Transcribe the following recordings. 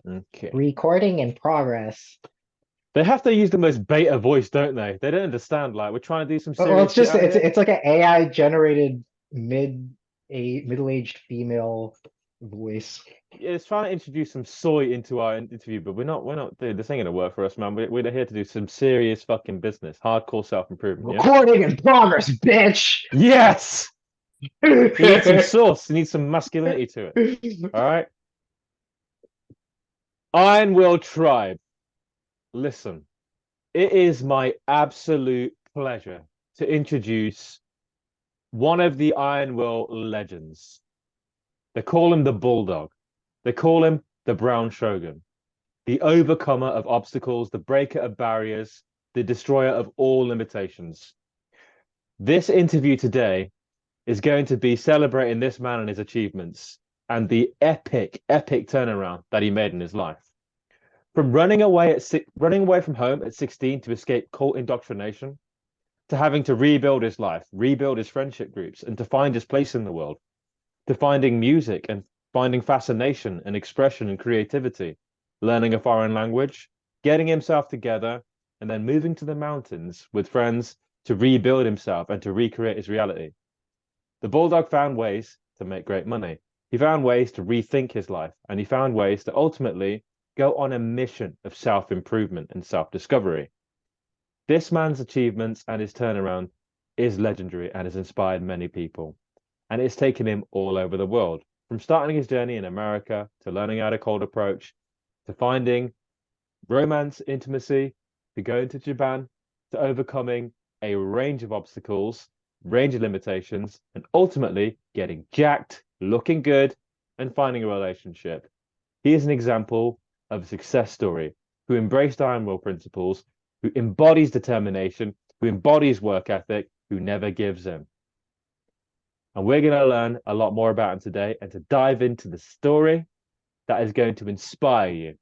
Okay. Recording in progress. They have to use the most beta voice, don't they? They don't understand. Like, we're trying to do some Well, serious shit out here. it's like an AI generated middle-aged female voice. Yeah, it's trying to introduce some soy into our interview, but we're not, dude, this ain't gonna work for us, man. We're here to do some serious fucking business, hardcore self-improvement, yeah? Recording in progress, bitch. Yes! You need some sauce, you need some masculinity to it. All right? Iron Will Tribe. Listen, it is my absolute pleasure to introduce one of the Iron Will legends. They call him the Bulldog. They call him the Brown Shogun, the overcomer of obstacles, the breaker of barriers, the destroyer of all limitations. This interview today is going to be celebrating this man and his achievements and the epic, epic turnaround that he made in his life. From running away from home at 16 to escape cult indoctrination, to having to rebuild his life, rebuild his friendship groups, and to find his place in the world, to finding music and finding fascination and expression and creativity, learning a foreign language, getting himself together, and then moving to the mountains with friends to rebuild himself and to recreate his reality. The Bulldog found ways to make great money. He found ways to rethink his life, and he found ways to ultimately go on a mission of self improvement and self discovery. This man's achievements and his turnaround is legendary and has inspired many people. And it's taken him all over the world, from starting his journey in America to learning how to cold approach, to finding romance, intimacy, to going to Japan, to overcoming a range of obstacles, range of limitations, and ultimately getting jacked, looking good, and finding a relationship. He is an example of a success story who embraced iron will principles, who embodies determination, who embodies work ethic, who never gives in. And we're going to learn a lot more about him today and to dive into the story that is going to inspire you.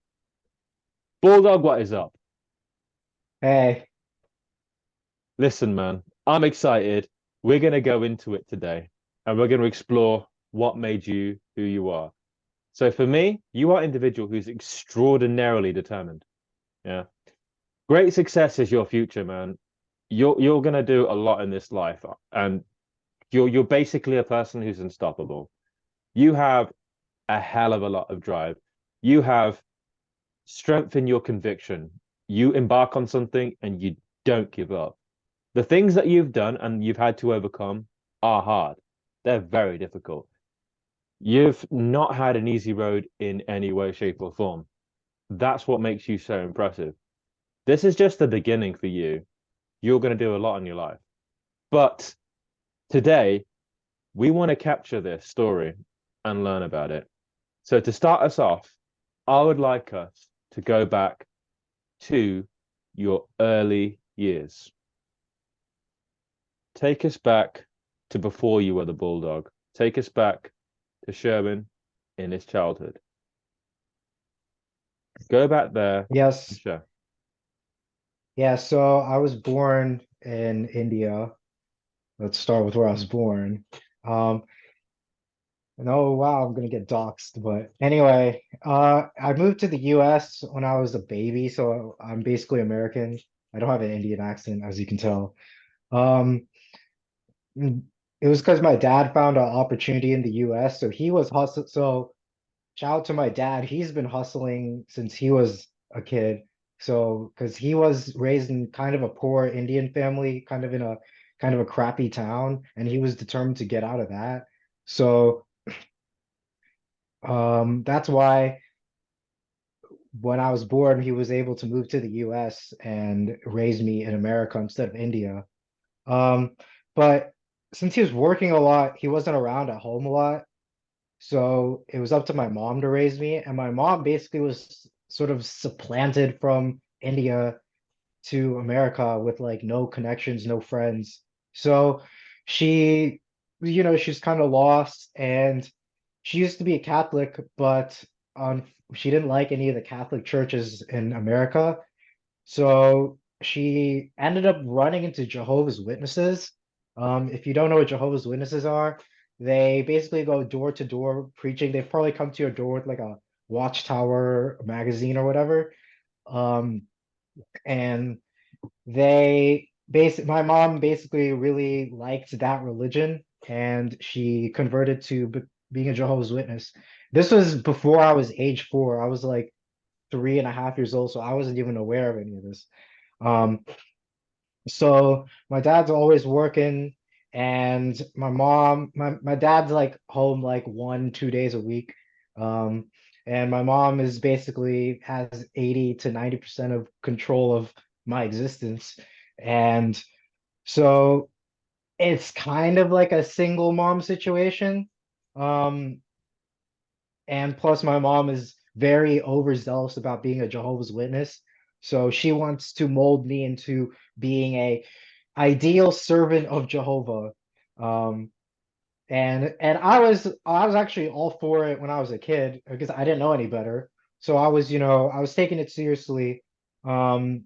Bulldog, what is up? Hey, Listen, man, I'm excited. We're going to go into it today and we're going to explore what made you who you are. So for me, you are an individual who's extraordinarily determined. Yeah. Great success is your future, man. You're gonna do a lot in this life, and you're basically a person who's unstoppable. You have a hell of a lot of drive. You have strength in your conviction. You embark on something and you don't give up. The things that you've done and you've had to overcome are hard. They're very difficult. You've not had an easy road in any way, shape, or form. That's what makes you so impressive. This is just the beginning for you. You're going to do a lot in your life. But today, we want to capture this story and learn about it. So, to start us off, I would like us to go back to your early years. Take us back to before you were the Bulldog. Take us back to Sherwyn in his childhood. Go back there and yes, share. yeah. So I was born in India. Let's start with where I was born. Um, and oh wow, I'm gonna get doxxed. But anyway, I moved to the US when I was a baby, so I'm basically American. I don't have an Indian accent, as you can tell. Um, it was because my dad found an opportunity in the US, so he was hustling. So shout out to my dad. He's been hustling since he was a kid. So, because he was raised in kind of a poor Indian family, kind of in a crappy town, and he was determined to get out of that. So, that's why when I was born, he was able to move to the US and raise me in America instead of India. Um, but since he was working a lot, he wasn't around at home a lot. So it was up to my mom to raise me, and my mom basically was sort of supplanted from India to America with like no connections, no friends. So she, she's kind of lost, and she used to be a Catholic, but she didn't like any of the Catholic churches in America. So she ended up running into Jehovah's Witnesses. If you don't know what Jehovah's Witnesses are, they basically go door to door preaching. They've probably come to your door with like a Watchtower magazine or whatever. Um, and my mom basically really liked that religion, and she converted to being a Jehovah's Witness. This was before I was age 4. I was like 3.5 years old, so I wasn't even aware of any of this. Um, so my dad's always working, and my dad's like home like 1, 2 days a week. Um, and my mom is basically has 80 to 90% of control of my existence. And so it's kind of like a single mom situation. Um, and plus, my mom is very overzealous about being a Jehovah's Witness. So she wants to mold me into being a ideal servant of Jehovah. Um, and I was actually all for it when I was a kid because I didn't know any better. So I was taking it seriously. Um,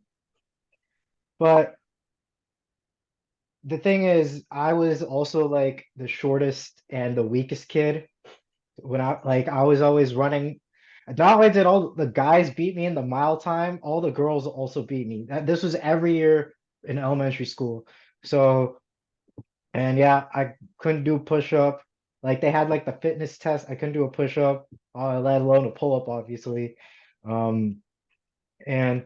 but the thing is, I was also like the shortest and the weakest kid when I was always running. Not only did all the guys beat me in the mile time, all the girls also beat me. This was every year in elementary school. So, and yeah, I couldn't do push up. Like they had like the fitness test. I couldn't do a push up, let alone a pull up, obviously. Um, and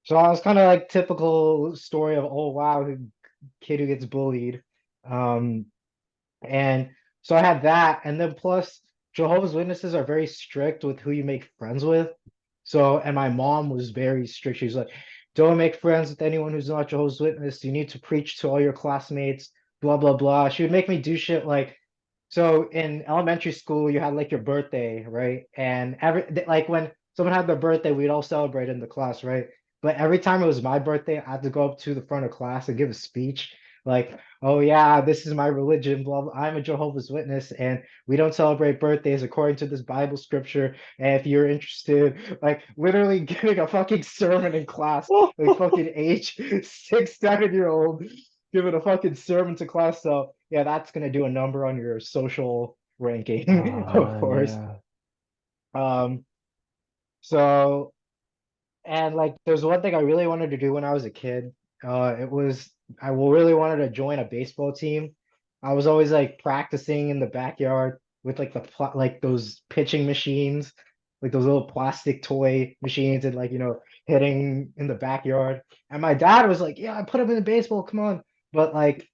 so I was kind of like typical story of, oh wow, kid who gets bullied. Um, and so I had that, and then plus Jehovah's Witnesses are very strict with who you make friends with. So, and my mom was very strict. She was like, don't make friends with anyone who's not Jehovah's Witness. You need to preach to all your classmates, blah, blah, blah. She would make me do shit like, so in elementary school, you had like your birthday, right? And like when someone had their birthday, we'd all celebrate in the class, right? But every time it was my birthday, I had to go up to the front of class and give a speech like, oh yeah, this is my religion, blah, blah. I'm a Jehovah's Witness, and we don't celebrate birthdays according to this Bible scripture. And if you're interested, like literally giving a fucking sermon in class, like fucking age 6, 7 year old giving a fucking sermon to class. So yeah, that's gonna do a number on your social ranking, Oh of man, course. yeah. Um, so and like there's one thing I really wanted to do when I was a kid. It was really wanted to join a baseball team. I was always like practicing in the backyard with like like those pitching machines, like those little plastic toy machines, and like hitting in the backyard. And my dad was like, "Yeah, I put him in the baseball. Come on." But like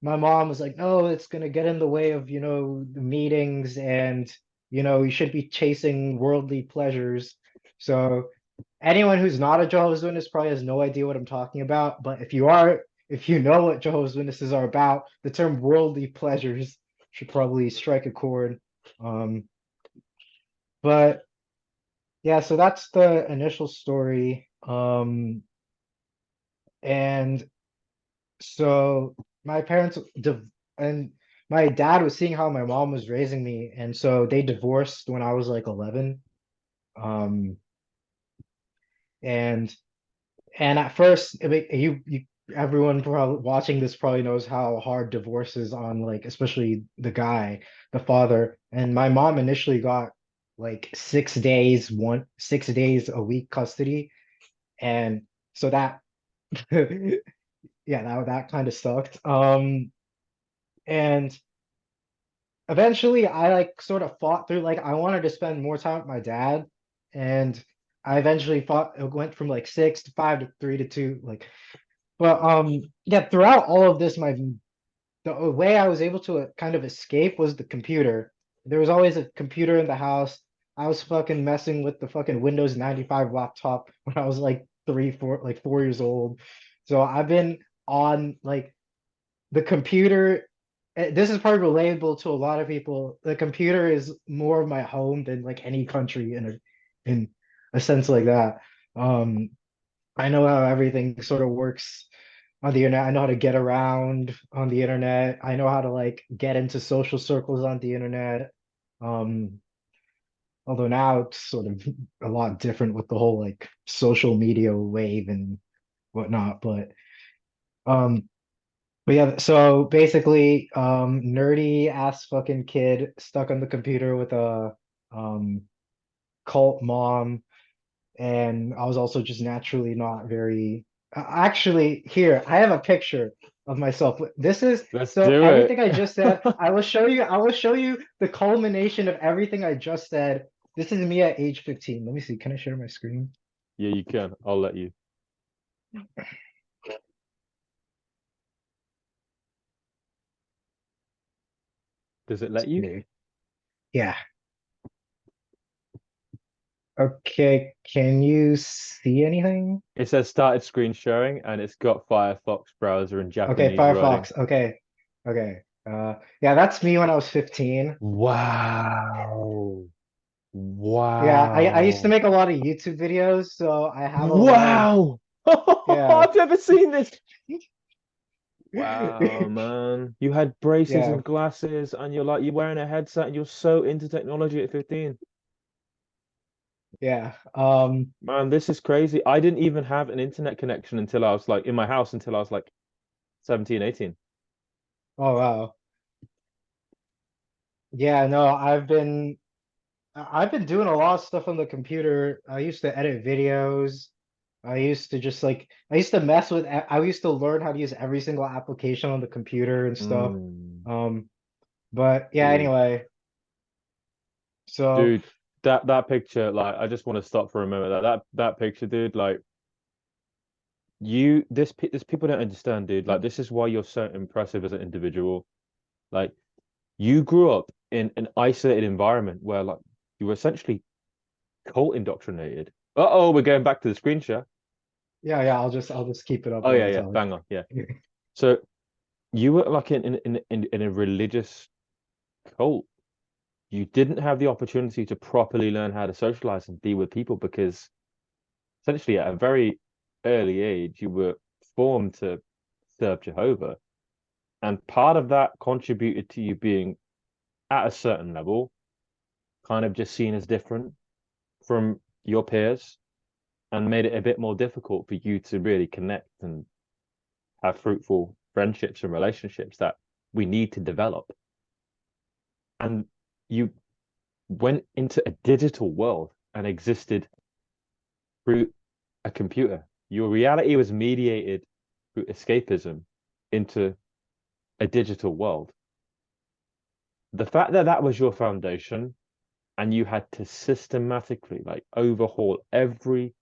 my mom was like, "No, it's gonna get in the way of the meetings, and you should be chasing worldly pleasures." So anyone who's not a Jehovah's Witness probably has no idea what I'm talking about. But if you know what Jehovah's Witnesses are about, the term worldly pleasures should probably strike a chord. Um, but yeah, so that's the initial story. And so my parents and my dad was seeing how my mom was raising me, and so they divorced when I was like 11. Um, and And at first, I mean, everyone probably watching this probably knows how hard divorce is on, like, especially the guy, the father. And my mom initially got like 6 days a week custody, and so that, yeah, that kind of sucked. And eventually, I like sort of fought through. Like, I wanted to spend more time with my dad, and I eventually fought. It went from like 6 to 5 to 3 to 2, like. But yeah, throughout all of this, the way I was able to kind of escape was the computer. There was always a computer in the house. I was fucking messing with the fucking Windows 95 laptop when I was like 4 years old. So I've been on like the computer. This is probably relatable to a lot of people. The computer is more of my home than like any country in a sense like that. Um, I know how everything sort of works on the internet. I know how to get around on the internet. I know how to like get into social circles on the internet. Um, although now it's sort of a lot different with the whole like social media wave and whatnot. Um, but yeah, so basically, nerdy ass fucking kid stuck on the computer with a um cult mom, and I was also just naturally not very. Actually, here I have a picture of myself. This is Let's so do it. everything I just said. I will show you. I will show you the culmination of everything I just said. This is me at age 15. Let me see. Can I share my screen? Yeah, you can. I'll let you. Does it let you? Yeah. Okay. Can you see anything? It says started screen sharing and it's got Firefox browser and Okay, Japanese wording. Firefox. Okay. Okay. Yeah, that's me when I was 15. Wow. Yeah, I used to Wow. make a lot of YouTube videos, so I have a lot of Wow. yeah. I've never seen this. Wow, man. You had braces Yeah, and glasses and you're wearing a headset and you're so into technology at 15. yeah. Man, this is crazy. I didn't even have an internet connection until I was like in my house until I was like 17, 18. Oh wow. Yeah, no, I've been doing a lot of stuff on the computer. I used to edit videos. I used to just like I used to mess with I used to learn how to use every single application on the computer and stuff. Mm, Um, but yeah, dude. anyway, so Dude, that picture, like, I just want to stop for a moment. That picture, dude, like, this people don't understand, dude. Like, this is why you're so impressive as an individual. Like, you grew up in an isolated environment where, like, you were essentially cult indoctrinated. Uh-oh, we're going back to the screen share. yeah, yeah, I'll just keep it up Oh while yeah, you yeah, talk. bang on, yeah. So you were like in a religious cult. You didn't have the opportunity to properly learn how to socialize and be with people because essentially at a very early age, you were formed to serve Jehovah. And part of that contributed to you being at a certain level, kind of just seen as different from your peers, and made it a bit more difficult for you to really connect and have fruitful friendships and relationships that we need to develop. And you went into a digital world and existed through a computer. Your reality was mediated through escapism into a digital world. The fact that that was your foundation and you had to systematically like overhaul every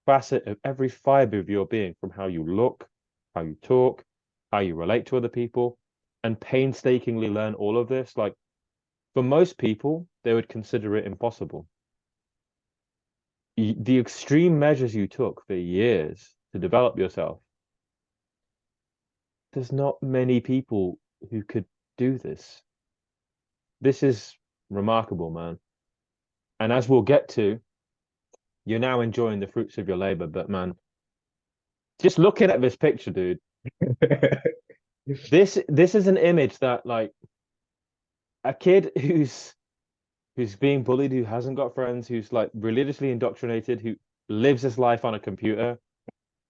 facet of every fiber of your being from how you look, how you talk, how you relate to other people, and painstakingly learn all of this, like for most people, they would consider it impossible. The extreme measures you took for years to develop yourself, there's not many people who could do this. This is remarkable, man. And as we'll get to, you're now enjoying the fruits of your labor. But man, just looking at this picture, dude, this is an image that like a kid who's being bullied, who hasn't got friends, who's like religiously indoctrinated, who lives his life on a computer.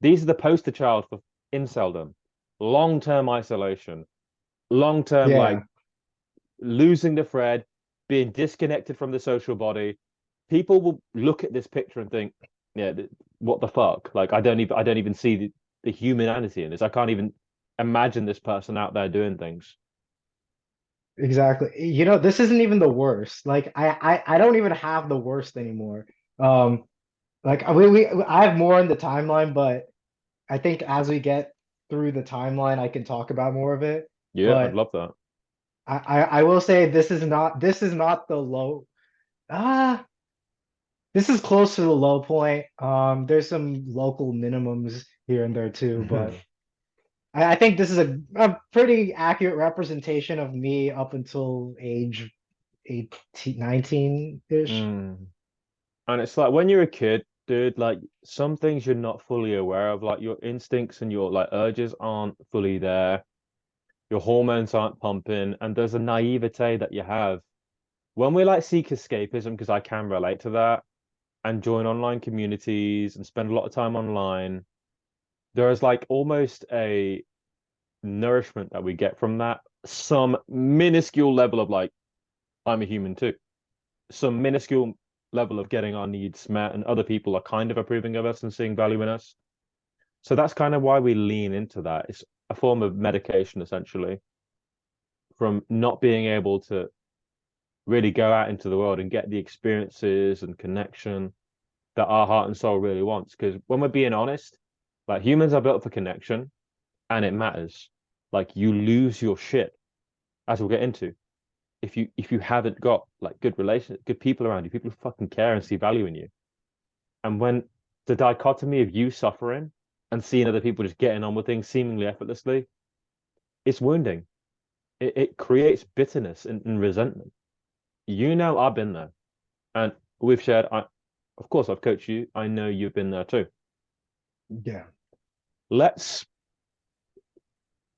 These are the poster child for inceldom, long-term isolation, long-term like Yeah, losing the thread, being disconnected from the social body. People will look at this picture and think, yeah, what the fuck? Like I don't even see the humanity in this. I can't even imagine this person out there doing things. exactly. You know, this isn't even the worst. Like I don't even have the worst anymore. Um, like I have more in the timeline, but I think as we get through the timeline, I can talk about more of it. Yeah, I'd But love that. I will say this is not the low. Ah, this is close to the low point. There's some local minimums here and there too, but I think this is a pretty accurate representation of me up until age 18, 19-ish. Mm. And it's like when you're a kid, dude, like some things you're not fully aware of, like your instincts and your like urges aren't fully there. Your hormones aren't pumping, and there's a naivete that you have. When we like seek escapism, because I can relate to that, and join online communities and spend a lot of time online, there is like almost a nourishment that we get from that, some minuscule level of like, I'm a human too. Some minuscule level of getting our needs met, and other people are kind of approving of us and seeing value in us. So that's kind of why we lean into that. It's a form of medication, essentially, from not being able to really go out into the world and get the experiences and connection that our heart and soul really wants. Because when we're being honest, like humans are built for connection and it matters. Like you lose your shit, as we'll get into, if you haven't got like good relations, good people around you, people who fucking care and see value in you. And when the dichotomy of you suffering and seeing other people just getting on with things seemingly effortlessly, it's wounding. It creates bitterness and resentment. You know, I've been there, and we've shared. Of course, I've coached you. I know you've been there too. Yeah. Let's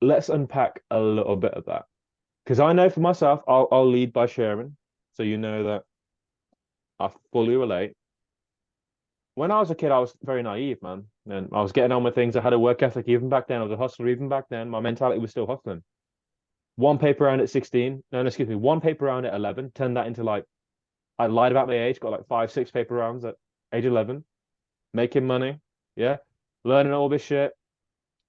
let's unpack a little bit of that, because I know for myself, I'll lead by sharing, so you know that I fully relate. When I was a kid, I was very naive, man, and I was getting on with things. I had a work ethic even back then. I was a hustler even back then. My mentality was still hustling. One paper round at 16, no, excuse me, one paper round at 11, turned that into like, I lied about my age, got like five, six paper rounds at age 11, making money, yeah, learning all this shit,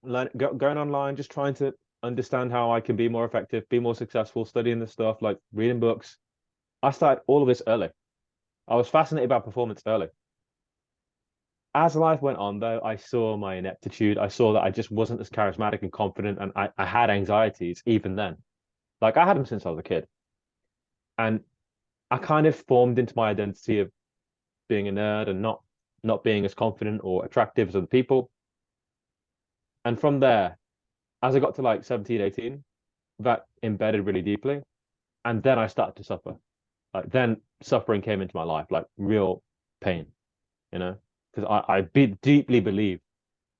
going online, just trying to understand how I can be more effective, be more successful, studying this stuff, like reading books. I started all of this early. I was fascinated by performance early. As life went on, though, I saw my ineptitude. I saw that I just wasn't as charismatic and confident, and I had anxieties even then. Like I had them since I was a kid. And I kind of formed into my identity of being a nerd and not being as confident or attractive as other people. And from there, as I got to like 17, 18, that embedded really deeply. And then I started to suffer. Like then suffering came into my life, like real pain, you know, because deeply believe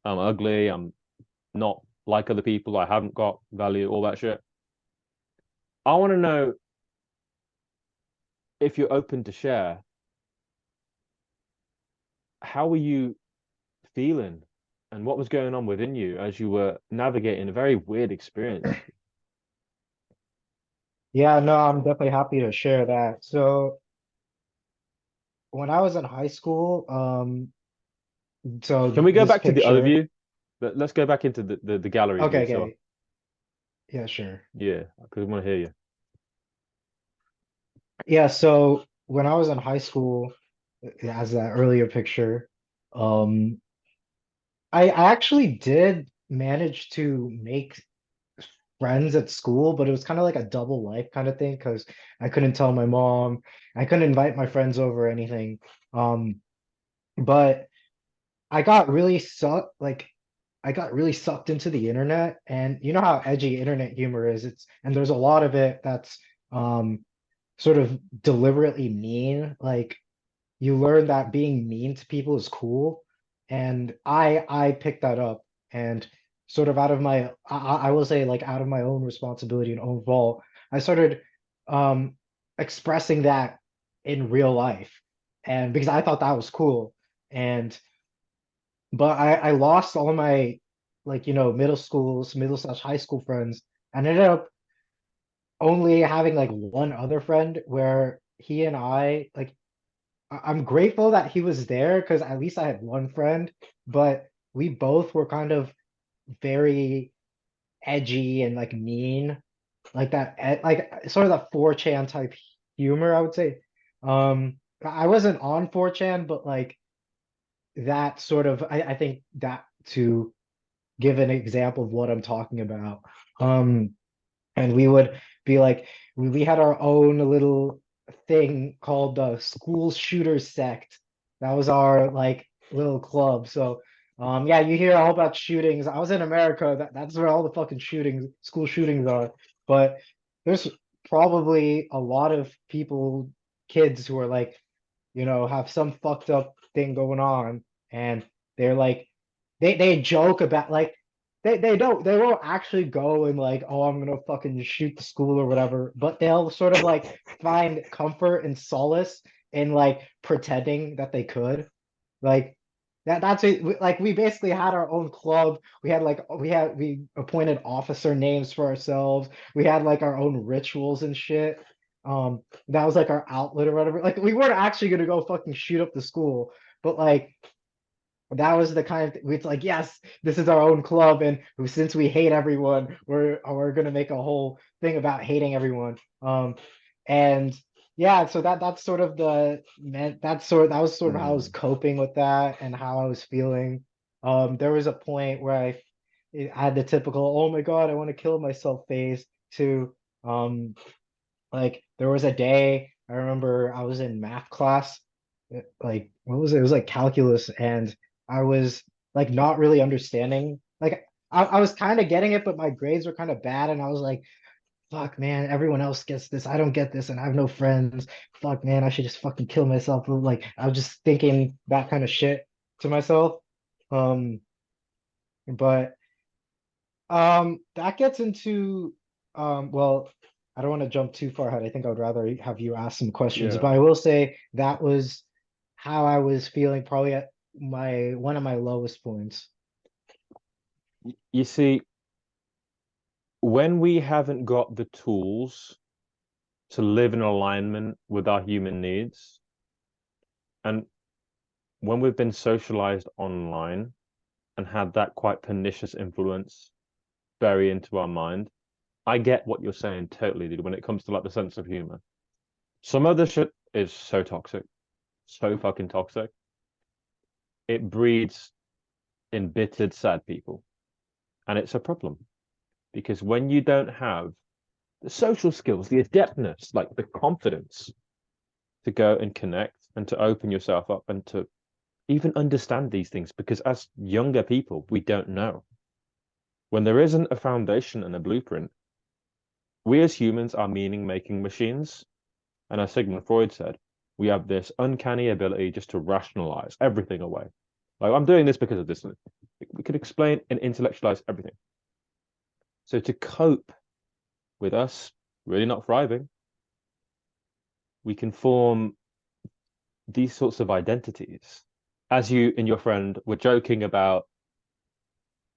I'm ugly, I'm not like other people, I haven't got value, all that shit. I want to know if you're open to share, how were you feeling and what was going on within you as you were navigating a very weird experience? Yeah, no, I'm definitely happy to share that. So when I was in high school, Can so we go this back to the other picture, view? Let's go back into the gallery okay, view. So okay, yeah, sure. yeah, because I want to hear you. Yeah, so when I was in high school, as that earlier picture, um, I actually did manage to make friends at school, but it was kind of like a double life kind of thing because I couldn't tell my mom, I couldn't invite my friends over or anything. Um, but I got really I got really sucked into the internet, and you know how edgy internet humor is. And there's a lot of it that's sort of deliberately mean. Like you learn that being mean to people is cool, and I picked that up, and sort of out of my I will say like out of my own responsibility and own fault, I started um expressing that in real life, and because I thought that was cool. And but I lost all my like middle slash high school friends, and ended up only having like one other friend where he and I like I'm grateful that he was there because at least I had one friend, but we both were kind of very edgy and like mean, like that, like sort of that 4chan type humor, I would say. I wasn't on 4chan, but like that sort of, I think that to give an example of what I'm talking about. Um, and we would be like we had our own little thing called the school shooter sect. That was our like little club. So yeah, you hear all about shootings. I was in America. That's where all the fucking shootings, school shootings are. But there's probably a lot of people, kids who are like, have some fucked up thing going on, and they're like, they joke about like they won't actually go and like, oh, I'm gonna fucking shoot the school or whatever, but they'll sort of like find comfort and solace in like pretending that they could. Like that's it. Like we basically had our own club. We appointed officer names for ourselves. We had like our own rituals and shit. That was like our outlet or whatever. Like we weren't actually gonna go fucking shoot up the school, but like that was the kind of it's like, yes, this is our own club, and since we hate everyone, we're gonna make a whole thing about hating everyone. And yeah, so that's sort of the meant that was sort of how I was Mm, coping with that and how I was feeling. There was a point where I had the typical, oh my God, I want to kill myself phase to like there was a day I remember I was in math class, like what was it? It was like calculus, and I was like not really understanding. Like I was kind of getting it, but my grades were kind of bad, and I was like, fuck man, everyone else gets this. I don't get this, and I have no friends. Fuck man, I should just fucking kill myself. Like I was just thinking that kind of shit to myself. Um, but that gets into well, I don't want to jump too far ahead. I think I would rather have you ask some questions, yeah. but I will say that was how I was feeling probably at my one of my lowest points. You see, when we haven't got the tools to live in alignment with our human needs, and when we've been socialized online and had that quite pernicious influence bury into our mind, I get what you're saying totally, dude, when it comes to like the sense of humor. Some of the shit is so toxic, so fucking toxic. It breeds embittered, sad people. And it's a problem because when you don't have the social skills, the adeptness, like the confidence to go and connect and to open yourself up and to even understand these things, because as younger people, we don't know. When there isn't a foundation and a blueprint, we as humans are meaning making machines. And as Sigmund Freud said, we have this uncanny ability just to rationalize everything away. Like, I'm doing this because of this. We could explain and intellectualize everything. So to cope with us really not thriving, we can form these sorts of identities. As you and your friend were joking about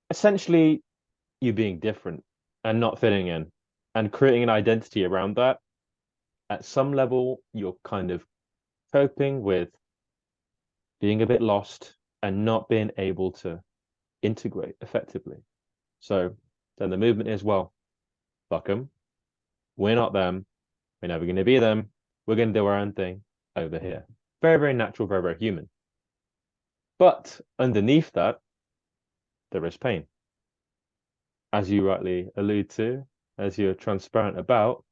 essentially you being different and not fitting in and creating an identity around that, at some level, you're kind of coping with being a bit lost and not being able to integrate effectively. So then the movement is, well, fuck them. We're not them. We're never going to be them. We're going to do our own thing over here. Very, very natural, very, very human. But underneath that, there is pain. As you rightly allude to, as you're transparent about,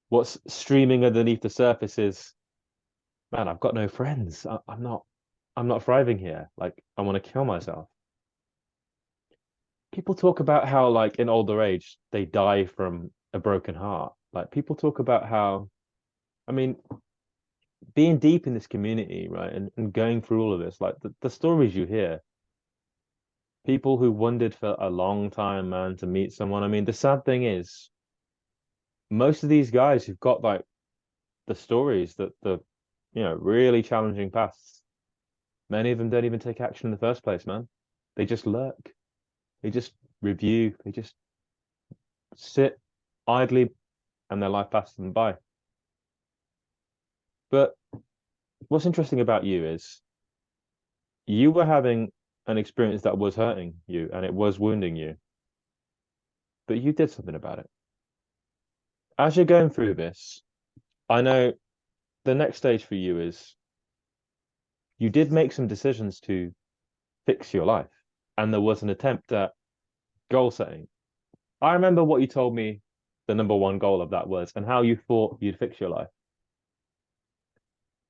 what's streaming underneath the surface is, man, I've got no friends. I'm not thriving here. Like, I want to kill myself. People talk about how, like, in older age, they die from a broken heart. Like, people talk about how, I mean, being deep in this community, right, and going through all of this, like the stories you hear, people who wondered for a long time, man, to meet someone. I mean, the sad thing is, most of these guys who've got like the stories that the, really challenging pasts, many of them don't even take action in the first place, man. They just lurk. They just review. They just sit idly and their life passes them by. But what's interesting about you is you were having an experience that was hurting you and it was wounding you, but you did something about it. As you're going through this, I know the next stage for you is you did make some decisions to fix your life, and there was an attempt at goal setting. I remember what you told me the number one goal of that was and how you thought you'd fix your life.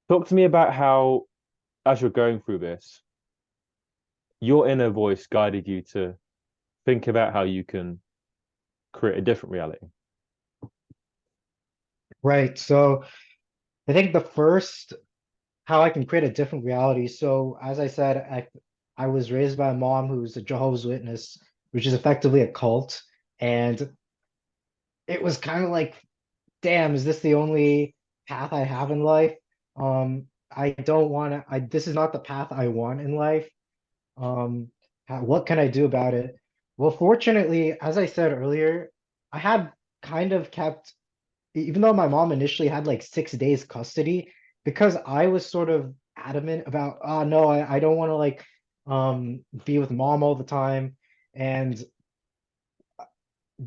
Talk to me about how, as you're going through this, your inner voice guided you to think about how you can create a different reality. Right. So I think the first how I can create a different reality. So as I said, I was raised by a mom who's a Jehovah's Witness, which is effectively a cult. And it was kind of like, damn, is this the only path I have in life? I don't want to, this is not the path I want in life. What can I do about it? Well, fortunately, as I said earlier, I had kind of kept even though my mom initially had like 6 days custody, because I was sort of adamant about, oh no, I don't want to like be with mom all the time. And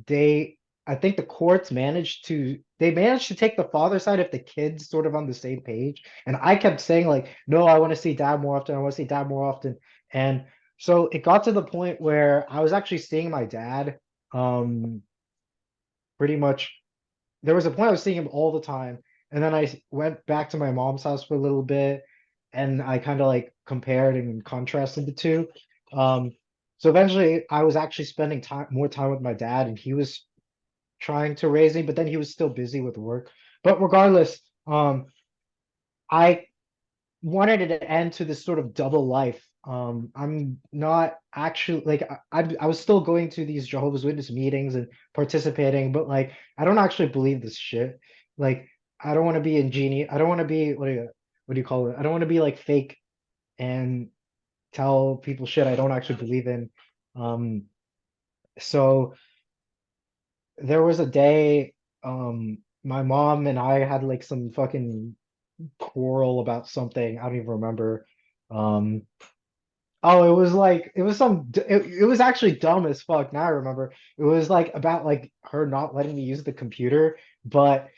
they I think the courts managed to take the father side if the kids sort of on the same page. And I kept saying like, no, I want to see dad more often. I want to see dad more often. And so it got to the point where I was actually seeing my dad um pretty much. There was a point I was seeing him all the time. And then went back to my mom's house for a little bit and I kind of like compared and contrasted the two. Um so eventually I was actually spending more time with my dad and he was trying to raise me, but then he was still busy with work. But regardless, I wanted it to end to this sort of double life. I'm not actually like I was still going to these Jehovah's Witness meetings and participating, but like I don't actually believe this shit. Like I don't want to be ingenious. I don't want to be what do you call it? I don't want to be like fake and tell people shit I don't actually believe in. Um, so there was a day my mom and I had like some fucking quarrel about something. I don't even remember. Um oh, it was like it was actually dumb as fuck. Now I remember. It was like about like her not letting me use the computer, but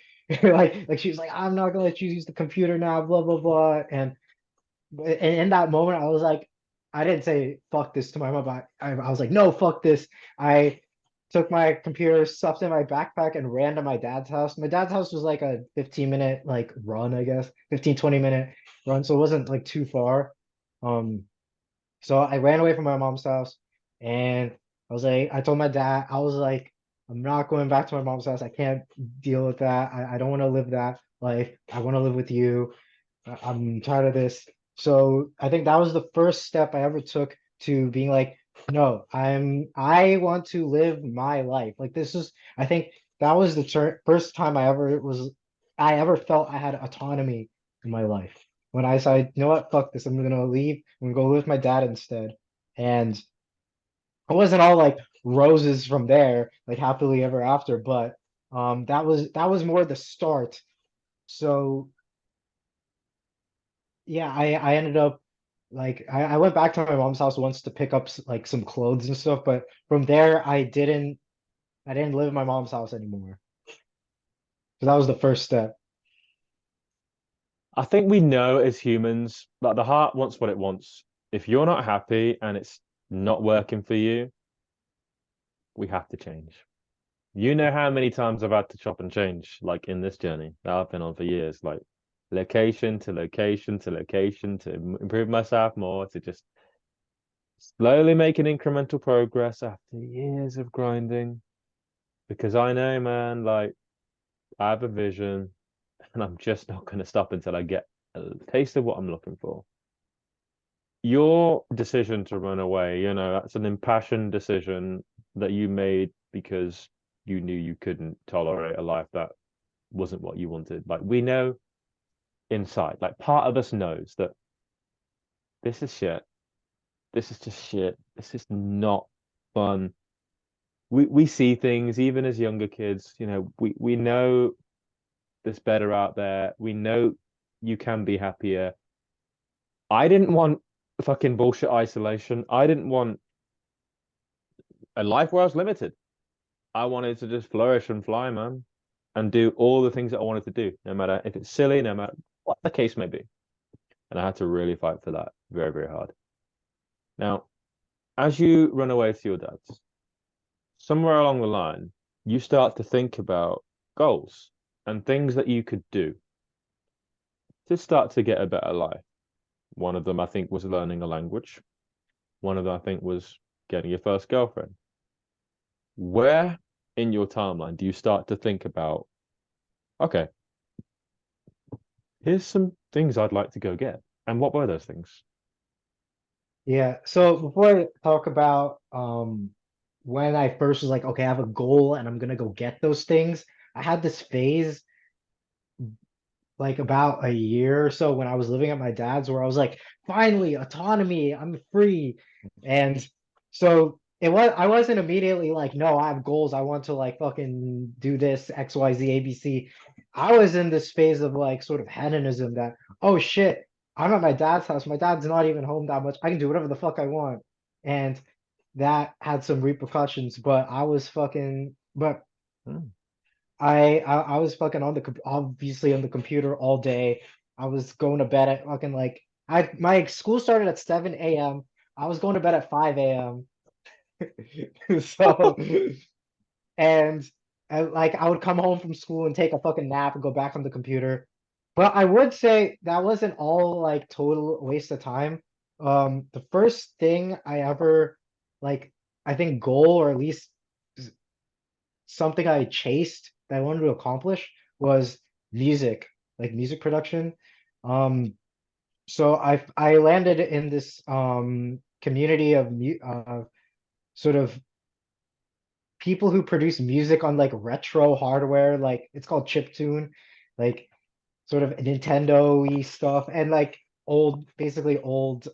like she was like, I'm not gonna let you use the computer now, blah blah blah. And in that moment, I was like, I didn't say fuck this to my mom, but I was like, no, fuck this. I took my computer, stuffed in my backpack, and ran to my dad's house. My dad's house was like a 15-minute like run, I guess, 15-20 minute run. So it wasn't like too far. Um, so I ran away from my mom's house and I told my dad, I was like, I'm not going back to my mom's house. I can't deal with that. I don't want to live that life. I want to live with you. I'm tired of this. So I think that was the first step I ever took to being like, no, I want to live my life. Like this is, I think that was the first time I ever felt I had autonomy in my life. When I decided, you know what, fuck this, I'm gonna leave. I'm gonna go live with my dad instead. And it wasn't all like roses from there, like happily ever after, but that was more the start. So yeah, I ended up like I went back to my mom's house once to pick up like some clothes and stuff, but from there I didn't live in my mom's house anymore. So that was the first step. I think we know as humans that the heart wants what it wants. If you're not happy and it's not working for you, we have to change. You know how many times I've had to chop and change, like in this journey that I've been on for years, like location to location to location to improve myself more, to just slowly making incremental progress after years of grinding. Because I know, man, like I have a vision and I'm just not going to stop until I get a taste of what I'm looking for. Your decision to run away, that's an impassioned decision that you made because you knew you couldn't tolerate a life that wasn't what you wanted. Like we know inside, like part of us knows that this is shit. This is just shit. This is not fun. We see things even as younger kids, we know there's better out there. We know you can be happier. I didn't want fucking bullshit isolation. I didn't want a life where I was limited. I wanted to just flourish and fly, man, and do all the things that I wanted to do, no matter if it's silly, no matter what the case may be. And I had to really fight for that very, very hard. Now, as you run away to your dad's, somewhere along the line, you start to think about goals and things that you could do to start to get a better life. One of them, I think, was learning a language. One of them, I think, was getting your first girlfriend. Where in your timeline do you start to think about, okay, here's some things I'd like to go get? And what were those things? Yeah. So before I talk about when I first was like, okay, I have a goal and I'm gonna go get those things, I had this phase like about a year or so when I was living at my dad's where I was like, finally, autonomy, I'm free. And so I wasn't immediately like, no, I have goals. I want to like fucking do this X, Y, Z, A, B, C. I was in this phase of like sort of hedonism that, oh shit, I'm at my dad's house. My dad's not even home that much. I can do whatever the fuck I want. And that had some repercussions, but I was fucking, but Hmm. I was fucking obviously on the computer all day. I was going to bed at fucking like my school started at 7 a.m. I was going to bed at 5 a.m. So and I would come home from school and take a fucking nap and go back on the computer. But I would say that wasn't all like total waste of time. The first thing I ever like I think goal or at least something I chased that I wanted to accomplish was music, like music production. Um, so I landed in this community of sort of people who produce music on like retro hardware, like it's called chiptune, like sort of Nintendo-y stuff and like basically old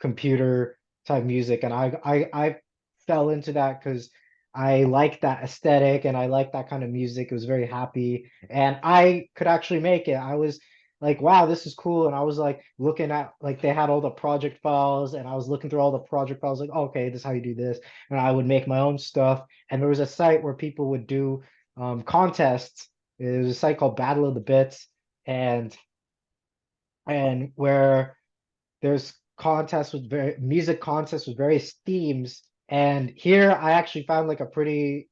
computer type music, and I fell into that because I like that aesthetic and I like that kind of music. It was very happy, and I could actually make it. I was like, wow, this is cool. And I was like looking at like they had all the project files, and I was looking through all the project files, like, okay, this is how you do this. And I would make my own stuff. And there was a site where people would do contests. It was a site called Battle of the Bits, and where there's contests with very music contests with various themes. And here I actually found like a pretty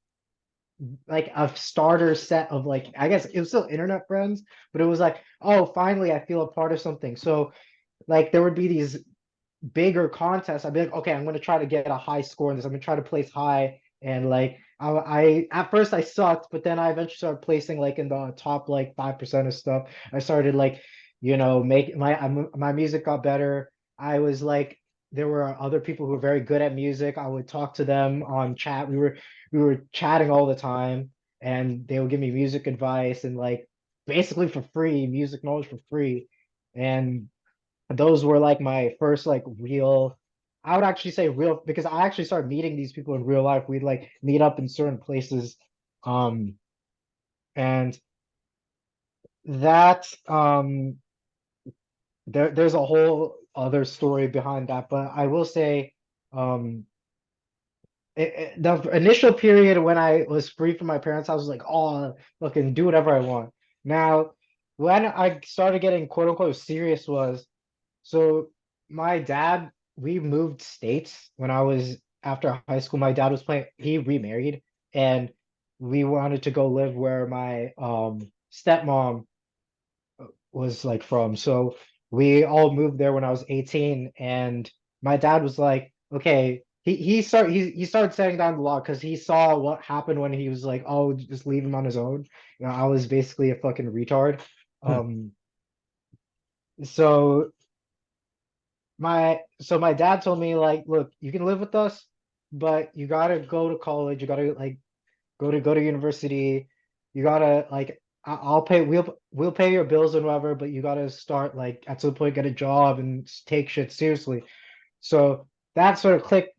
like a starter set of like I guess it was still internet friends, but it was like, oh, finally I feel a part of something. So like there would be these bigger contests. I'd be like, okay, I'm gonna try to get a high score in this. I'm gonna try to place high. And like I at first I sucked, but then I eventually started placing like in the top like 5% of stuff. I started like, make my music got better. I was like, there were other people who were very good at music. I would talk to them on chat. We were chatting all the time, and they would give me music advice and like basically for free, music knowledge for free. And those were like my first like real, I would actually say real, because I actually started meeting these people in real life. We'd like meet up in certain places. Um, and that there's a whole other story behind that, but I will say um the initial period when I was free from my parents, I was like, oh, fucking do whatever I want. Now, when I started getting quote unquote serious was so my dad, we moved states when I was after high school. My dad was playing, he remarried, and we wanted to go live where my stepmom was like from. So we all moved there when I was 18, and my dad was like, okay, he started setting down the law because he saw what happened when he was like, oh, just leave him on his own. I was basically a fucking retard. Hmm. Um, so my dad told me like, look, you can live with us, but you gotta go to college. You gotta like go to university. You gotta like I'll pay we'll pay your bills and whatever, but you gotta start like at some point get a job and take shit seriously. So that sort of clicked,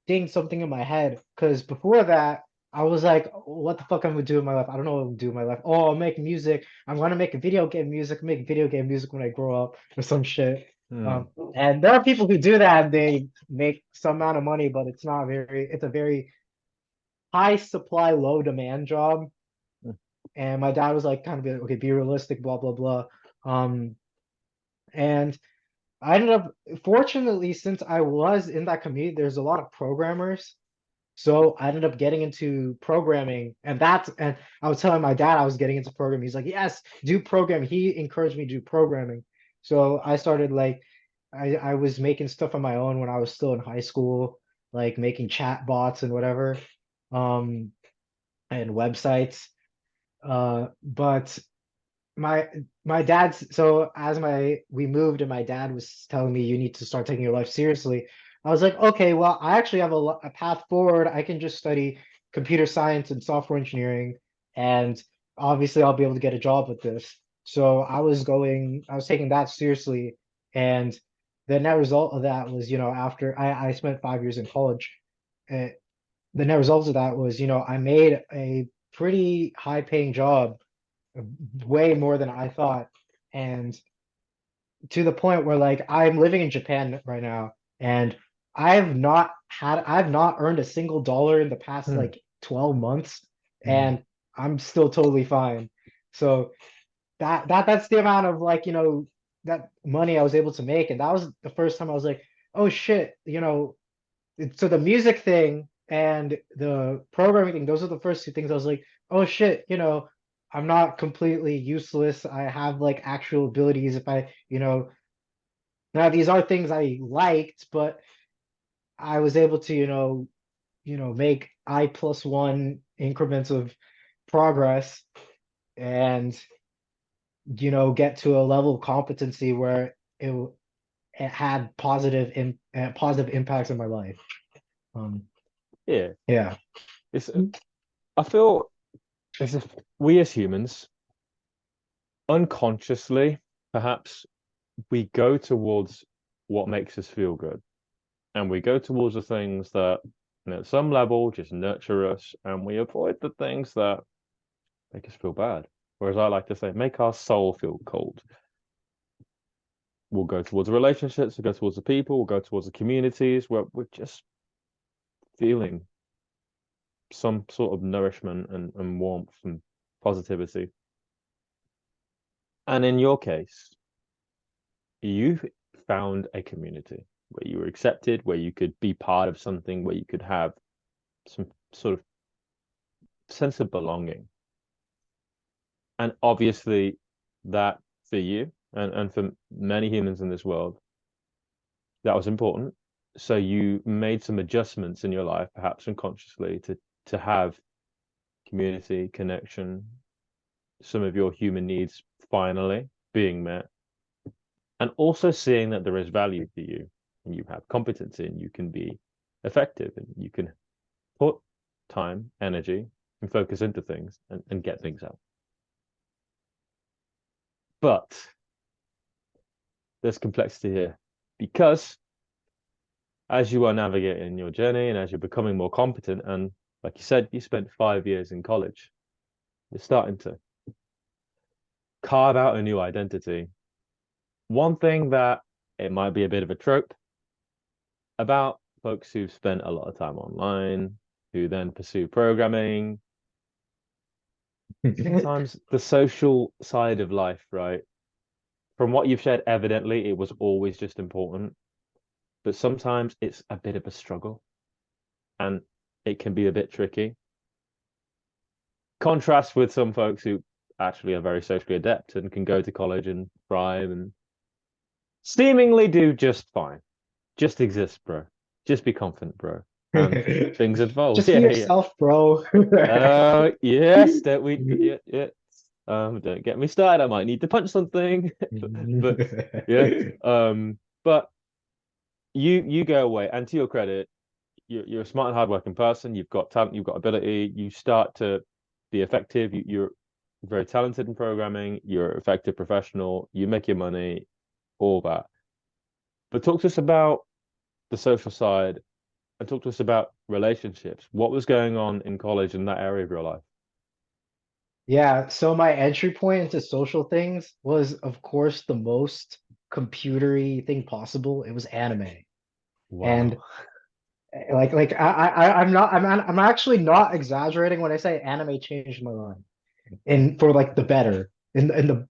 dinged something in my head because before that I was like, what the fuck I'm gonna do in my life? I don't know what I'm gonna do in my life. Oh, I'll make music. I'm gonna make video game music. Make video game music when I grow up or some shit. Hmm. And there are people who do that and they make some amount of money, but it's a very high supply, low demand job. Hmm. And my dad was like, kind of be like, okay, be realistic, blah, blah, blah. Um, and I ended up, fortunately, since I was in that community, there's a lot of programmers. So I ended up getting into programming, and I was telling my dad I was getting into programming. He's like, yes, do programming. He encouraged me to do programming. So I started like I was making stuff on my own when I was still in high school, like making chat bots and whatever, um, and websites. But my my dad's so as my we moved and my dad was telling me you need to start taking your life seriously. I was like, okay, well, I actually have a path forward. I can just study computer science and software engineering, and obviously I'll be able to get a job with this. So I was taking that seriously, and the net result of that was, after I spent 5 years in college, uh, the net result of that was, I made a pretty high paying job, way more than I thought. And to the point where like I'm living in Japan right now, and I've not earned a single dollar in the past Hmm. like 12 months, Hmm. and I'm still totally fine. So that's the amount of like, that money I was able to make. And that was the first time I was like, oh shit, so the music thing and the programming thing, those are the first two things I was like, oh shit, I'm not completely useless. I have like actual abilities if now these are things I liked, but I was able to, make I+1 increments of progress and, get to a level of competency where it had positive impacts on my life. Um, Yeah, yeah. it's. I feel as if we as humans, unconsciously, perhaps we go towards what makes us feel good, and we go towards the things that, at some level, just nurture us, and we avoid the things that make us feel bad. Whereas I like to say, make our soul feel cold. We'll go towards the relationships, we'll go towards the people, we'll go towards the communities where we're just feeling some sort of nourishment and warmth and positivity. And in your case, you found a community where you were accepted, where you could be part of something, where you could have some sort of sense of belonging. And obviously, that for you and for many humans in this world, that was important. So you made some adjustments in your life, perhaps unconsciously, to have community, connection, some of your human needs finally being met, and also seeing that there is value for you and you have competency and you can be effective and you can put time, energy, and focus into things and get things out. But there's complexity here because as you are navigating your journey and as you're becoming more competent, and like you said, you spent 5 years in college, you're starting to carve out a new identity. One thing that it might be a bit of a trope about folks who've spent a lot of time online, who then pursue programming. Sometimes the social side of life, right? From what you've shared, evidently it was always just important, but sometimes it's a bit of a struggle and it can be a bit tricky. Contrast with some folks who actually are very socially adept and can go to college and thrive and seemingly do just fine. Just exist, bro. Just be confident, bro. And things unfold. Just be Yeah, yeah. yourself, bro. Yes, that we yeah, yeah. Don't get me started. I might need to punch something. But yeah. But you go away, and to your credit, you're a smart and hardworking person. You've got talent, you've got ability. You start to be effective. You're very talented in programming. You're an effective professional. You make your money, all that. But talk to us about the social side and talk to us about relationships. What was going on in college in that area of your life? Yeah, so my entry point into social things was, of course, the most computery thing possible. It was anime. And Wow. I'm actually not exaggerating when I say anime changed my life in for like the better. In the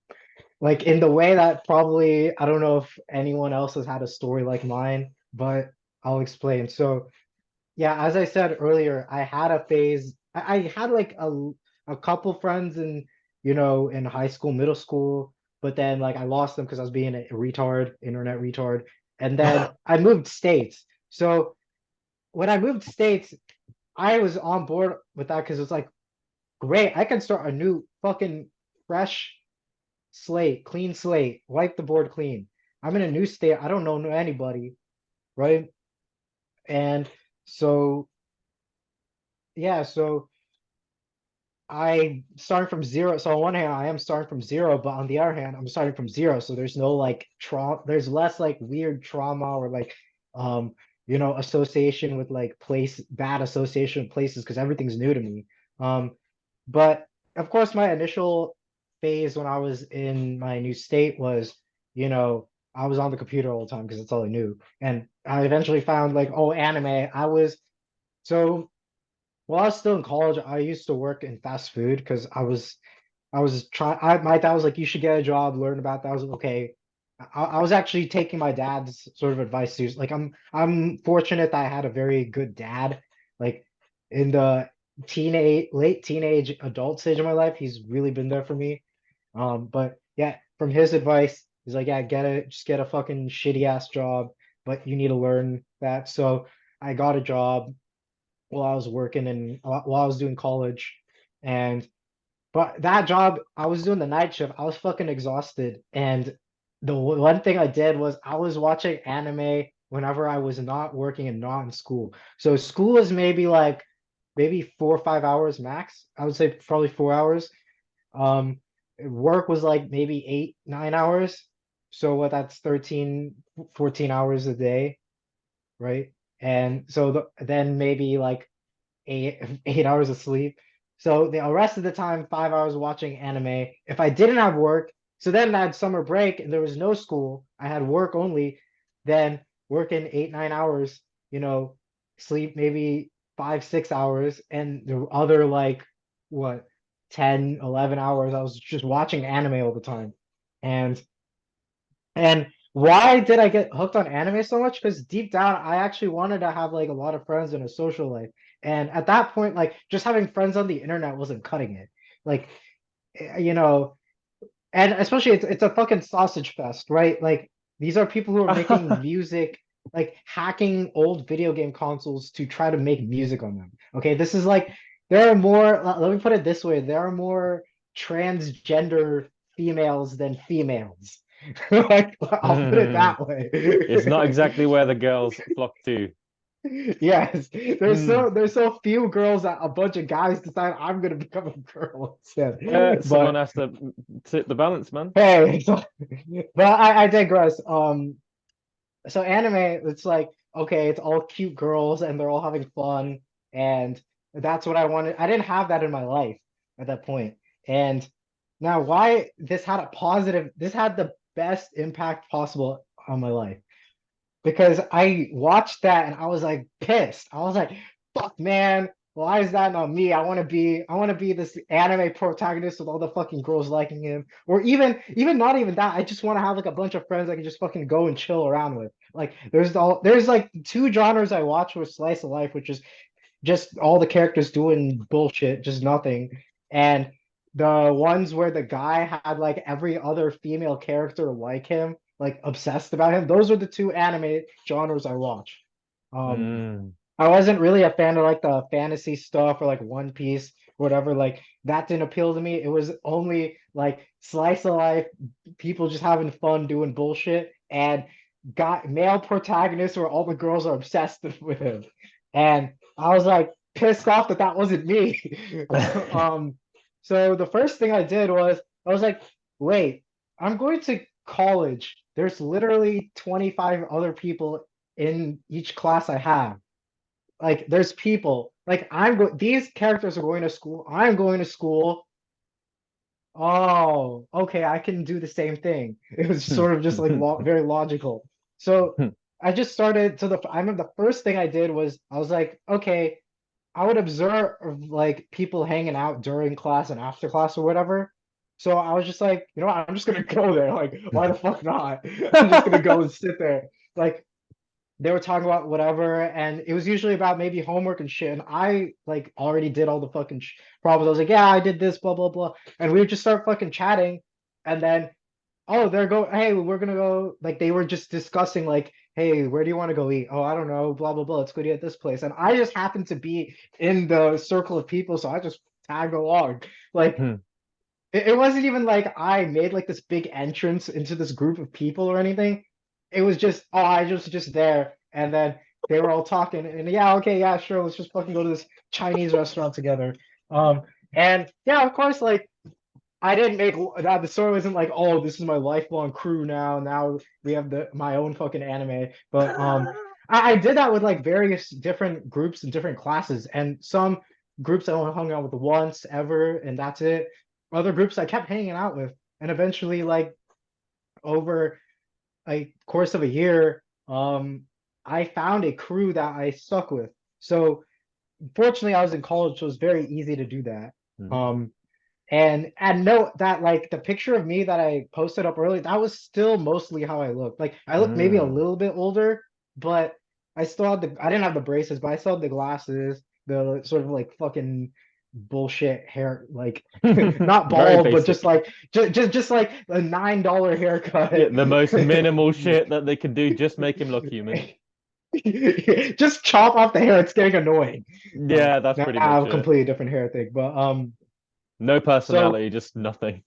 way that probably I don't know if anyone else has had a story like mine, but I'll explain. So yeah, as I said earlier, I had a phase. I had like a couple friends in high school, middle school, but then like I lost them because I was being a retard, internet retard. And then I moved states. So when I moved states, I was on board with that because it's like, great, I can start a new fucking fresh slate, clean slate, wipe the board clean. I'm in a new state. I don't know anybody, right? And so yeah, so I starting from zero. So on one hand, I am starting from zero, but on the other hand, I'm starting from zero. So there's no like trauma, there's less like weird trauma or like um, association with like bad association with places because everything's new to me. Um, but of course, my initial phase when I was in my new state was, I was on the computer all the time because that's all I knew. And I eventually found like, oh, anime. So while I was still in college, I used to work in fast food because I was trying. My dad was like, "You should get a job, learn about that." I was like, "Okay." I was actually taking my dad's sort of advice too. Like I'm fortunate that I had a very good dad. Like in the late teenage adult stage of my life, he's really been there for me. But yeah, from his advice, he's like, "Yeah, just get a fucking shitty ass job, but you need to learn that." So I got a job while I was working and while I was doing college. And but that job, I was doing the night shift. I was fucking exhausted. And the one thing I did was I was watching anime whenever I was not working and not in school. So school is maybe 4 or 5 hours max. I would say probably 4 hours. Um, Work was like maybe 8, 9 hours. So what that's 13, 14 hours a day, right? And so then maybe like eight 8 hours of sleep. So the rest of the time, 5 hours watching anime. If I didn't have work, so then I had summer break and there was no school. I had work only. Then working 8, 9 hours, sleep maybe 5, 6 hours, and the other like what 10, 11 hours, I was just watching anime all the time. And and why did I get hooked on anime so much? Because deep down, I actually wanted to have like a lot of friends and a social life. And at that point, like just having friends on the internet wasn't cutting it. Like, you know, and especially it's a fucking sausage fest, right? Like these are people who are making music, like hacking old video game consoles to try to make music on them. Okay, this is like there are more, let me put it this way, there are more transgender females than females. Like I'll put it that way. It's not exactly where the girls flock to. Yes, there's Hmm. so there's so few girls that a bunch of guys decide I'm gonna become a girl instead. Someone But has to tip the balance, man. hey, but I digress. So anime, it's like okay, it's all cute girls and they're all having fun, and that's what I wanted. I didn't have that in my life at that point. And now, why this had the best impact possible on my life because I watched that and I was like pissed. I was like, fuck man, why is that not me? I want to be this anime protagonist with all the fucking girls liking him. Or even not even that. I just want to have like a bunch of friends I can just fucking go and chill around with. Like there's like two genres I watch with slice of life, which is just all the characters doing bullshit, just nothing. And the ones where the guy had like every other female character like him, like obsessed about him, those are the two anime genres I watch. Um, Mm. I wasn't really a fan of like the fantasy stuff or like One Piece, whatever. Like that didn't appeal to me. It was only like slice of life, people just having fun doing bullshit, and got male protagonists where all the girls are obsessed with him. And I was like pissed off that that wasn't me. um, so the first thing I did was I was like, wait, I'm going to college. There's literally 25 other people in each class I have. Like there's people like these characters are going to school. I'm going to school. Oh, okay, I can do the same thing. It was sort of just like very logical. So I just started to I remember the first thing I did was I was like, okay, I would observe like people hanging out during class and after class or whatever. So I was just like, you know what, I'm just gonna go there. Like, why the fuck not? I'm just gonna go and sit there. Like they were talking about whatever, and it was usually about maybe homework and shit. And I like already did all the fucking problems. I was like, yeah, I did this, blah blah blah, and we would just start fucking chatting, and then oh, they're go, hey, we're gonna go. Like they were just discussing like, hey, where do you want to go eat? Oh, I don't know, blah blah blah. Let's go eat at this place, and I just happened to be in the circle of people, so I just tagged along. Like it wasn't even like I made like this big entrance into this group of people or anything. It was just, oh, I just there. And then they were all talking and yeah, okay, yeah, sure, let's just fucking go to this Chinese restaurant together. Um, And yeah, of course, like I didn't make that. The story wasn't like, oh, this is my lifelong crew now. Now we have my own fucking anime. But I did that with like various different groups and different classes, and some groups I only hung out with once ever, and that's it. Other groups I kept hanging out with, and eventually, like over a course of a year, I found a crew that I stuck with. So fortunately, I was in college, so it was very easy to do that. Mhm. Um, and note that like the picture of me that I posted up earlier, that was still mostly how I looked. Like I looked maybe a Mm. little bit older, but I didn't have the braces, but I still had the glasses, the sort of like fucking bullshit hair, like not Very bald, but just basic. like just like a $9 Yeah, haircut. the most minimal shit that they can do, just make him look human. Just chop off the hair. It's getting annoying. Yeah, that's Now pretty I have much a it. completely different hair thing, but No so personality, just nothing.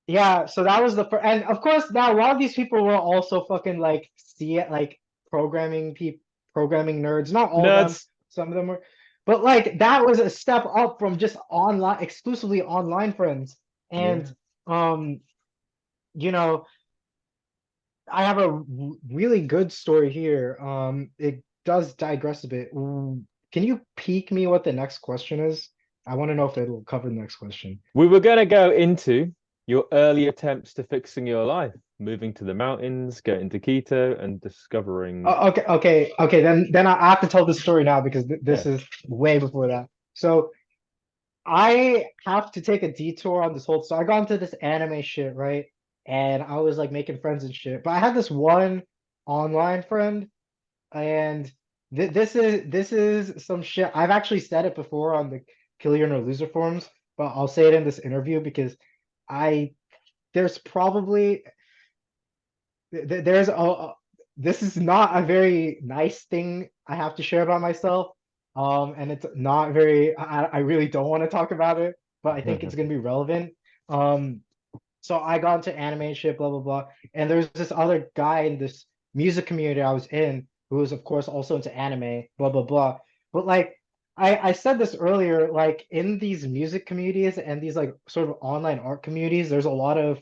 yeah, so that was the first, and of course now a lot of these people were also fucking like see it like programming nerds. Not all of them, Nerds. some of them were, but like that was a step up from just online, exclusively online friends. And Yeah. um, you know, I have a really good story here. It does digress a bit. Can you peek me what the next question is? I want to know if it'll cover the next question. We were going to go into your early attempts to fixing your life, moving to the mountains, getting to Quito, and discovering. Okay. Then I have to tell this story now because this Yeah. is way before that. So I have to take a detour on this whole. So I got into this anime shit, right? And I was like making friends and shit. But I had this one online friend, and this is some shit. I've actually said it before on the Kill Your No Loser forums, but I'll say it in this interview because I there's probably there's this is not a very nice thing I have to share about myself. And it's not very I really don't want to talk about it, but I think it's gonna be relevant. Um, so I got into anime and shit, blah blah blah. And there's this other guy in this music community I was in who was of course also into anime, blah blah blah. But like I said this earlier, like in these music communities and these like sort of online art communities, there's a lot of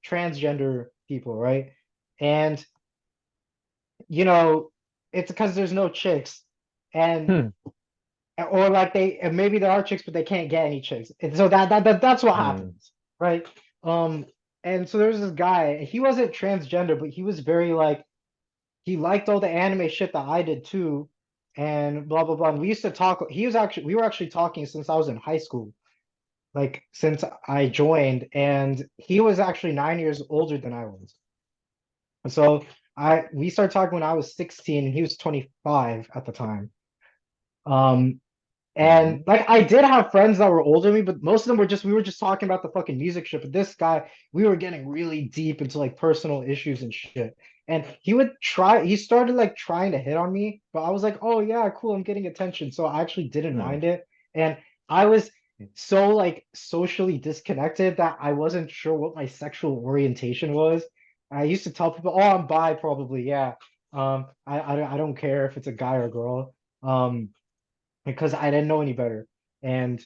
transgender people, right? And you know, it's because there's no chicks, and Hmm. or like and maybe there are chicks, but they can't get any chicks. And so that's what Hmm. happens, right? Um, and so there's this guy, he wasn't transgender, but he was very like he liked all the anime shit that I did too, and blah blah blah. And we used to talk. We were actually talking since I was in high school, like since I joined, and he was actually 9 years older than I was. And so we started talking when I was 16 and he was 25 at the time. Um, and Hmm. like I did have friends that were older than me, but most of them were just we were just talking about the fucking music shit. But this guy, we were getting really deep into like personal issues and shit. And he started like trying to hit on me, but I was like, oh yeah, cool, I'm getting attention. So I actually didn't Hmm. mind it. And I was so like socially disconnected that I wasn't sure what my sexual orientation was. I used to tell people, oh, I'm bi, probably, yeah. I don't care if it's a guy or girl. Because I didn't know any better. And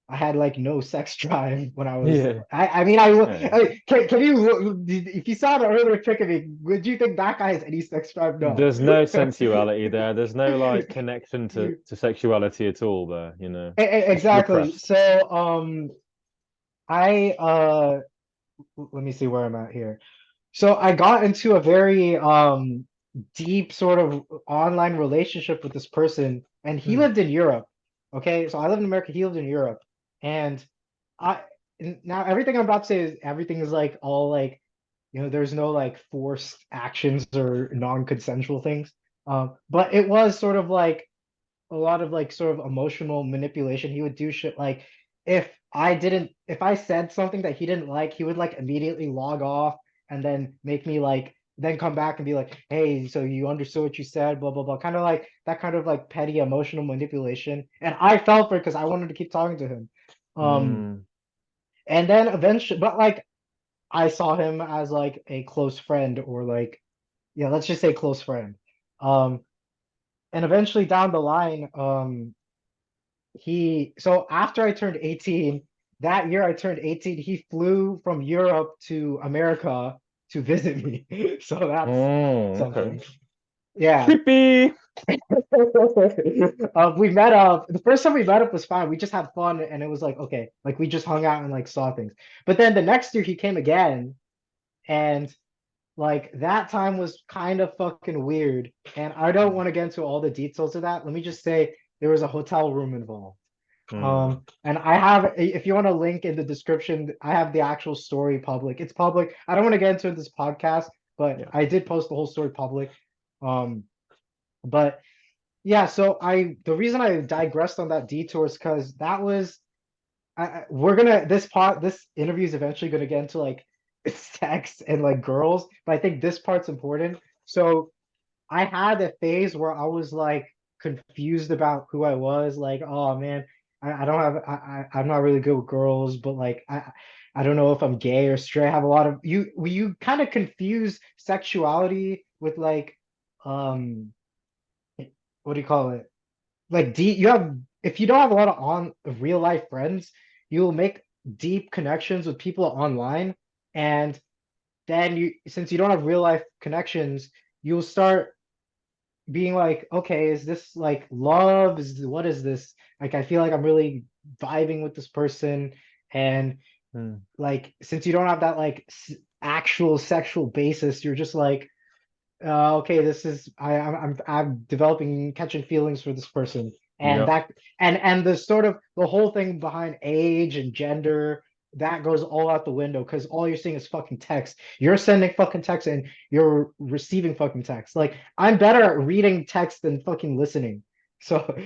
I had like no sex drive when I was. Yeah. I mean, Yeah. can you if you saw the earlier pic of me, would you think that guy has any sex drive? No. There's no sensuality there. There's no like connection to sexuality at all there, you know. Just Exactly. repressed. So I let me see where I'm at here. So I got into a very deep sort of online relationship with this person, and he Hmm. lived in Europe. Okay, so I live in America, he lived in Europe, and I now everything I'm about to say is everything is like all like there's no like forced actions or non-consensual things. But it was sort of like a lot of like sort of emotional manipulation. He would do shit like if I said something that he didn't like, he would like immediately log off and then make me like then come back and be like, hey, so you understood what you said, blah blah blah. Kind of like that kind of like petty emotional manipulation. And I fell for it because I wanted to keep talking to him. Um, Hmm. and then eventually, but like I saw him as like a close friend or like yeah, let's just say close friend. Um, and eventually down the line, so after I turned 18, that year I turned 18, he flew from Europe to America to visit me. So that's Oh, okay. something. Yeah. Creepy. We met up. The first time we met up was fine. We just had fun and it was like, okay, like we just hung out and like saw things. But then the next year he came again and like that time was kind of fucking weird. And I don't want to get into all the details of that. Let me just say there was a hotel room involved. Mm, And I have, if you want to link in the description, I have the actual story public. It's public. I don't want to get into this podcast, but yeah. I did post the whole story public. Um, but yeah, so the reason I digressed on that detour is because that was we're gonna this interview is eventually gonna get into like sex and like girls, but I think this part's important. So I had a phase where I was like confused about who I was, like, oh man, I don't have I'm not really good with girls, but like I don't know if I'm gay or straight. I have a lot of you kind of confuse sexuality with like um what do you call it? Like deep you have if you don't have a lot of on real life friends, you'll make deep connections with people online, and then you since you don't have real life connections, you'll start being like, okay, is this like love? What is this? Like I feel like I'm really vibing with this person, and Mm. like since you don't have that like actual sexual basis, you're just like okay, this is I'm developing catching feelings for this person, and Yeah. that and the sort of the whole thing behind age and gender that goes all out the window because all you're seeing is fucking text. You're sending fucking text and you're receiving fucking text. Like I'm better at reading text than fucking listening. So,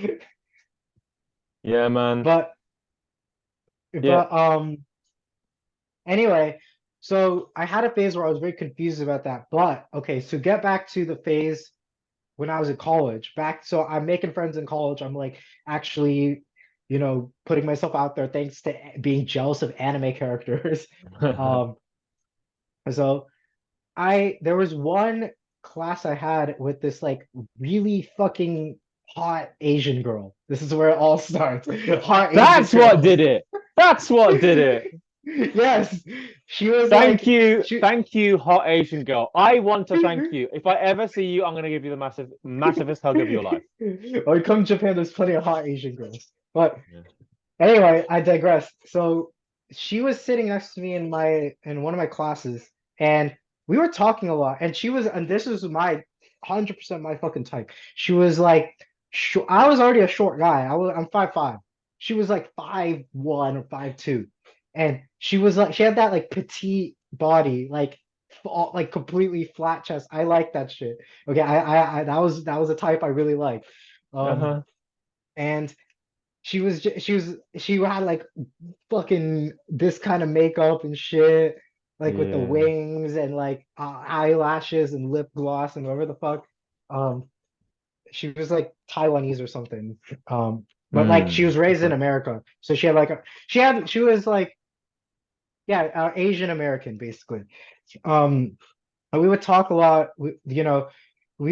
Yeah, man. but Yeah. but anyway, so I had a phase where I was very confused about that. But okay, so get back to the phase when I was in college. So I'm making friends in college. I'm like actually, putting myself out there thanks to being jealous of anime characters. Um, so there was one class I had with this like really fucking hot Asian girl. This is where it all starts. Hot Asian That's what girl. did it. That's what did it. Yes, she was Thank like you. she. Thank you, hot Asian girl. I want to thank you. If I ever see you, I'm gonna give you the massivest hug of your life. When you come to Japan, there's plenty of hot Asian girls. But Yeah. anyway, I digress. So she was sitting next to me in one of my classes, and we were talking a lot. And this was my 100% my fucking type. She was like, I was already a short guy. I'm 5'5". She was like 5'1" or 5'2", and she was like she had that like petite body, like completely flat chest. I like that shit. Okay, that was a type I really liked. Um, Uh-huh. and she had like fucking this kind of makeup and shit, like with the Yeah. wings and like eyelashes and lip gloss and whatever the fuck. Um, she was like Taiwanese or something. But like she Mm. was raised in Okay. America, so she was like yeah, Asian American basically. Um, and we would talk a lot. We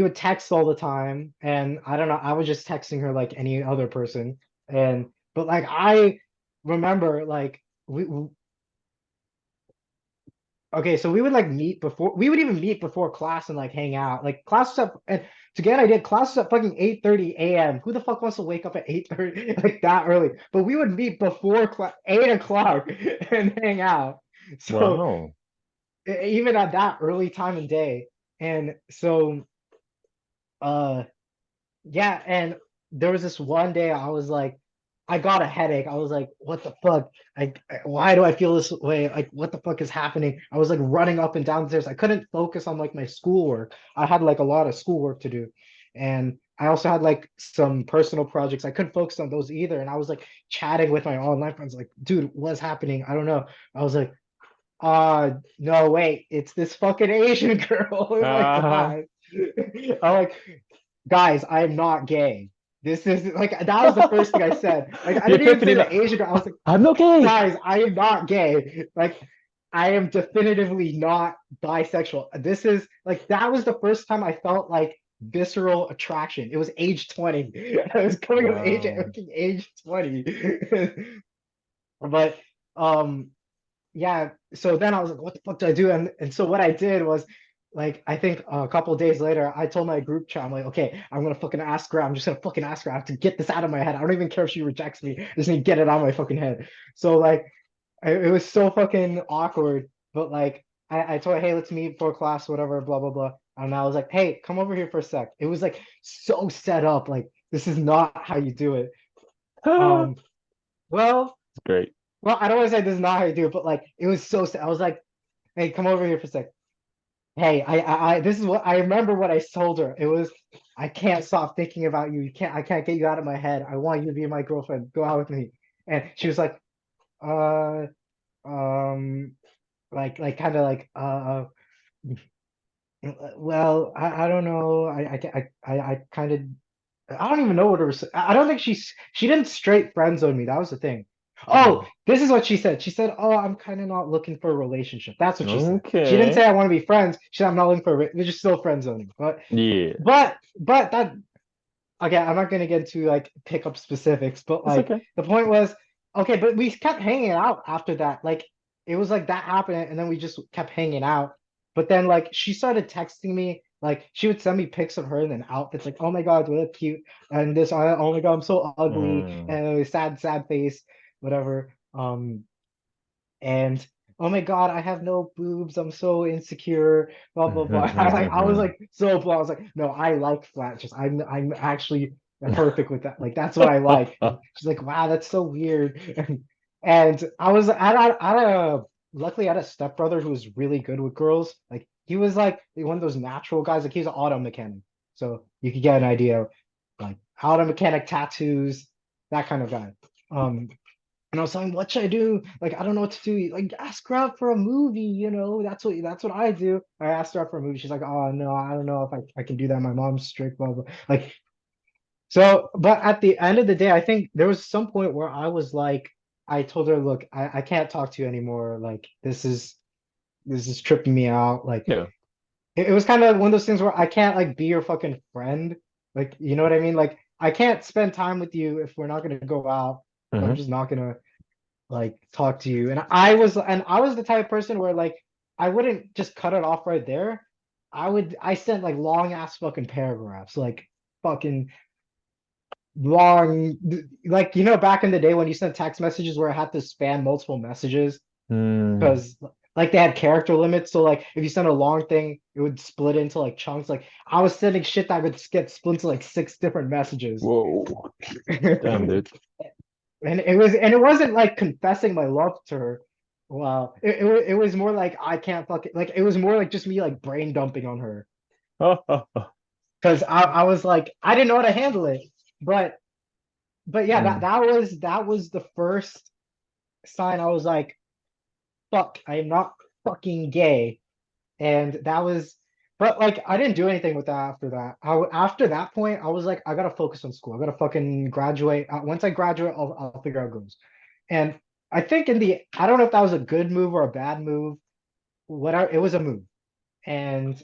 would text all the time, and I don't know. I was just texting her like any other person, but like I remember like okay, so we would like meet before we would even meet before class and like hang out. Like class was up and to get an idea, class was at fucking 8:30 a.m. Who the fuck wants to wake up at 8:30 like that early? But we would meet before 8 o'clock and hang out. So Wow. even at that early time and day. And so uh yeah, and there was this one day I was like, I got a headache. I was like, what the fuck? Why do I feel this way? Like, what the fuck is happening? I was like running up and down the stairs. I couldn't focus on like my schoolwork. I had like a lot of schoolwork to do. And I also had like some personal projects. I couldn't focus on those either. And I was like chatting with my online friends, like, dude, what's happening? I don't know. I was like, no, wait, it's this fucking Asian girl in my Uh-huh. class. I'm like, guys, I'm not gay. This is like that was the first thing I said. Like I The didn't even say epiphany. the Asian girl. I was like, I'm not gay. guys, I am not gay. Like I am definitively not bisexual. This is like that was the first time I felt like visceral attraction. It was age 20. I was coming of Wow. age 20. But um yeah, so then I was like, what the fuck do I do? And so what I did was like I think a couple of days later, I told my group chat, I'm like, okay, I'm gonna fucking ask her. I'm just gonna fucking ask her. I have to get this out of my head. I don't even care if she rejects me. I just need to get it out of my fucking head. So like it was so fucking awkward. But like I told her, hey, let's meet for class, whatever, blah blah blah. And I was like, hey, come over here for a sec. It was like so set up, like this is not how you do it. It's Um, well, great. well, I don't want to say this is not how you do it, but like it was so set. I was like, hey, come over here for a sec. Hey, this is what I remember what I told her. It was, I can't stop thinking about you. I can't get you out of my head. I want you to be my girlfriend. Go out with me. And she was like, uh, um, like kind of like, well, I don't know. I kind of I don't even know what her. I don't think she didn't straight friend zone me. That was the thing. Oh, Mm. this is what she said. She said, "Oh, I'm kind of not looking for a relationship." That's what she said. She didn't say Okay. I want to be friends. She said I'm not looking for. We're just still friend zoning. Yeah. But that again, I'm not gonna get into like pick up specifics. But It's like okay. the point was, okay. But we kept hanging out after that. Like it was like that happened, and then we just kept hanging out. But then like she started texting me. Like she would send me pics of her in an outfits. Like, oh my god, you look cute. And this, oh my god, I'm so ugly. Mm. And sad face, whatever. And oh my god, I have no boobs. I'm so insecure. Blah blah blah. I was like so blah. I was like, no, I like flat. Just I'm actually perfect with that. Like that's what I like. And she's like, wow, that's so weird. And I was at a luckily I had a stepbrother who was really good with girls. Like he was like one of those natural guys. Like he's an auto mechanic, so you could get an idea of like auto mechanic tattoos, that kind of guy. Um, and I was telling him, what should I do? Like, I don't know what to do. Like, ask her out for a movie, that's what I do. I asked her out for a movie. She's like, oh no, I don't know if I can do that. My mom's strict, blah blah. Like, so, but at the end of the day, I think there was some point where I was like, I told her, look, I can't talk to you anymore. Like, this is tripping me out. Like, Yeah. it was kind of one of those things where I can't like be your fucking friend. Like, you know what I mean? Like, I can't spend time with you if we're not gonna go out. If I'm Hmm. just not gonna like talk to you. And I was the type of person where like I wouldn't just cut it off right there. I sent like long ass fucking paragraphs, like fucking long like back in the day when you sent text messages where it had to span multiple messages Mm. because like they had character limits. So like if you sent a long thing, it would split into like chunks. Like I was sending shit that would get split into like six different messages. Whoa. Damn, dude. And it wasn't like confessing my love to her. Wow. It was more like I can't fucking like it was more like just me like brain dumping on her. Because I was like I didn't know how to handle it. But yeah, that Mm. that was that was the first sign I was like, fuck, I am not fucking gay. And that was but like I didn't do anything with that after that. After that point, I was like, I gotta focus on school. I gotta fucking graduate. Once I graduate, I'll figure out goals. And I think I don't know if that was a good move or a bad move. Whatever, it was a move. And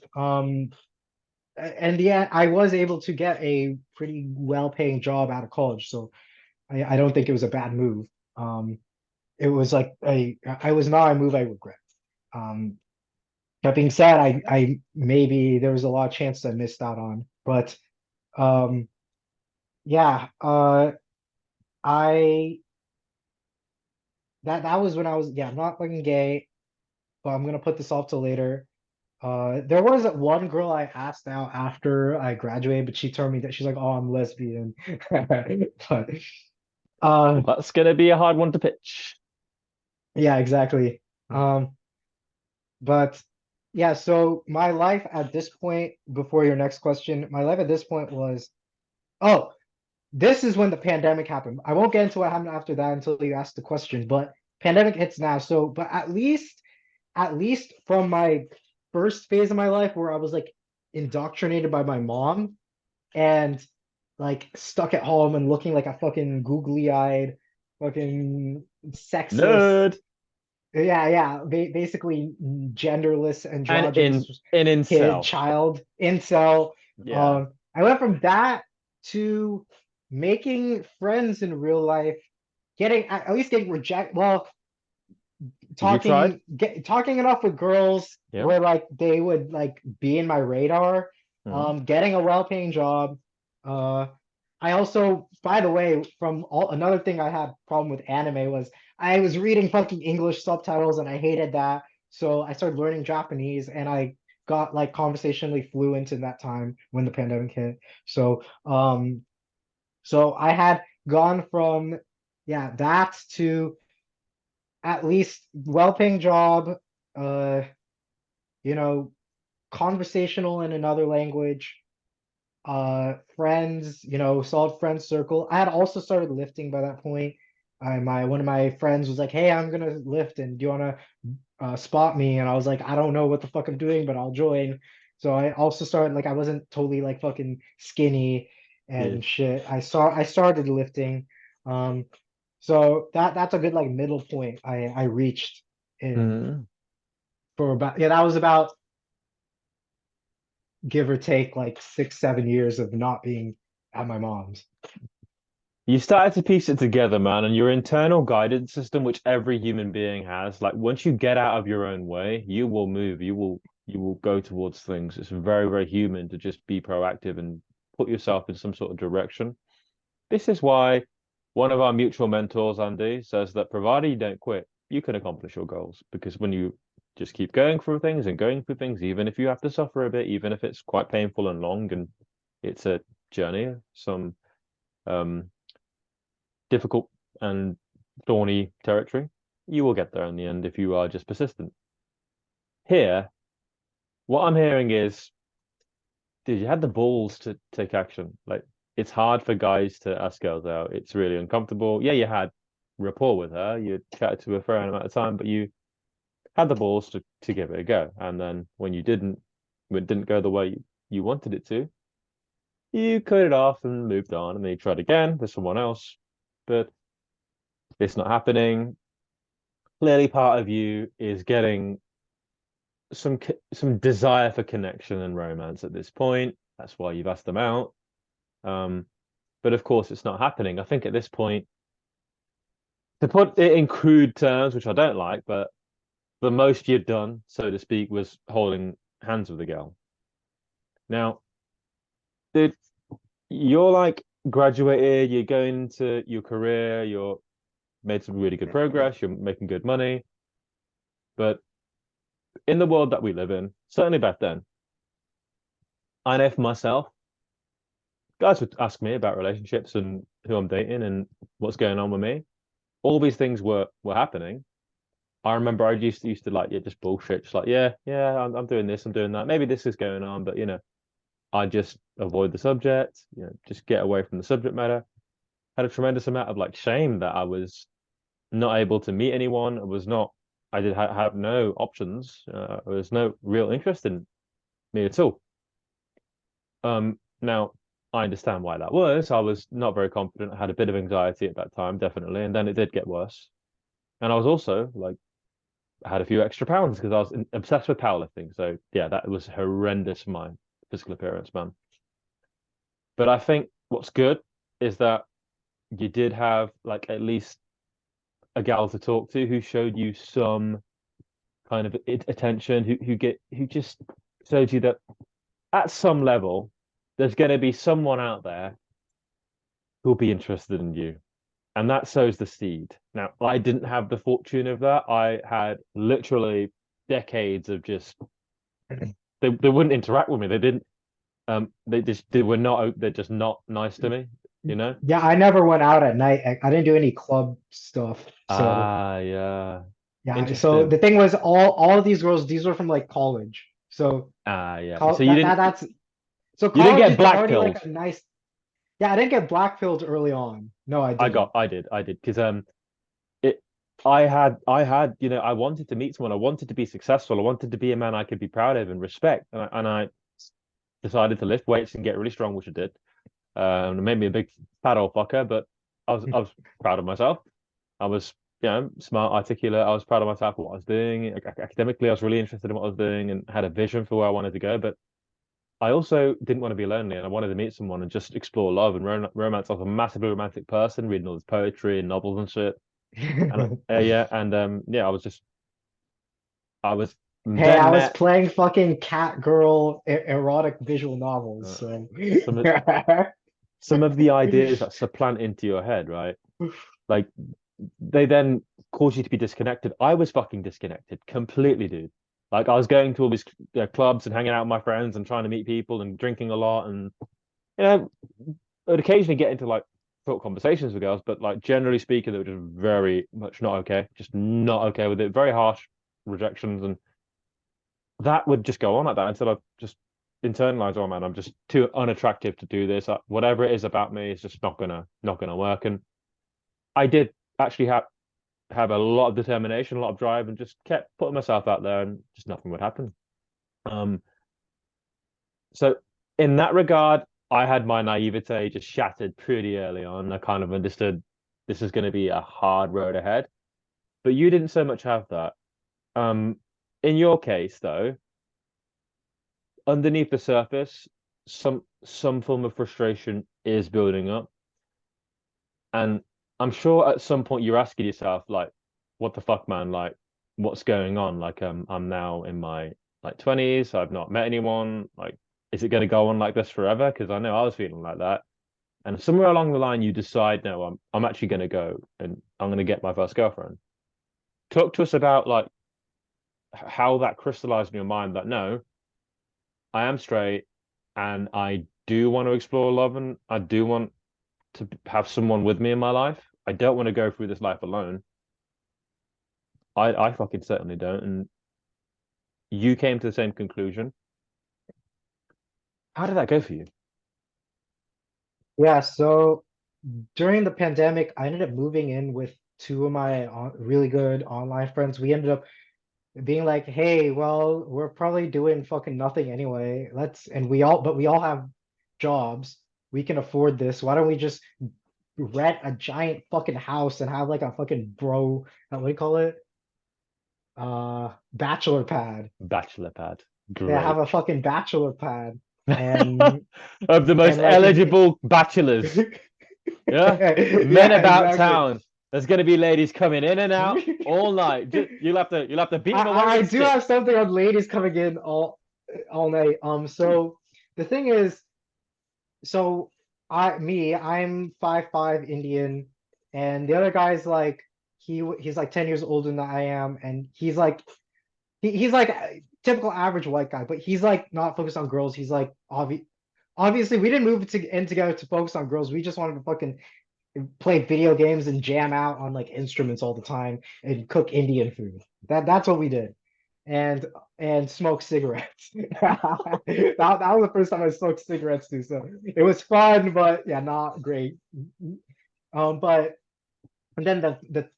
yeah, I was able to get a pretty well-paying job out of college, so I don't think it was a bad move. It was like I was not a move I regret. Um, that being said, I maybe there was a lot of chance I missed out on, but um, yeah, I that was when I was yeah, I'm not fucking gay, but I'm gonna put this off till later. There was one girl I asked out after I graduated, but she told me that she's like, "Oh, I'm lesbian." But uh, That's gonna be a hard one to pitch. yeah, exactly. Um, but yeah, so my life at this point, before your next question, my life at this point was, oh, this is when the pandemic happened. I won't get into what happened after that until you ask the question, but pandemic hits now. So, but at least from my first phase of my life where I was like indoctrinated by my mom and like stuck at home and looking like a fucking googly-eyed, fucking sexless, Nerd. yeah, basically genderless, And androgynous in kid, incel. child, incel. Yeah. I went from that to making friends in real life, getting at least getting rejected. Well, Have you tried? talking enough with girls Yeah. where like they would like be in my radar. Mm. Getting a well-paying job. Uh, I also, by the way, from all another thing I had problem with anime was I was reading fucking English subtitles and I hated that. So I started learning Japanese and I got like conversationally fluent in that time when the pandemic hit. So I had gone from yeah, that to at least well-paying job, uh, you know, conversational in another language, friends, solid friend circle. I had also started lifting by that point. My one of my friends was like, "Hey, I'm gonna lift, and do you wanna spot me?" And I was like, "I don't know what the fuck I'm doing, but I'll join." So I also started like I wasn't totally like fucking skinny Yeah. and shit. I started lifting. Um, so that's a good like middle point I reached in Mm. for about yeah, that was about give or take like 6, 7 years of not being at my mom's. You started to piece it together, man, and your internal guidance system, which every human being has, like once you get out of your own way, you will move, you will go towards things. It's very, very human to just be proactive and put yourself in some sort of direction. This is why one of our mutual mentors, Andy, says that provided you don't quit, you can accomplish your goals. Because when you just keep going through things and going through things, even if you have to suffer a bit, even if it's quite painful and long and it's a journey, some um difficult and thorny territory, you will get there in the end if you are just persistent. Here, what I'm hearing is, dude, you had the balls to take action. Like, it's hard for guys to ask girls out. It's really uncomfortable. Yeah, you had rapport with her, you chatted to her for an amount of time, but you had the balls to give it a go. And then when it didn't go the way you wanted it to, you cut it off and moved on. And then you tried again with someone else, but it's not happening. Clearly, part of you is getting some desire for connection and romance at this point. That's why you've asked them out. Um, but of course, it's not happening. I think at this point, to put it in crude terms, which I don't like, but the most you'd done, so to speak, was holding hands with the girl. Now, dude, you're like graduated, you're going into your career, you're made some really good progress, you're making good money. But in the world that we live in, certainly back then, I know for myself, guys would ask me about relationships and who I'm dating and what's going on with me. All these things were happening. I remember I used to like yeah, just bullshit, just like yeah, I'm doing this, I'm doing that. Maybe this is going on, but I just avoid the subject, just get away from the subject matter. Had a tremendous amount of like shame that I was not able to meet anyone. I did have no options. There was no real interest in me at all. Now I understand why that was. I was not very confident. I had a bit of anxiety at that time, definitely, and then it did get worse. And I was also like, I had a few extra pounds because I was obsessed with powerlifting. So yeah, that was horrendous for my physical appearance, man. But I think what's good is that you did have like at least a gal to talk to who showed you some kind of attention, who just showed you that at some level there's going to be someone out there who'll be interested in you. And that sows the seed. Now, I didn't have the fortune of that. I had literally decades of just they wouldn't interact with me. They didn't they're just not nice to me, you know? Yeah, I never went out at night. I didn't do any club stuff. So Ah, yeah. yeah, so Interesting. the thing was all of these girls, these were from like college. So Ah, yeah. So col you that, didn't that's so you didn't college get is black already like pilled. a nice yeah, I didn't get black pilled early on. No, I didn't. I did because it I had I wanted to meet someone. I wanted to be successful. I wanted to be a man I could be proud of and respect. And I decided to lift weights and get really strong, which I did. It made me a big fat old fucker, but I was proud of myself. I was smart, articulate. I was proud of myself for what I was doing. Academically, I was really interested in what I was doing and had a vision for where I wanted to go. But I also didn't want to be lonely, and I wanted to meet someone and just explore love and romance. I was a massively romantic person, reading all this poetry and novels and shit. And yeah, and yeah, I was Hey, then I was met playing fucking cat girl erotic visual novels, uh, so some of the ideas that supplant into your head, right? Like they then cause you to be disconnected. I was fucking disconnected completely, dude. Like I was going to all these clubs and hanging out with my friends and trying to meet people and drinking a lot, and you know, I'd occasionally get into like short conversations with girls, but like generally speaking, they were just very much not okay, just not okay with it. Very harsh rejections, and that would just go on like that until I just internalized, oh man, I'm just too unattractive to do this. Whatever it is about me is just not gonna work. And I did actually have a lot of determination, a lot of drive, and just kept putting myself out there, and just nothing would happen. Um, so in that regard, I had my naivete just shattered pretty early on. I kind of understood this is going to be a hard road ahead, but you didn't so much have that. Um, in your case, though, underneath the surface, some form of frustration is building up, and I'm sure at some point you're asking yourself, like, what the fuck, man? Like, what's going on? Like, I'm now in my like 20s. I've not met anyone. Like, is it going to go on like this forever? Because I know I was feeling like that. And somewhere along the line, you decide, no, I'm actually going to go and I'm going to get my first girlfriend. Talk to us about like how that crystallized in your mind that no, I am straight and I do want to explore love and I do want to have someone with me in my life. I don't want to go through this life alone. I fucking certainly don't. And you came to the same conclusion. How did that go for you? yeah. So during the pandemic, I ended up moving in with two of my really good online friends. We ended up being like, "Hey, well, we're probably doing fucking nothing anyway. And we all have jobs. We can afford this. Why don't we just rent a giant fucking house and have like a fucking what do you call it? Bachelor pad. Bachelor pad. Yeah, have Great. a fucking bachelor pad and Of the most like eligible bachelors. Yeah. Men yeah, about exactly. town. There's gonna be ladies coming in and out all night. You'll have to beat them along I with do have sticks. something on ladies coming in all night. So the thing is, so I'm 5'5" Indian, and the other guy's like he's like 10 years older than I am, and he's like a typical average white guy, but he's like not focused on girls. He's like obviously we didn't move in together to focus on girls. We just wanted to fucking play video games and jam out on like instruments all the time and cook Indian food. That's what we did. And smoke cigarettes. That was the first time I smoked cigarettes too. So it was fun, but yeah, not great. But and then the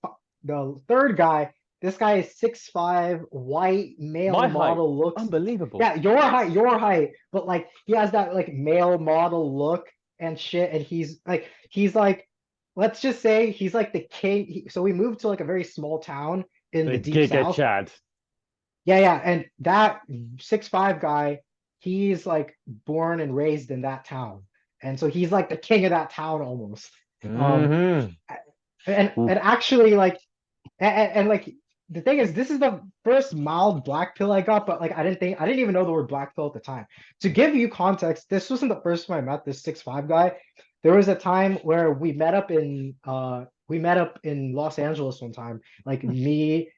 third guy, this guy is 6'5", white male My height. model looks. Unbelievable. Yeah, your height, but like he has that like male model look and shit, and he's like, let's just say he's like the king. So we moved to like a very small town in The the deep Giga south. Chad. Yeah, yeah, and that 6'5" guy, he's like born and raised in that town, and so he's like the king of that town almost. Um, Hmm. and actually like like the thing is, this is the first mild black pill I got, but like I didn't even know the word black pill at the time. To give you context, this wasn't the first time I met this 6'5" guy. There was a time where we met up in Los Angeles one time, like me,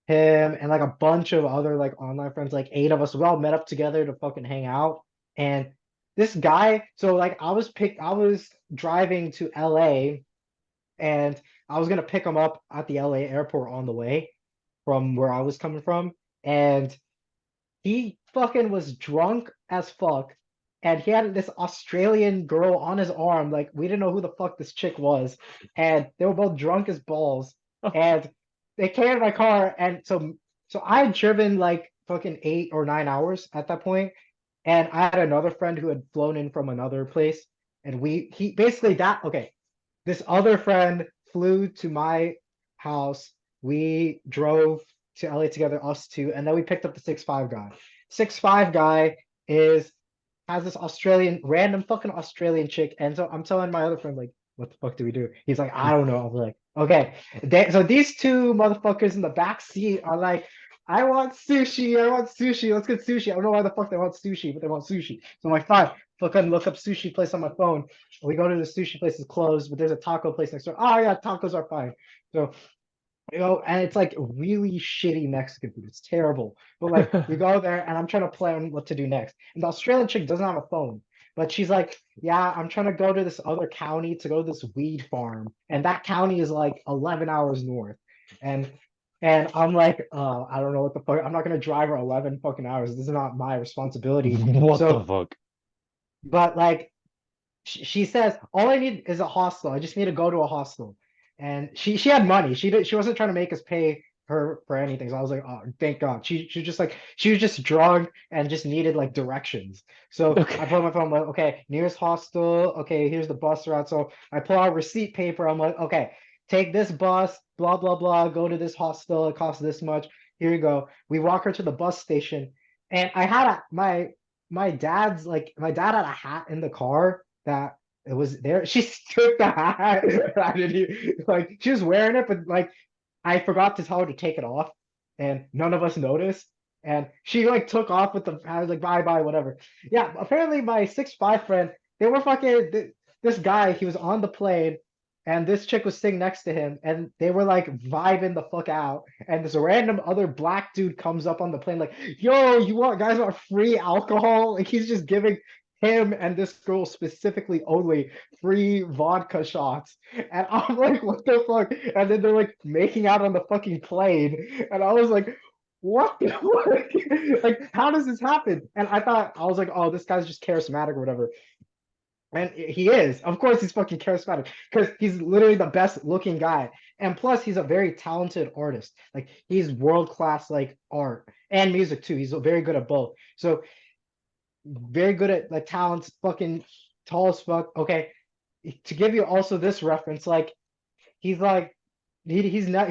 him, and like a bunch of other like online friends, like 8 of us. We all met up together to fucking hang out. And this guy, so like I was driving to LA and I was gonna pick him up at the LA airport on the way from where I was coming from, and he fucking was drunk as fuck, and he had this Australian girl on his arm. Like we didn't know who the fuck this chick was, and they were both drunk as balls, and they came in my car, and so I had driven like fucking 8 or 9 hours at that point, and I had another friend who had flown in from another place, and he basically that okay this other friend flew to my house. We drove to LA together, us two, and then we picked up the 6'5" guy. 6'5" guy is has this random fucking Australian chick, and so I'm telling my other friend like, what the fuck do we do? He's like, I don't know. I'm like, okay. So these two motherfuckers in the back seat are like, I want sushi. I want sushi. Let's get sushi. I don't know why the fuck they want sushi, but they want sushi. So I'm like, fine. Fucking look up sushi place on my phone. We go to the sushi place, it's closed, but there's a taco place next door. Oh yeah, tacos are fine. So and it's like really shitty Mexican food. It's terrible. But like we go there and I'm trying to plan what to do next. And the Australian chick doesn't have a phone, but she's like, yeah, I'm trying to go to this other county to go to this weed farm. And that county is like 11 hours north. And and I'm like, I don't know what the fuck. I'm not gonna drive her 11 fucking hours. This is not my responsibility. What the So, fuck? but like she says, all I need is a hostel. I just need to go to a hostel. And she had money. She wasn't trying to make us pay her for anything. So I was like, oh, thank God. She just like she was just drunk and just needed like directions. So I Okay. put on my phone, I'm like, okay, nearest hostel. Okay, here's the bus route. So I pull out receipt paper. I'm like, okay, take this bus, blah, blah, blah, go to this hostel. It costs this much. Here you go. We walk her to the bus station. And I had my dad's like my dad had a hat in the car that it was there. She took the hat. I didn't like she was wearing it, but like I forgot to tell her to take it off, and none of us noticed. And she like took off with the. I was like, bye bye, whatever. Yeah, apparently my 6'5" friend, they were fucking this guy. He was on the plane, and this chick was sitting next to him, and they were like vibing the fuck out. And this random other black dude comes up on the plane, like, "Yo, you want guys want free alcohol?" Like he's just giving him and this girl specifically only free vodka shots. And I'm like, what the fuck? And then they're like making out on the fucking plane. And I was like, what the fuck? Like, how does this happen? And I was like, oh, this guy's just charismatic or whatever. And he is. Of course, he's fucking charismatic because he's literally the best looking guy. And plus, he's a very talented artist. Like, he's world class, like art and music too. He's very good at both. So very good at like talents, fucking tall as fuck. Okay, to give you also this reference, like he's like he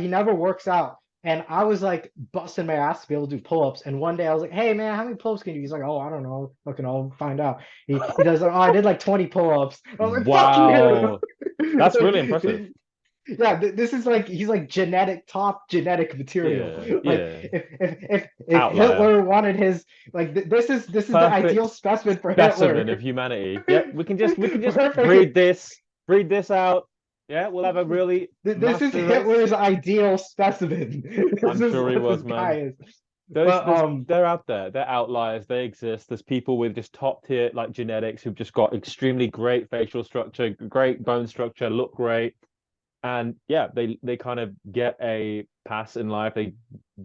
never works out. And I was like busting my ass to be able to do pull-ups. And one day I was like, hey man, how many pull-ups can you do? He's like, oh, I don't know. Fucking I'll find out. He does like, oh, I did like 20 pull-ups. I was like, fuck Wow. you. That's really impressive. Yeah, this is like he's like top genetic material. Yeah, Like yeah. if Outlier. Hitler wanted his like this is the ideal Perfect specimen for specimen Hitler. of humanity. Yep, we can just breed Perfect. this out. Yeah, we'll have a really This is master race. Hitler's ideal specimen. This I'm is sure he what this was, guy man. is. Those But there's they're out there. They're outliers. They exist. There's people with just top tier like genetics who've just got extremely great facial structure, great bone structure, look great. And yeah, they kind of get a pass in life. They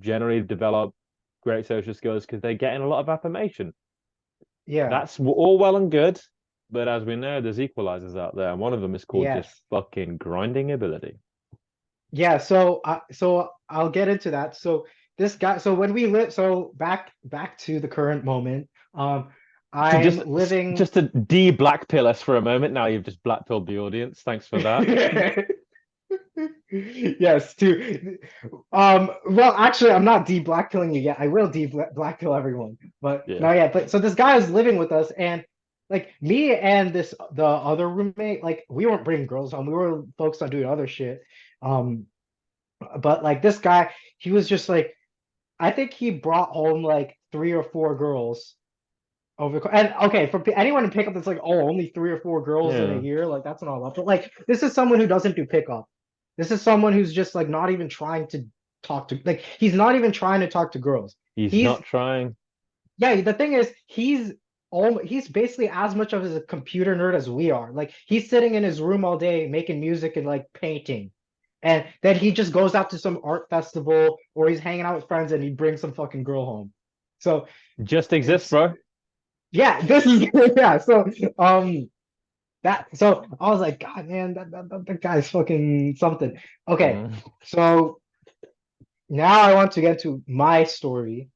generally develop great social skills because they're getting a lot of affirmation. yeah, That's all well and good, but as we know, there's equalizers out there, and one of them is called just yes. fucking grinding ability. Yeah, so I'll get into that. So this guy, so when we live, so back to the current moment. To I'm just living. just to de-black pill us for a moment. Now you've just black pilled the audience. Thanks for that. Yes, too. Well, actually, I'm not de-blackpilling you yet. I will de-blackpill everyone, but Yeah. no, yeah. But so this guy is living with us, and like me and the other roommate, like we weren't bringing girls home. We were focused on doing other shit. Um, but like this guy, he was just like, I think he brought home like 3 or 4 girls over. And okay, for anyone to pick up, that's like, oh, only 3 or 4 girls in a Yeah. year. Like that's not a lot. But like, this is someone who doesn't do pickup. This is someone who's just like not even trying to talk to like he's not even trying to talk to girls. He's He's not trying. yeah, the thing is he's basically as much of a computer nerd as we are. Like he's sitting in his room all day making music and like painting. And then he just goes out to some art festival or he's hanging out with friends and he brings some fucking girl home. So Just exists, it's bro. yeah, this is yeah. So that so I was like, God man, that guy's fucking something. Okay, Mm. so now I want to get to my story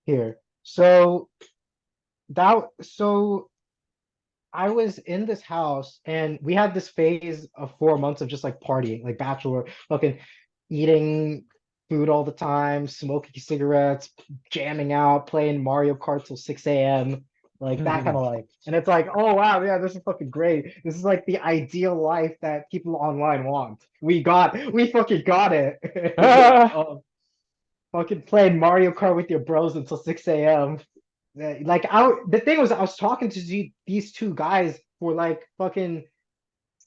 here. So so I was in this house and we had this phase of 4 months of just like partying, like Batchelor, fucking eating food all the time, smoking cigarettes, jamming out, playing Mario Kart till 6 a.m. like that kind of life. And it's like, oh wow, yeah, this is fucking great. This is like the ideal life that people online want. We fucking got it. um, fucking playing Mario Kart with your bros until 6 a.m. Like the thing was I was talking to these two guys for like fucking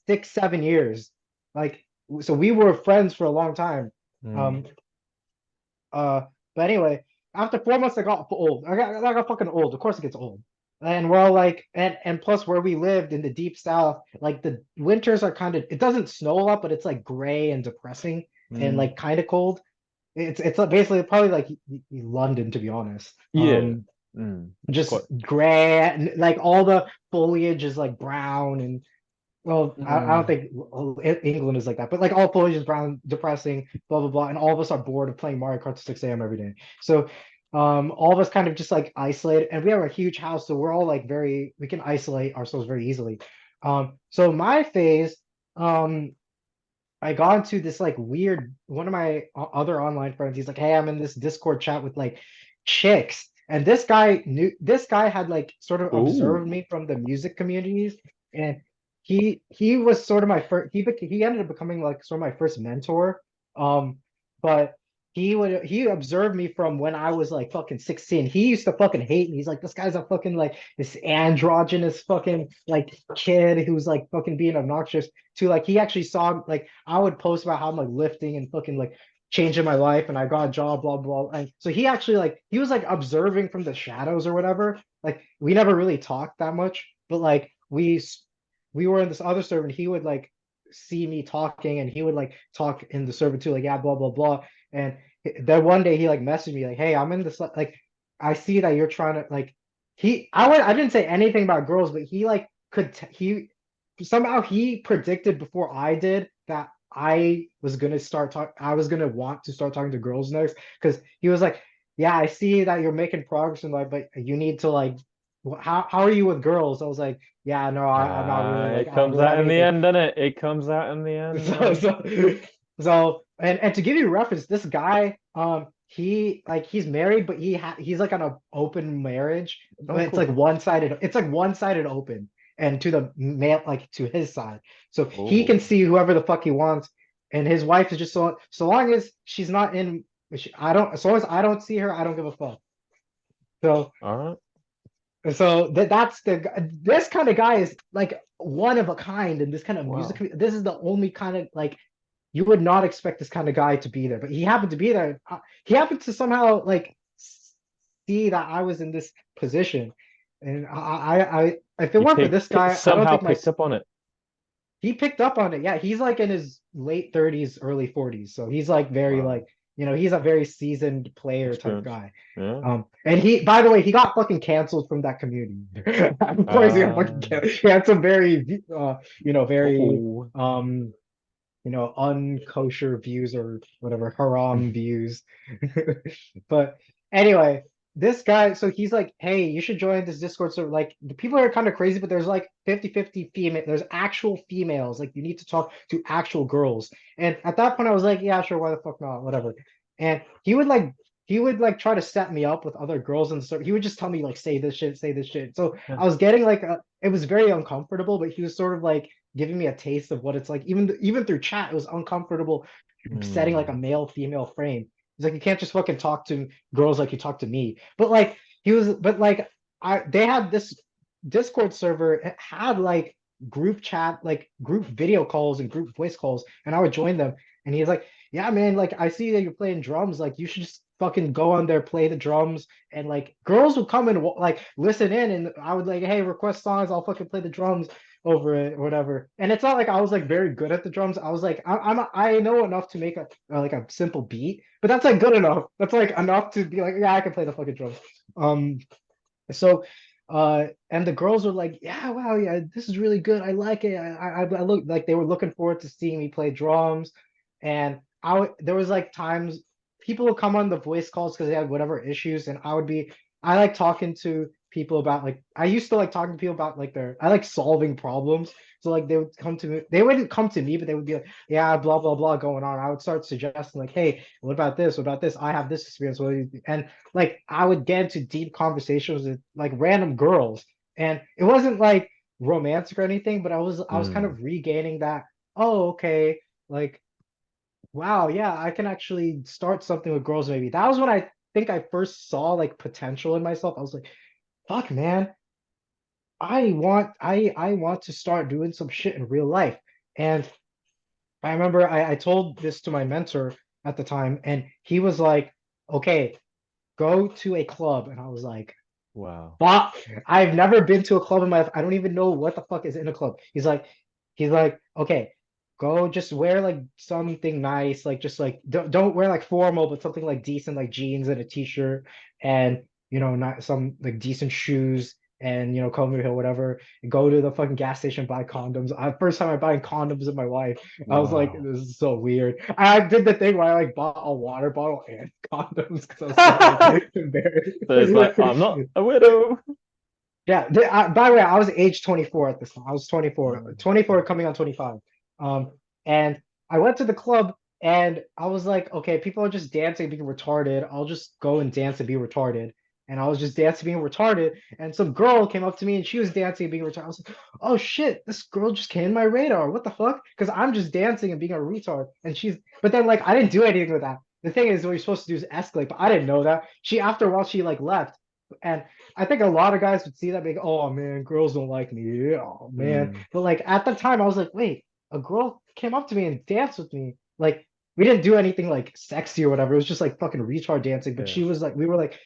6, 7 years. Like so we were friends for a long time. Mm. Um uh but anyway, after 4 months I got old. I got fucking old. Of course it gets old. And we're all like and plus where we lived in the deep south, like the winters are kind of it doesn't snow a lot, but it's like gray and depressing and Mm. like kind of cold. It's basically probably like London to be honest. Yeah. Mm. Just Quite. gray and like all the foliage is like brown and well, I don't Mm. think England is like that, but like all foliage is brown, depressing, blah blah blah, and all of us are bored of playing Mario Kart to 6 a.m. every day. So, all of us kind of just like isolated, and we have a huge house, so we're all like we can isolate ourselves very easily. So my phase, um, I got into this like weird one of my other online friends. He's like, "Hey, I'm in this Discord chat with like chicks." And this guy had like sort of observed Ooh. me from the music communities and he was sort of my first he ended up becoming like sort of my first mentor. But he observed me from when I was like fucking 16. He used to fucking hate me. He's like, this guy's a fucking like this androgynous fucking like kid who's like fucking being obnoxious to like he actually saw like I would post about how I'm like lifting and fucking like changing my life and I got a job, blah blah. And so he actually like he was like observing from the shadows or whatever. Like we never really talked that much, but like we were in this other server and he would like see me talking and he would like talk in the server too, like yeah, blah blah blah. And then one day he like messaged me like, hey, I'm in this like I see that you're trying to like I didn't say anything about girls, but he like he somehow he predicted before I did that I was gonna want to start talking to girls next because he was like, yeah, I see that you're making progress in life, but you need to like how are you with girls? I was like, yeah, no, I'm not really like It I don't comes really out have in the anything. end, doesn't it? It comes out in the end, So man. so and to give you a reference, this guy he's married, but he's like on an open marriage, Oh, but cool. it's like one-sided open and to the male like to his side. So he Oh, can see whoever the fuck he wants, and his wife is just so long as she's not in I don't as long as I don't see her, I don't give a fuck. So all right. that's this kind of guy is like one of a kind in this kind of music. Wow. This is the only kind of like you would not expect this kind of guy to be there, but he happened to be there. He happened to somehow like see that I was in this position, and if it You weren't for this guy, I don't somehow think picked up on it. he picked up on it. Yeah, he's like in his late 30s, early 40s, so he's like very Wow. like he's a very seasoned player type Experience. guy. Yeah. And by the way, he got fucking canceled from that community. Of course, he got fucking Uh, canceled. He had some very, very, oh. unkosher views or whatever, haram views. But anyway, this guy, so he's like, hey, you should join this Discord server. Like, the people are kind of crazy, but there's like 50-50 female, there's actual females. Like, you need to talk to actual girls. And at that point, I was like, yeah, sure, why the fuck not? Whatever. And he would like try to set me up with other girls and so he would just tell me like say this shit, say this shit. So I was getting like it was very uncomfortable, but he was sort of like giving me a taste of what it's like. Even through chat, it was uncomfortable setting like a Hmm. male female frame. He's like, you can't just fucking talk to girls like you talk to me. But like but like they had this Discord server it had like group chat, like group video calls and group voice calls, and I would join them. And he's like, yeah, man, like I see that you're playing drums. Like you should just fucking go on there, play the drums, and like girls would come and like listen in, and I would like, hey, request songs, I'll fucking play the drums over it or whatever. And it's not like I was like very good at the drums. I was like, I know enough to make a like a simple beat, but that's like good enough. That's like enough to be like, yeah, I can play the fucking drums. Um, so and the girls were like, yeah, wow, yeah, this is really good. I like it. I look like they were looking forward to seeing me play drums. And there was like times people would come on the voice calls because they had whatever issues, and I like talking to people about like I used to like talking to people about like I like solving problems. So like they would come to me, they wouldn't come to me, but they would be like, yeah, blah blah blah going on. I would start suggesting like, hey, what about this? What about this? I have this experience. What do you think? And like I would get into deep conversations with like random girls. And it wasn't like romantic or anything, but I was kind Mm. of regaining that, oh, okay, like wow, yeah, I can actually start something with girls maybe. That was when I think I first saw like potential in myself. I was like, fuck man, I want to start doing some shit in real life. And I remember I told this to my mentor at the time, and he was like, okay, go to a club. And I was like, Wow. fuck, I've never been to a club in my life. I don't even know what the fuck is in a club. He's like, okay, go just wear like something nice, like just like don't wear like formal, but something like decent, like jeans and a t-shirt, and not some like decent shoes, and comb your hair, whatever. Go to the fucking gas station, buy condoms. First time I buying condoms in my life, I was like, Wow. this is so weird. I did the thing where I like bought a water bottle and condoms because I was so like So it's like, I'm embarrassed. not a widow. Yeah. By the way, I was age 24 at this time. I was 24, Mm. 24 coming on 25. Um, and I went to the club and I was like, okay, people are just dancing, being retarded. I'll just go and dance and be retarded. And I was just dancing, being retarded. And some girl came up to me and she was dancing and being retarded. I was like, oh shit, this girl just came in my radar. What the fuck? Because I'm just dancing and being a retard. But then like I didn't do anything with that. The thing is, what you're supposed to do is escalate, but I didn't know that. After a while, she like left. And I think a lot of guys would see that big, oh man, girls don't like me. Yeah, oh man. Mm. But like at the time, I was like, wait, a girl came up to me and danced with me. Like we didn't do anything like sexy or whatever. It was just like fucking retard dancing. But Yeah. she was like, we were like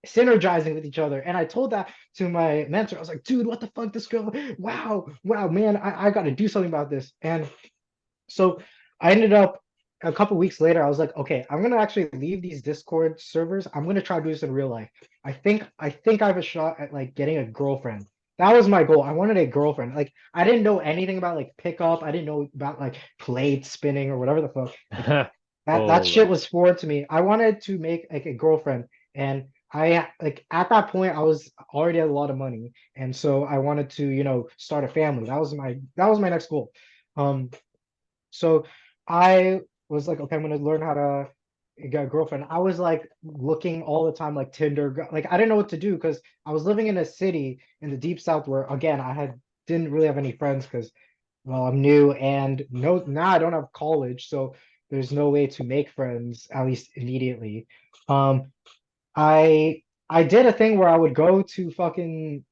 synergizing with each other. And I told that to my mentor. I was like, dude, what the fuck, this girl? Wow, wow, man, I got to do something about this. And so I ended up a couple weeks later, I was like, okay, I'm gonna actually leave these Discord servers. I'm gonna try to do this in real life. I think I have a shot at like getting a girlfriend. That was my goal. I wanted a girlfriend. Like I didn't know anything about like pickup. I didn't know about like plate spinning or whatever the fuck. Like that All shit right. was foreign to me. I wanted to make like a girlfriend, and I like at that point I was already had a lot of money, and so I wanted to start a family. That was my next goal. Um, so I was like, okay, I'm gonna learn how to get a girlfriend. I was like looking all the time, like Tinder, like I didn't know what to do because I was living in a city in the deep south where again didn't really have any friends because well I'm new and no now I don't have college, so there's no way to make friends at least immediately. Um, I did a thing where I would go to fucking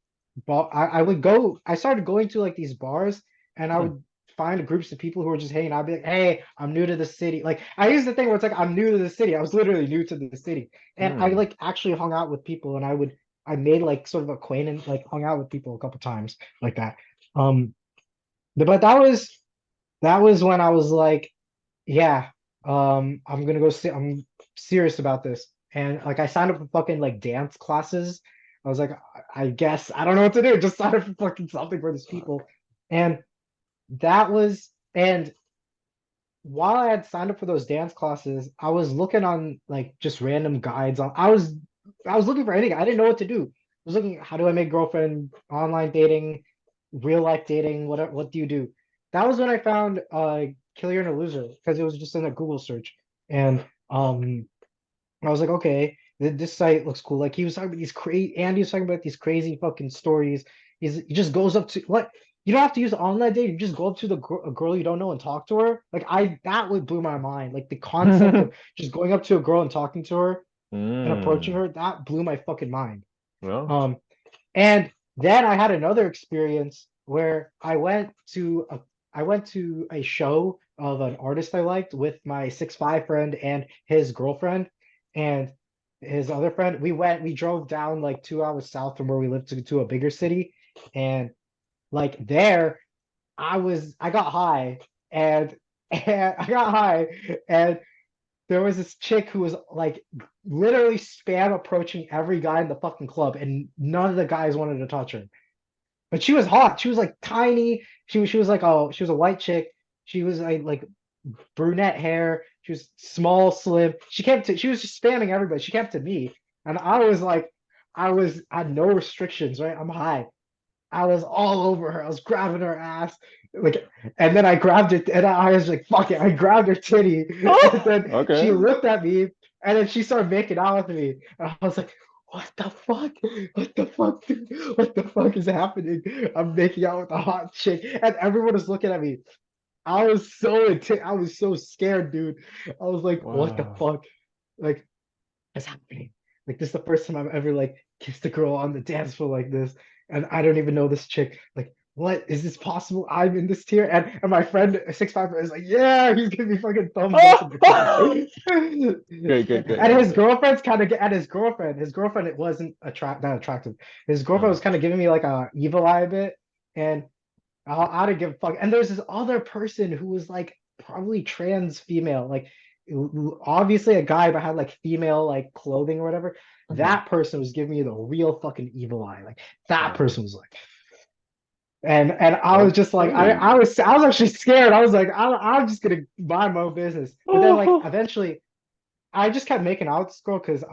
bar. I started going to like these bars and I Hmm. would find groups of people who were just hanging. I'd be like, hey, I'm new to the city. Like I used the thing where it's like I'm new to the city. I was literally new to the city. And I Hmm. like actually hung out with people and I made like sort of acquaintance, like hung out with people a couple times like that. Um but that was when I was like, yeah, I'm gonna go see. I'm serious about this, and like I signed up for fucking like dance classes. I was like, I guess I don't know what to do. Just sign up for fucking something for these people, and and while I had signed up for those dance classes, I was looking on like just random guides on. I was looking for anything. I didn't know what to do. I was looking, how do I make girlfriend, online dating, real life dating, what do you do? That was when I found Kill Your in a Loser because it was just in a Google search. And I was like, okay, this site looks cool. Like he was talking about these crazy Andy was talking about these crazy fucking stories. He just goes up to what you don't have to use online dating. You just go up to a girl you don't know and talk to her. Like that would blew my mind. Like the concept of just going up to a girl and talking to her and approaching Mm. her, that blew my fucking mind. Well, Um, and then I had another experience where I went to a show of an artist I liked with my 6'5" friend and his girlfriend and his other friend. We drove down like 2 hours south from where we lived to a bigger city. And like there, I got high and, and I got high and there was this chick who was like literally spam approaching every guy in the fucking club, and none of the guys wanted to touch her. But she was hot. She was like tiny. She was a white chick. She was like brunette hair. She was small, slim. She was just spamming everybody. She came to me, and I had no restrictions, right? I'm high. I was all over her. I was grabbing her ass, like, and then I grabbed it, and I was like, "Fuck it!" I grabbed her titty, and then she Okay. looked at me, and then she started making out with me, and I was like, "What the fuck? What the fuck? Dude? What the fuck is happening?" I'm making out with a hot chick, and everyone was looking at me. I was so scared, dude. I was like, "What the Wow. fuck? Like, what's happening? Like, this is the first time I've ever like kissed a girl on the dance floor like this, and I don't even know this chick. Like, what is this possible? I'm in this tier, and my friend 6'5" is like, yeah, he's giving me fucking thumbs up in the crowd. Great, great, great. And Love his it. girlfriend's kind of, and his girlfriend, it wasn't that attractive. His girlfriend Uh, was kind of giving me like a evil eye a bit, and I don't give a fuck. And there's this other person who was like probably trans female, like obviously a guy but had like female like clothing or whatever. mhm. That person was giving me the real fucking evil eye. Like that Wow. person was like, and I was just like, Okay. I was actually scared. I was like, I'm just gonna mind my own business. But then like Oh. eventually I just kept making out with this girl because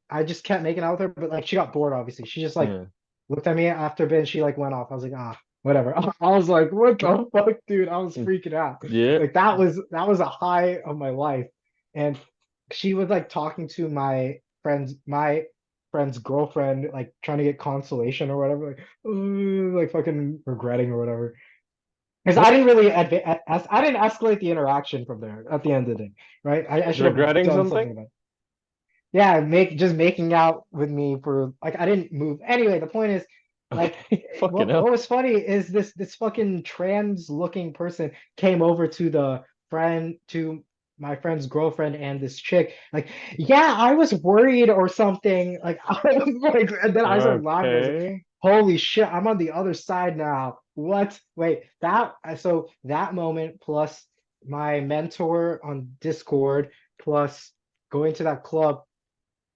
I just kept making out with her, but like she got bored obviously. She just like Yeah. looked at me after a bit and she like went off. I was like, ah, whatever. I was like, what the fuck, dude? I was freaking out. Yeah. Like that was a high of my life. And she was like talking to my friend's girlfriend, like trying to get consolation or whatever, like, like fucking regretting or whatever. Because I didn't really I didn't escalate the interaction from there at the end of the day, right? I should have Regretting done something? something about it. Yeah, just making out with me for like I didn't move. Anyway, the point is like Okay. Fucking what hell. was funny is this fucking trans looking person came over to my friend's girlfriend and this chick like, yeah, I was worried or something, like I was like, and then I started laughing. I was like, Okay. holy shit, I'm on the other side now. What? Wait, so that moment plus my mentor on Discord plus going to that club,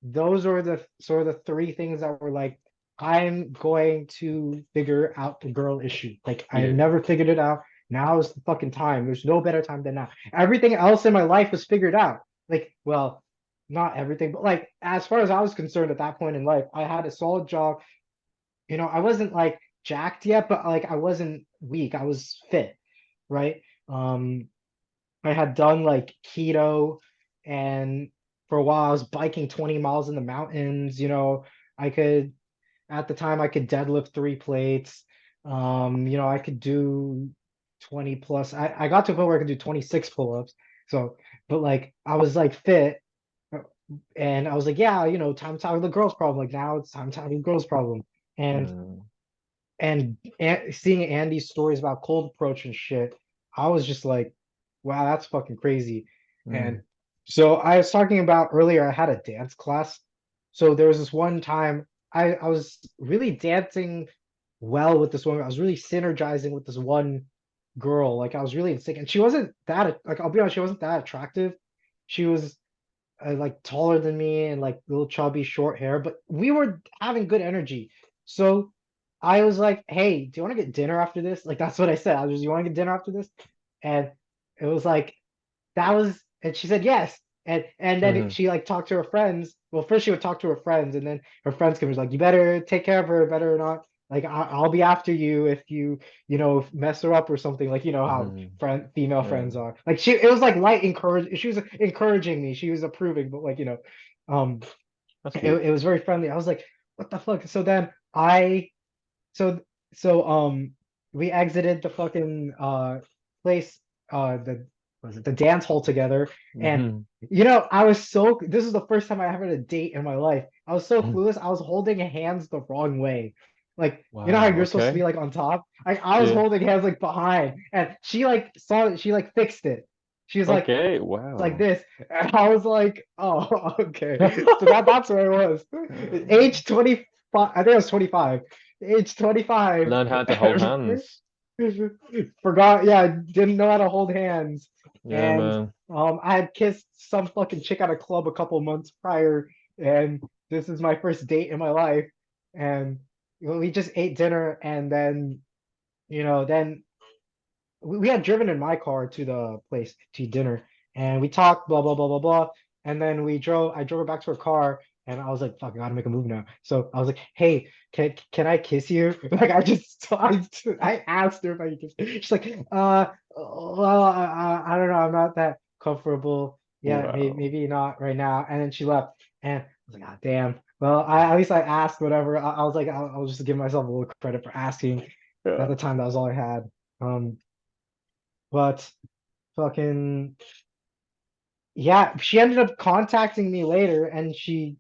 those are the sort of the three things that were like, I'm going to figure out the girl issue. Like I have Yeah. never figured it out. Now is the fucking time. There's no better time than now. Everything else in my life was figured out. Like, well, not everything, but like as far as I was concerned at that point in life, I had a solid job. I wasn't like jacked yet, but like I wasn't weak. I was fit, right? Um, I had done like keto, and for a while I was biking 20 miles in the mountains. I could at the time I could deadlift 3 plates. I could do 20 plus. I got to a point where I could do 26 pull-ups. So, but like I was like fit, and I was like, yeah, time to tackle the girls problem. Like now it's time to tackle the girls problem. And Mm, seeing Andy's stories about cold approach and shit, I was just like, wow, that's fucking crazy. And mm, so I was talking about earlier, I had a dance class. So there was this one time I was really dancing well with this one. I was really synergizing with this one girl. Like I was really in sync. And she wasn't that, like, I'll be honest, she wasn't that attractive. She was like taller than me and like little chubby short hair, but we were having good energy. So I was like, hey, do you want to get dinner after this? Like that's what I said. I was just, you want to get dinner after this? And it was like and she said yes. And then mhm, she like talked to her friends. Well, first she would talk to her friends, and then her friends came was like, you better take care of her, better not. Like I'll be after you if mess her up or something. Like how mhm. female Yeah. friends are. Like it was like light encourage. She was encouraging me. She was approving, but like um, That's it, cute. it was very friendly. I was like, what the fuck? So then so so we exited the fucking place, the was it the dance hall together. And Mhm. I was so this is the first time I ever had a date in my life. I was so clueless. I was holding hands the wrong way. Like, how Wow. you're supposed to be Okay. like on top? I was Yeah. holding hands like behind, and she like saw it, she like fixed it. She was Okay. like Wow. this. And I was like, oh, okay. So that's where I was. Age 25, I think I was 25. Age 25. Learn how to hold hands. Forgot, yeah, didn't know how to hold hands. Yeah, And man. I had kissed some fucking chick at a club a couple months prior, and this is my first date in my life. And we just ate dinner, and then then we had driven in my car to the place to eat dinner, and we talked blah blah blah blah blah, and then I drove her back to her car, And I was like, fuck, I gotta make a move now. So I was like, hey, can I kiss you? Like I asked her if I could kiss. She's like, well, I don't know, I'm not that comfortable. Yeah, Wow. maybe not right now. And then she left, and I was like, ah, damn. Well, at least I asked, whatever. I was like, I'll just give myself a little credit for asking. At Yeah. the time, that was all I had. But fucking yeah, she ended up contacting me later, and she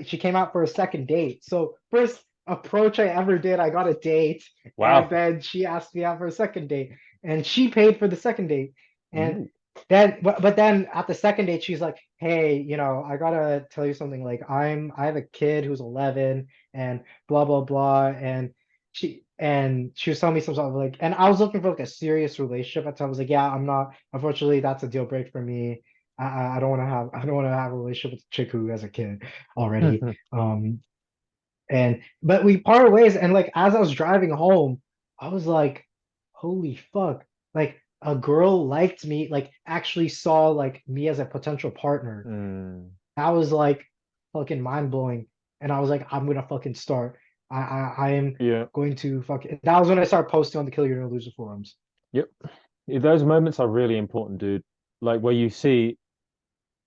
came out for a second date. So first approach I ever did, I got a date, and Wow. then she asked me out for a second date, and she paid for the second date. And Ooh. then, but then at the second date, she's like, "Hey, I gotta tell you something. Like, I have a kid who's 11, and blah blah blah." And she was telling me some sort of like, and I was looking for like a serious relationship. At the time, I was like, "Yeah, I'm not. Unfortunately, that's a deal break for me. I don't want to have a relationship with a chick who has a kid already." Um, and but we parted ways, and like as I was driving home, I was like, holy fuck, like a girl liked me, like actually saw like me as a potential partner. Mm. That was like fucking mind blowing. And I was like, I'm gonna fucking start. I am Yeah. going to fucking that was when I started posting on the Kill Your Gonna Loser forums. Yep. Yeah, those moments are really important, dude. Like where you see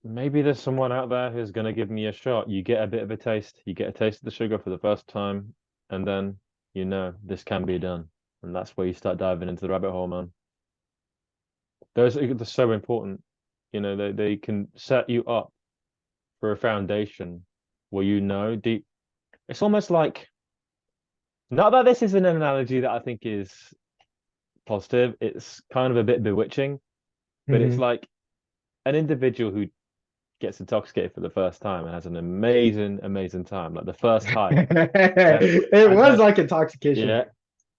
maybe there's someone out there who's gonna give me a shot. You get a bit of a taste. You get a taste of the sugar for the first time, and then you know this can be done. And that's where you start diving into the rabbit hole, man. Those are so important. They can set you up for a foundation where you know deep. It's almost like not that this is an analogy that I think is positive. It's kind of a bit bewitching, but it's Hmm. like an individual who gets intoxicated for the first time and has an amazing, amazing time, like the first high. Yeah. It And was then like intoxication. yeah.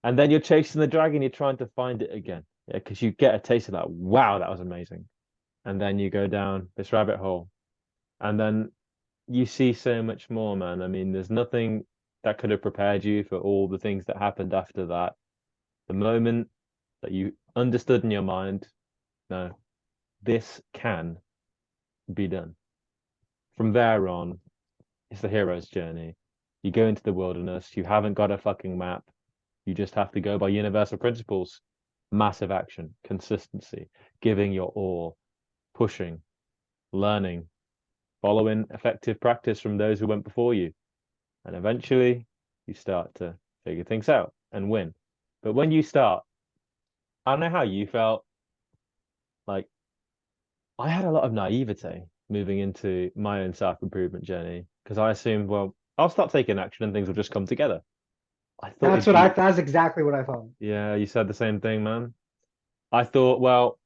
And then you're chasing the dragon, you're trying to find it again. Yeah, because you get a taste of that. Wow, that was amazing. And then you go down this rabbit hole. And then you see so much more, man. I mean, there's nothing that could have prepared you for all the things that happened after that. The moment that you understood in your mind, no, this can be done. From there on, it's the hero's journey. You go into the wilderness, you haven't got a fucking map. You just have to go by universal principles. Massive action, consistency, giving your all, pushing, learning, following effective practice from those who went before you. And eventually you start to figure things out and win. But when you start, I don't know how you felt. Like I had a lot of naivete moving into my own self-improvement journey because I assumed, well, I'll start taking action and things will just come together. I thought it'd be, That's exactly what I thought. yeah, you said the same thing, man. I thought, well,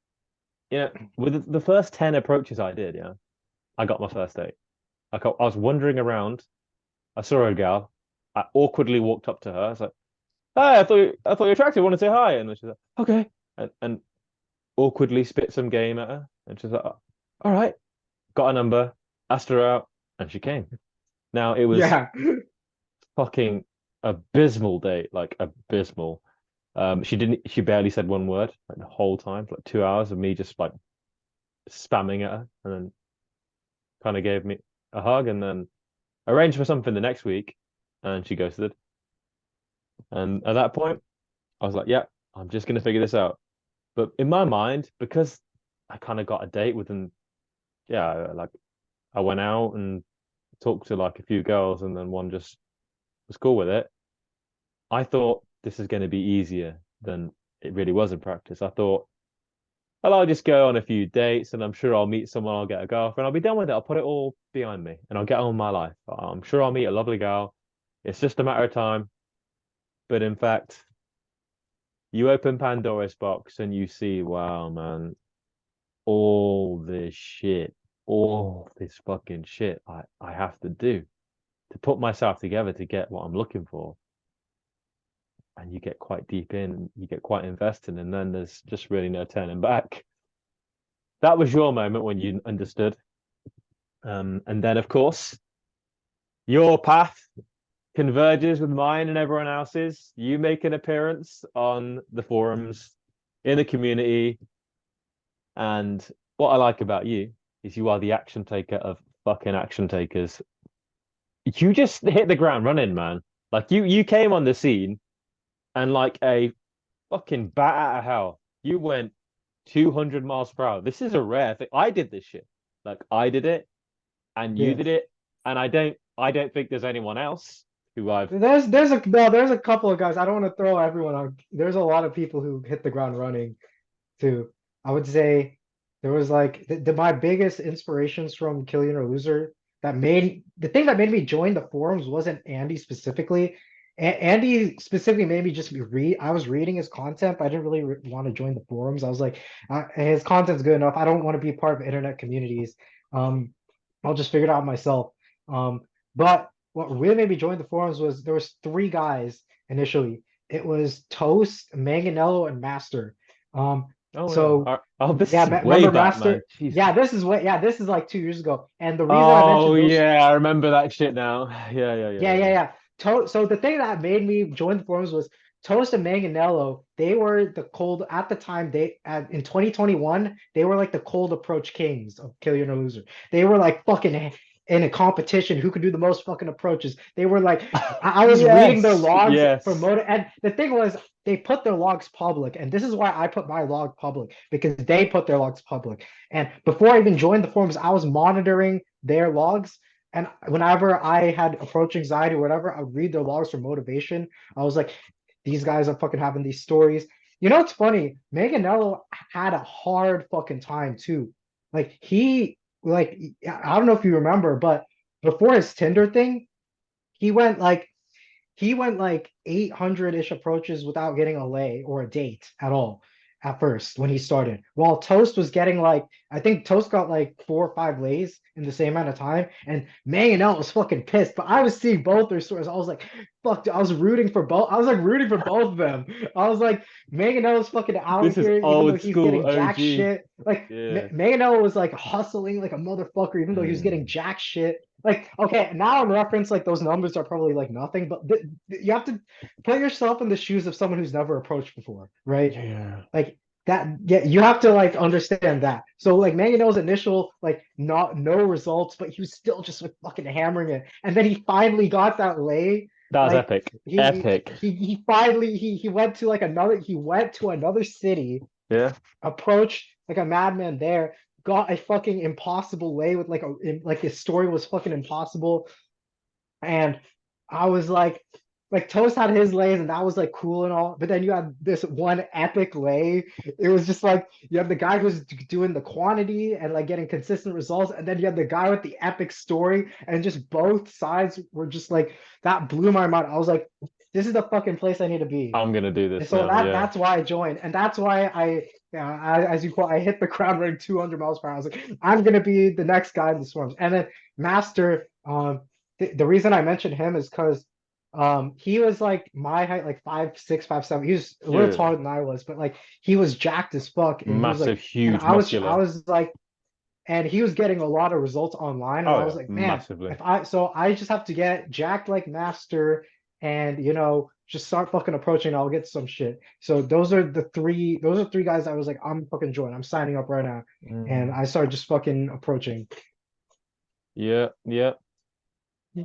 with the first 10 approaches I did, yeah, I got my first date. I was wandering around. I saw a gal. I awkwardly walked up to her. I was like, "Hi, I thought you were attractive. I want to say hi." And she's like, "Okay," and awkwardly spit some game at her. And she's like, "Oh, all right." Got a number, asked her out, and she came. Now it was Yeah. fucking abysmal date, like abysmal. She barely said one word like the whole time, for like 2 hours of me just like spamming at her, and then kind of gave me a hug, and then arranged for something the next week, and she ghosted. And at that point, I was like, yeah, I'm just gonna figure this out. But in my mind, because I kind of got a date within, yeah, like I went out and talked to like a few girls, and then one just was cool with it. I thought this is going to be easier than it really was in practice. I thought, well, I'll just go on a few dates, and I'm sure I'll meet someone, I'll get a girlfriend, I'll be done with it, I'll put it all behind me, and I'll get on with my life. I'm sure I'll meet a lovely girl. It's just a matter of time. But in fact, you open Pandora's box and you see, wow, man, all this shit, all this fucking shit I have to do to put myself together to get what I'm looking for. And you get quite deep in, you get quite invested, and then there's just really no turning back. That was your moment when you understood. And then, of course, your path converges with mine and everyone else's. You make an appearance on the forums, in the community, and what I like about you is you are the action taker of fucking action takers. you just hit the ground running, man. Like you came on the scene and like a fucking bat out of hell. You went 200 miles per hour. This is a rare thing. I did this shit. Like I did it and you Yeah. did it. And I don't think there's anyone else who I've There's a couple of guys. I don't want to throw everyone on. There's a lot of people who hit the ground running too. I would say there was like my biggest inspirations from Killian or Loser that made the thing that made me join the forums wasn't Andy specifically. Andy specifically made me just read. I was reading his content, but I didn't really want to join the forums. I was like, his content's good enough. I don't want to be part of internet communities. Um, I'll just figure it out myself. Um, but what really made me join the forums was there was three guys initially. It was Toast, Manganeilo, and Master. Um, oh yeah. so Oh, this yeah, is way remember back, Master? man. Jesus. Yeah, this is like 2 years ago. And the reason I Oh mentioned those, yeah, I remember that shit now. Yeah, yeah, yeah, yeah, yeah, yeah. yeah. So the thing that made me join the forums was Toast and Manganello. They were the cold at the time. In 2021, they were like the cold approach kings of Kill Your No Loser. They were like fucking in a competition who could do the most fucking approaches. They were like, I was reading their Yes, logs for yes. motor, and the thing was they put their logs public, and this is why I put my log public because they put their logs public. And before I even joined the forums, I was monitoring their logs. And whenever I had approach anxiety or whatever, I would read their logs for motivation. I was like, these guys are fucking having these stories. You know, it's funny. Manganello had a hard fucking time too. Like like I don't know if you remember, but before his Tinder thing, he went like he went like 800-ish approaches without getting a lay or a date at all at first when he started. While Toast was getting like, I think Toast got like 4 or 5 lays in the same amount of time. And Manganell was fucking pissed. But I was seeing both their stories. I was like, fuck, dude, I was rooting for both. I was like rooting for both of them. I was like, Manganell is fucking out This is here, even though old he's school getting jack OG. shit. Like Yeah. Manganell was like hustling like a motherfucker, even though he was getting Mm. jack shit. Like, okay, now in reference, like those numbers are probably like nothing, but you have to put yourself in the shoes of someone who's never approached before, right? Yeah. Like that, yeah, you have to like understand that. So like Manganello's initial like not no results, but he was still just like fucking hammering it, and then he finally got that lay. That was Like epic. he Epic. he finally he went to like another city, Yeah. approached like a madman there, got a fucking impossible lay with like his story was fucking impossible, and I was like Toast had his lays and that was like cool and all, but then you had this one epic lay. It was just like you have the guy who's doing the quantity and like getting consistent results, and then you have the guy with the epic story, and just both sides were just like that blew my mind. I was like, this is the fucking place I need to be. I'm gonna do And this so now. Yeah. that's why I joined, and that's why as you quote, I hit the ground running 200 miles per hour. I was like, I'm gonna be the next guy in the swarms. And then Master, the reason I mentioned him is because he was like my height, like 5'6", 5'7". He was a little Yeah. taller than I was, but like he was jacked as fuck, and he was Massive, like, and huge, I muscular. was like, and he was getting a lot of results online, and Oh I was yeah, like, man, massively. if I so I just have to get jacked like Master, and just start fucking approaching, I'll get some shit. So those are three guys I was like, I'm fucking joining, I'm signing up right now, and Mm. I started just fucking approaching. Yeah, yeah.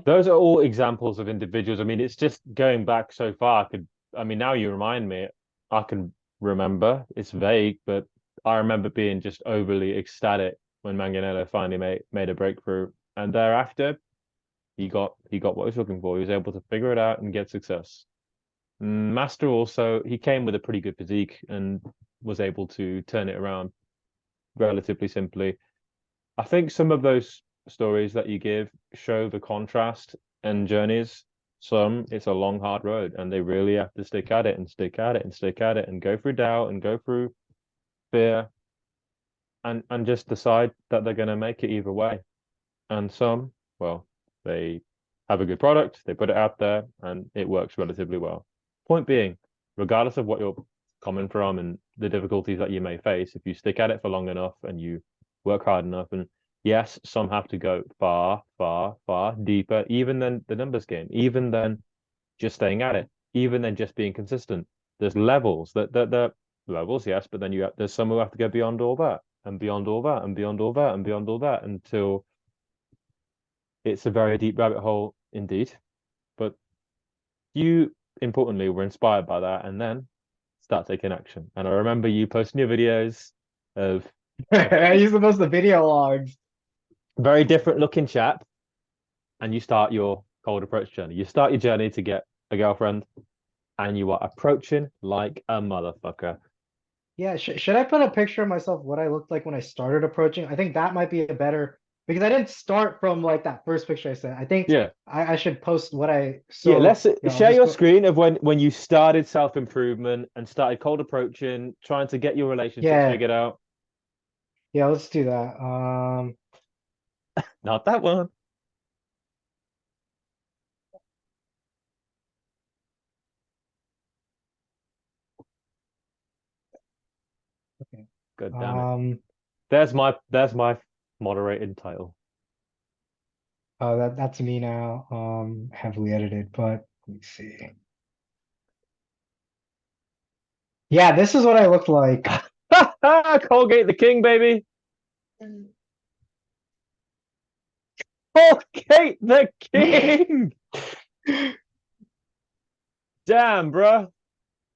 Those are all examples of individuals. I mean, it's just going back so far. I mean, now you remind me, I can remember. It's vague, but I remember being just overly ecstatic when Manganello finally made a breakthrough. And thereafter, he got what he was looking for. He was able to figure it out and get success. Master also, he came with a pretty good physique and was able to turn it around relatively simply. I think some of those stories that you give show the contrast and journeys. Some, it's a long, hard road, and they really have to stick at it and stick at it and stick at it and go through doubt and go through fear and just decide that they're going to make it either way. And some, well, they have a good product, they put it out there, and it works relatively well. Point being, regardless of what you're coming from and the difficulties that you may face, if you stick at it for long enough and you work hard enough, and yes, some have to go far, far, far deeper, even than the numbers game, even than just staying at it, even than just being consistent. There's levels that levels, yes, but then there's some who have to go beyond all that and beyond all that and beyond all that and beyond all that until it's a very deep rabbit hole Indeed. But you importantly were inspired by that and then start taking action. And I remember you posting your videos of I used to post the video logs. very different looking chap, and you start your cold approach journey. You start your journey to get a girlfriend, and you are approaching like a motherfucker. Yeah, should I put a picture of myself what I looked like when I started approaching? I think that might be a better because I didn't start from like that first picture I sent. I think Yeah. I should post what I Yeah, so let's yeah, I'll share just your go. screen of when you started self improvement and started cold approaching, trying to get your relationship Yeah, figured out. yeah, let's do that. Not that one. Okay. God damn it. Um, There's my moderated title. that's me now. Heavily edited, but let me see. Yeah, this is what I looked like. Colgate the King, baby. Colgate the King. Damn, bro.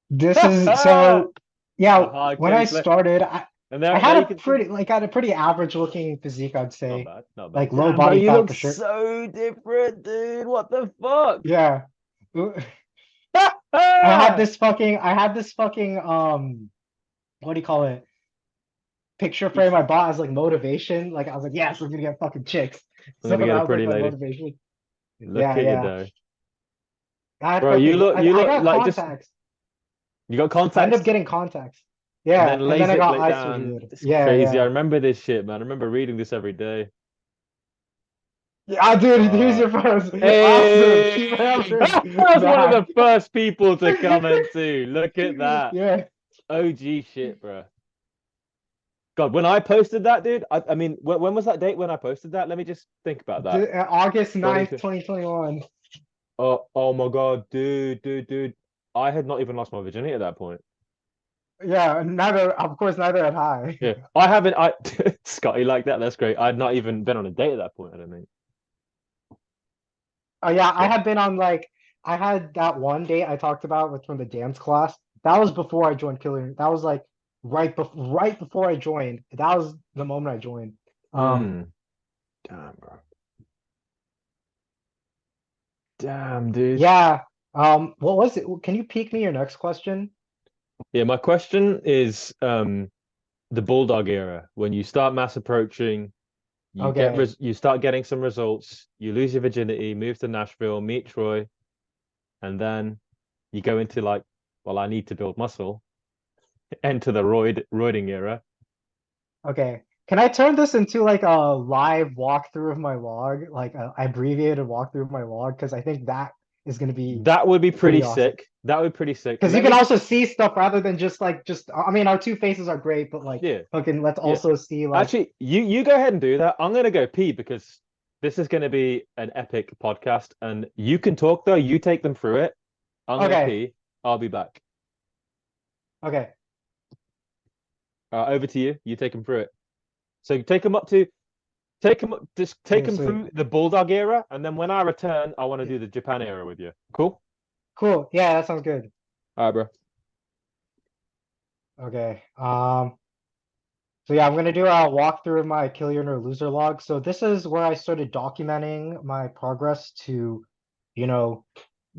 This is A so yeah, hard when I case left. started, And I there had you a can see. pretty like I had a pretty average looking physique, I'd Not say. bad, not bad. Like low Damn, bro, body you fat look for sure. so different, dude. What the fuck? Yeah. I had this fucking what do you call it? Picture frame I bought as like motivation. Like I was like, yes, I'm gonna get fucking chicks. I'm So gonna that get a was like pretty my lady. motivation. Look Yeah, at you yeah. though. I had Bro, you fucking look you I look got like just contacts. you got I ended up contacts getting contacts. and Yeah, then and then I got LASIK eye down. surgery. It's Yeah, crazy. I yeah. remember this shit, man. I remember reading this every day. Yeah, dude, here's Uh your first. Awesome. Keep it hey, up. that's one of Back. the first people to comment too. Look at that. Yeah. OG shit, bro. God, when I posted that, dude, I mean, when was that date when I posted that? Let me just think about that. August 9th, 20, 2021. oh my God, dude. I had not even lost my virginity at that point. Yeah, neither, of course, neither had I. Yeah, I haven't. I Scotty like that. That's great. I'd not even been on a date at that point. I don't think. Oh yeah, I Yeah. had been on like I had that one date I talked about with from the dance class. That was before I joined Killer. That was like right before I joined. That was the moment I joined. Um, Mm. Damn, bro. Damn, dude. yeah. What was it? Can you peek me your next question? Yeah, my question is the bulldog era when you start mass approaching, Okay. you start getting some results, you lose your virginity, move to Nashville, meet Troy, and then you go into like, well, I need to build muscle, enter the roiding era. Okay. Can I turn this into like a live walkthrough of my log, like a abbreviated walkthrough of my log? Because I think that is going to be That would be pretty pretty awesome. sick. That would be pretty sick. Because you Let can me also see stuff rather than just like just. I mean, our two faces are great, but like, yeah, fucking, let's yeah. also see like. Actually, you go ahead and do that. I'm gonna go pee because this is gonna be an epic podcast, and you can talk though. You take them through it. I'm gonna Okay. pee. I'll be back. Okay. Over to you. You take them through it. So just take Okay. them Sweet. through the Bulldog era, and then when I return, I want to do the Japan era with you. Cool. Cool. Yeah, that sounds good. All right, bro. Okay. So yeah, I'm gonna do a walkthrough of my Kill Your Nerd Loser log. So this is where I started documenting my progress to, you know,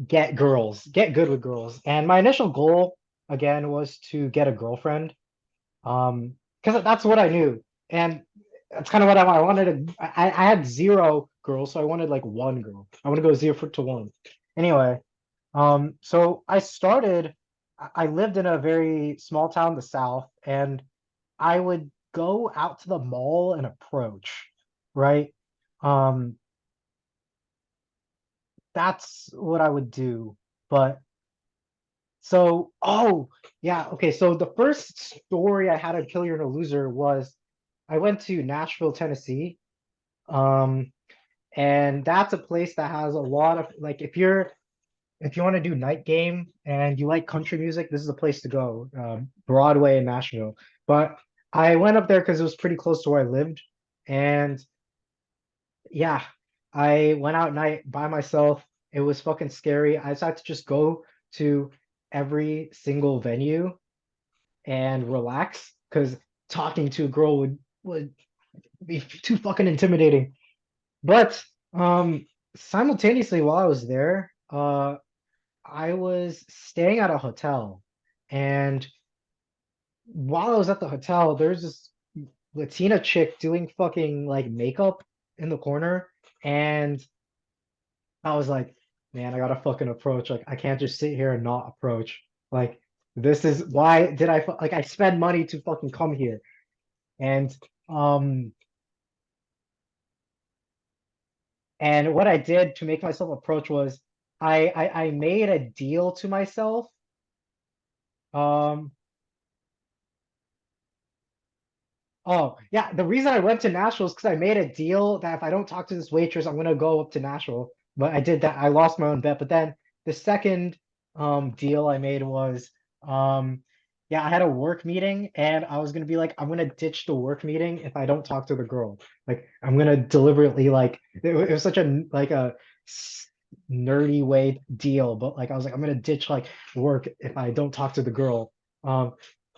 get girls, get good with girls. And my initial goal again was to get a girlfriend. Because that's what I knew. And that's kind of what I wanted to I had zero girls, so I wanted like one girl. I want to go to one. Anyway, so I started I lived in a very small town in the South, and I would go out to the mall and approach, right? Um, that's what I would do. But so, oh, yeah, okay. So the first story I had on Kill Your No Loser was I went to Nashville, Tennessee. Um, and that's a place that has a lot of like if you want to do night game and you like country music, this is a place to go. Broadway in Nashville. But I went up there because it was pretty close to where I lived. And yeah, I went out night by myself. It was fucking scary. I decided to just go to every single venue and relax because talking to a girl would be too fucking intimidating. But simultaneously while I was there, I was staying at a hotel, and while I was at the hotel, there's this Latina chick doing fucking like makeup in the corner, and I was like, man, I gotta fucking approach. Like, I can't just sit here and not approach. Like, this is why did like I spend money to fucking come here. And um and what I did to make myself approach was I made a deal to myself. Um oh yeah, the reason I went to Nashville is because I made a deal that if I don't talk to this waitress, I'm gonna go up to Nashville. But I did that. I lost my own bet. But then the second deal I made was um yeah, I had a work meeting and I was gonna be like, I'm gonna ditch the work meeting if I don't talk to the girl. Like I'm gonna deliberately like it was such a like a s- nerdy way deal, but like I was like, I'm gonna ditch like work if I don't talk to the girl. Um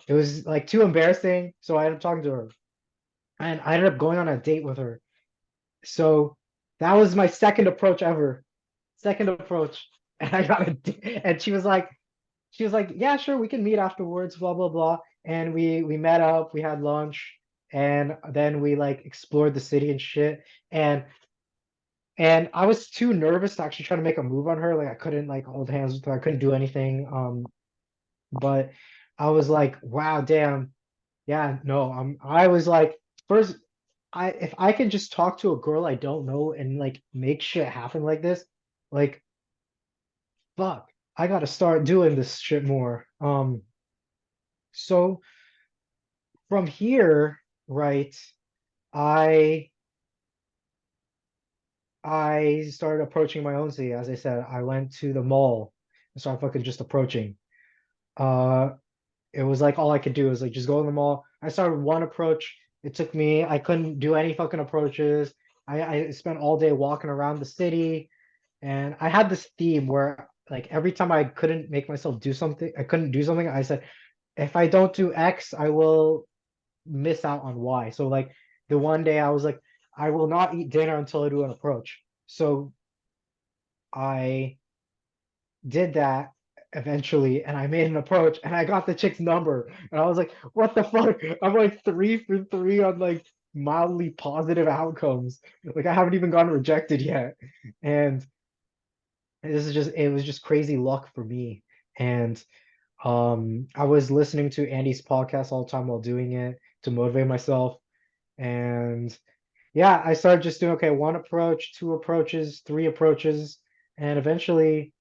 it was like too embarrassing, so I ended up talking to her and I ended up going on a date with her. So that was my second approach ever. Second approach. And I got and she was like, yeah, sure, we can meet afterwards, blah blah blah. And we met up, we had lunch, and then we like explored the city and shit. And I was too nervous to actually try to make a move on her. Like I couldn't like hold hands with her, I couldn't do anything. But I was like, wow, damn, yeah, no, I was like, first, if I can just talk to a girl I don't know and like make shit happen like this, like fuck, I gotta start doing this shit more. So from here, right, I I started approaching my own city. As I said, I went to the mall and started fucking just approaching. Uh, it was like all I could do was like just go in the mall. I started one approach. It took me, I couldn't do any fucking approaches. I spent all day walking around the city, and I had this theme where like every time I couldn't make myself do something, I couldn't do something, I said, if I don't do X, I will miss out on Y. So like the one day I was like, I will not eat dinner until I do an approach. So I did that eventually and I made an approach and I got the chick's number and I was like, what the fuck? I'm like 3 for 3 on like mildly positive outcomes. Like I haven't even gotten rejected yet. And this is just it was just crazy luck for me. And I was listening to Andy's podcast all the time while doing it to motivate myself. And yeah, I started just doing okay, one approach, two approaches, three approaches, and eventually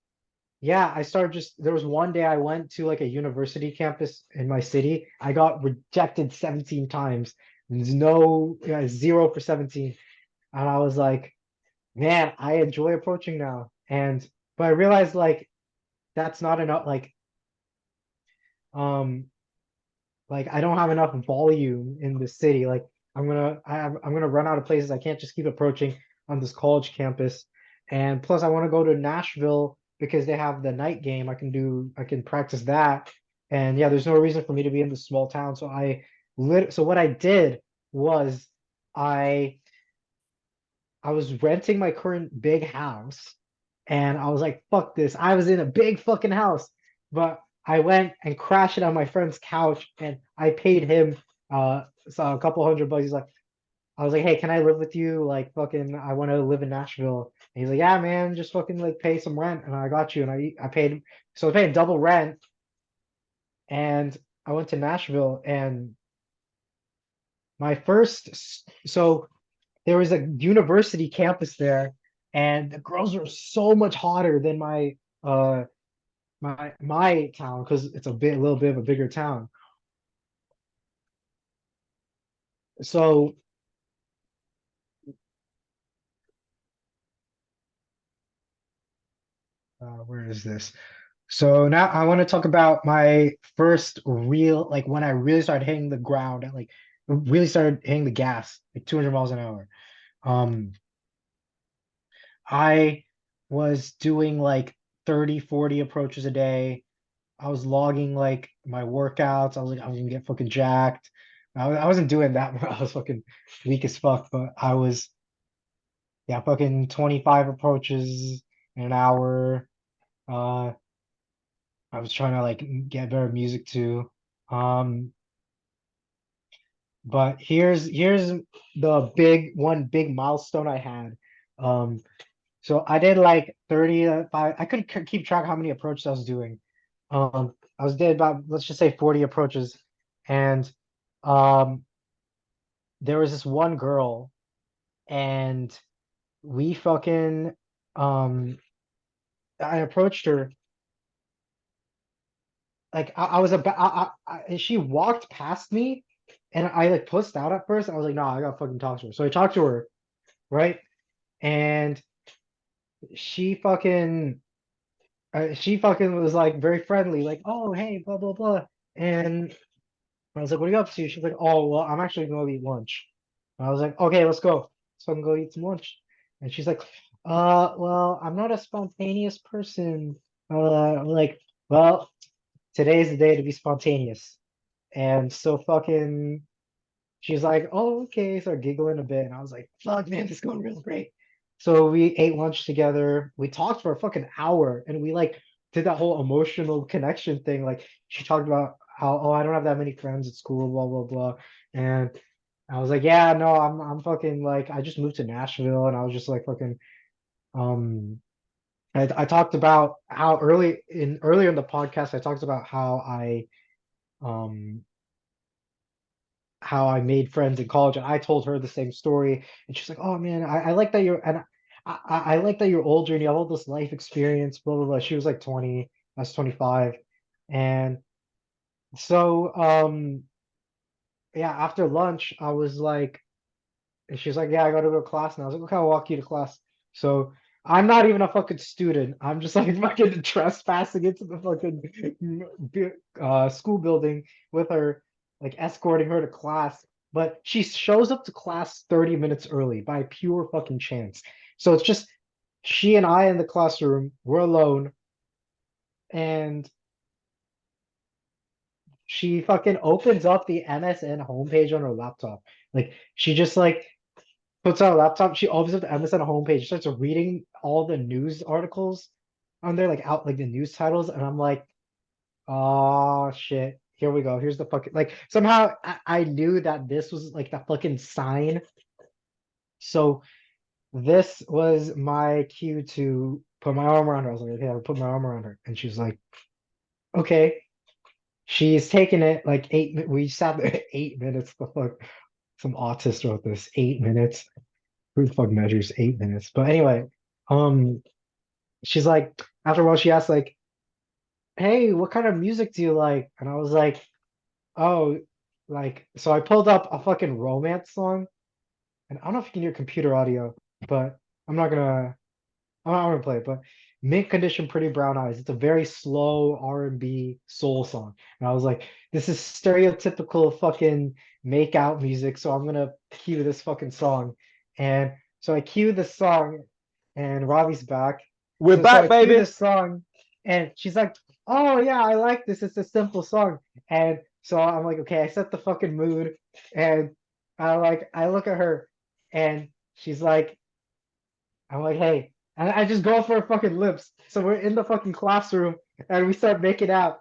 yeah, I started just there was one day I went to like a university campus in my city. I got rejected 17 times. There's no yeah, 0 for 17. And I was like, man, I enjoy approaching now. And but I realized like that's not enough um like I don't have enough volume in the city. Like I'm gonna run out of places. I can't just keep approaching on this college campus. And plus I want to go to Nashville because they have the night game. I can practice that. And yeah, there's no reason for me to be in this small town. So so what I did was I I was renting my current big house and I was like, fuck this. I was in a big fucking house, but I went and crashed it on my friend's couch and I paid him so a couple $100. He's like, I was like, hey, can I live with you? Like fucking I want to live in Nashville. And he's like, yeah, man, just fucking like pay some rent and I got you. And I paid so I paid double rent and I went to Nashville and my so there was a university campus there, and the girls were so much hotter than uh my town because it's a little bit of a bigger town. So where is this? So now I want to talk about my first real like when I really started hitting the ground and like really started hitting the gas like 200 miles an hour. Um I was doing like 30, 40 approaches a day. I was logging like my workouts. I was like, I was gonna get fucking jacked. I wasn't doing that. I was fucking weak as fuck, but I was, yeah, fucking 25 approaches in an hour. Uh, I was trying to like get better music too. Um, but here's the big milestone I had. Um, so I did like 30, five, I couldn't keep track how many approaches I was doing. I was did about, let's just say 40 approaches. And um there was this one girl, and we fucking um I approached her, like I was about she walked past me, and I like pussed out at first. I was like, nah, I gotta fucking talk to her. So I talked to her, right? And she fucking she fucking was like very friendly, like, oh hey, blah blah blah. And I was like, what are you up to? She's like, oh well, I'm actually gonna eat lunch. And I was like, okay, let's go. So I can go eat some lunch. And she's like, well, I'm not a spontaneous person. I'm like, well, today's the day to be spontaneous. And so fucking she's like, oh, okay. Start giggling a bit. And I was like, fuck, man, this is going real great. So we ate lunch together. We talked for a fucking hour, and we like did that whole emotional connection thing. Like she talked about how, oh, I don't have that many friends at school, blah, blah, blah. And I was like, yeah, no, I'm fucking like, I just moved to Nashville, and I was just like fucking um I talked about how earlier in the podcast I talked about um how I made friends in college, and I told her the same story, and she's like, "Oh man, I like that you're and I like that you're older and you have all this life experience." Blah blah blah. She was like 20, I was 25, and so yeah. After lunch, I was like, and she's like, "Yeah, I gotta go to class now." I was like, "Okay, I'll walk you to class." So I'm not even a fucking student. I'm just like fucking trespassing into the fucking school building with her, like escorting her to class. But she shows up to class 30 minutes early by pure fucking chance. So it's just she and I in the classroom. We're alone, and she fucking opens up the MSN homepage on her laptop. Like she just like puts on a laptop, she opens up the MSN homepage, starts reading all the news articles on there, like out like the news titles, and I'm like, oh shit, here we go. Here's the fucking like somehow I knew that this was like the fucking sign. So this was my cue to put my arm around her. I was like, okay, I'll put my arm around her. And she's like, okay. She's taking it like we sat there 8 minutes. The fuck, some autist wrote this. 8 minutes. Who the fuck measures 8 minutes? But anyway, um, she's like, after a while, she asked like, "Hey, what kind of music do you like?" And I was like, "Oh, like." So I pulled up a fucking romance song, and I don't know if you can hear computer audio, but I'm not gonna, I'm not gonna play it. But Mint Condition, Pretty Brown Eyes. It's a very slow R&B soul song, and I was like, "This is stereotypical fucking make out music." So I'm gonna cue this fucking song, and so I cue the song, and Ravi's back. We're So I back, cue baby. this song, and she's like, "Oh yeah, I like this. It's a simple song." And so I'm like, "Okay, I set the fucking mood." And I look at her, and she's like, I'm like, "Hey," and I just go for her fucking lips. So we're in the fucking classroom, and we start making out.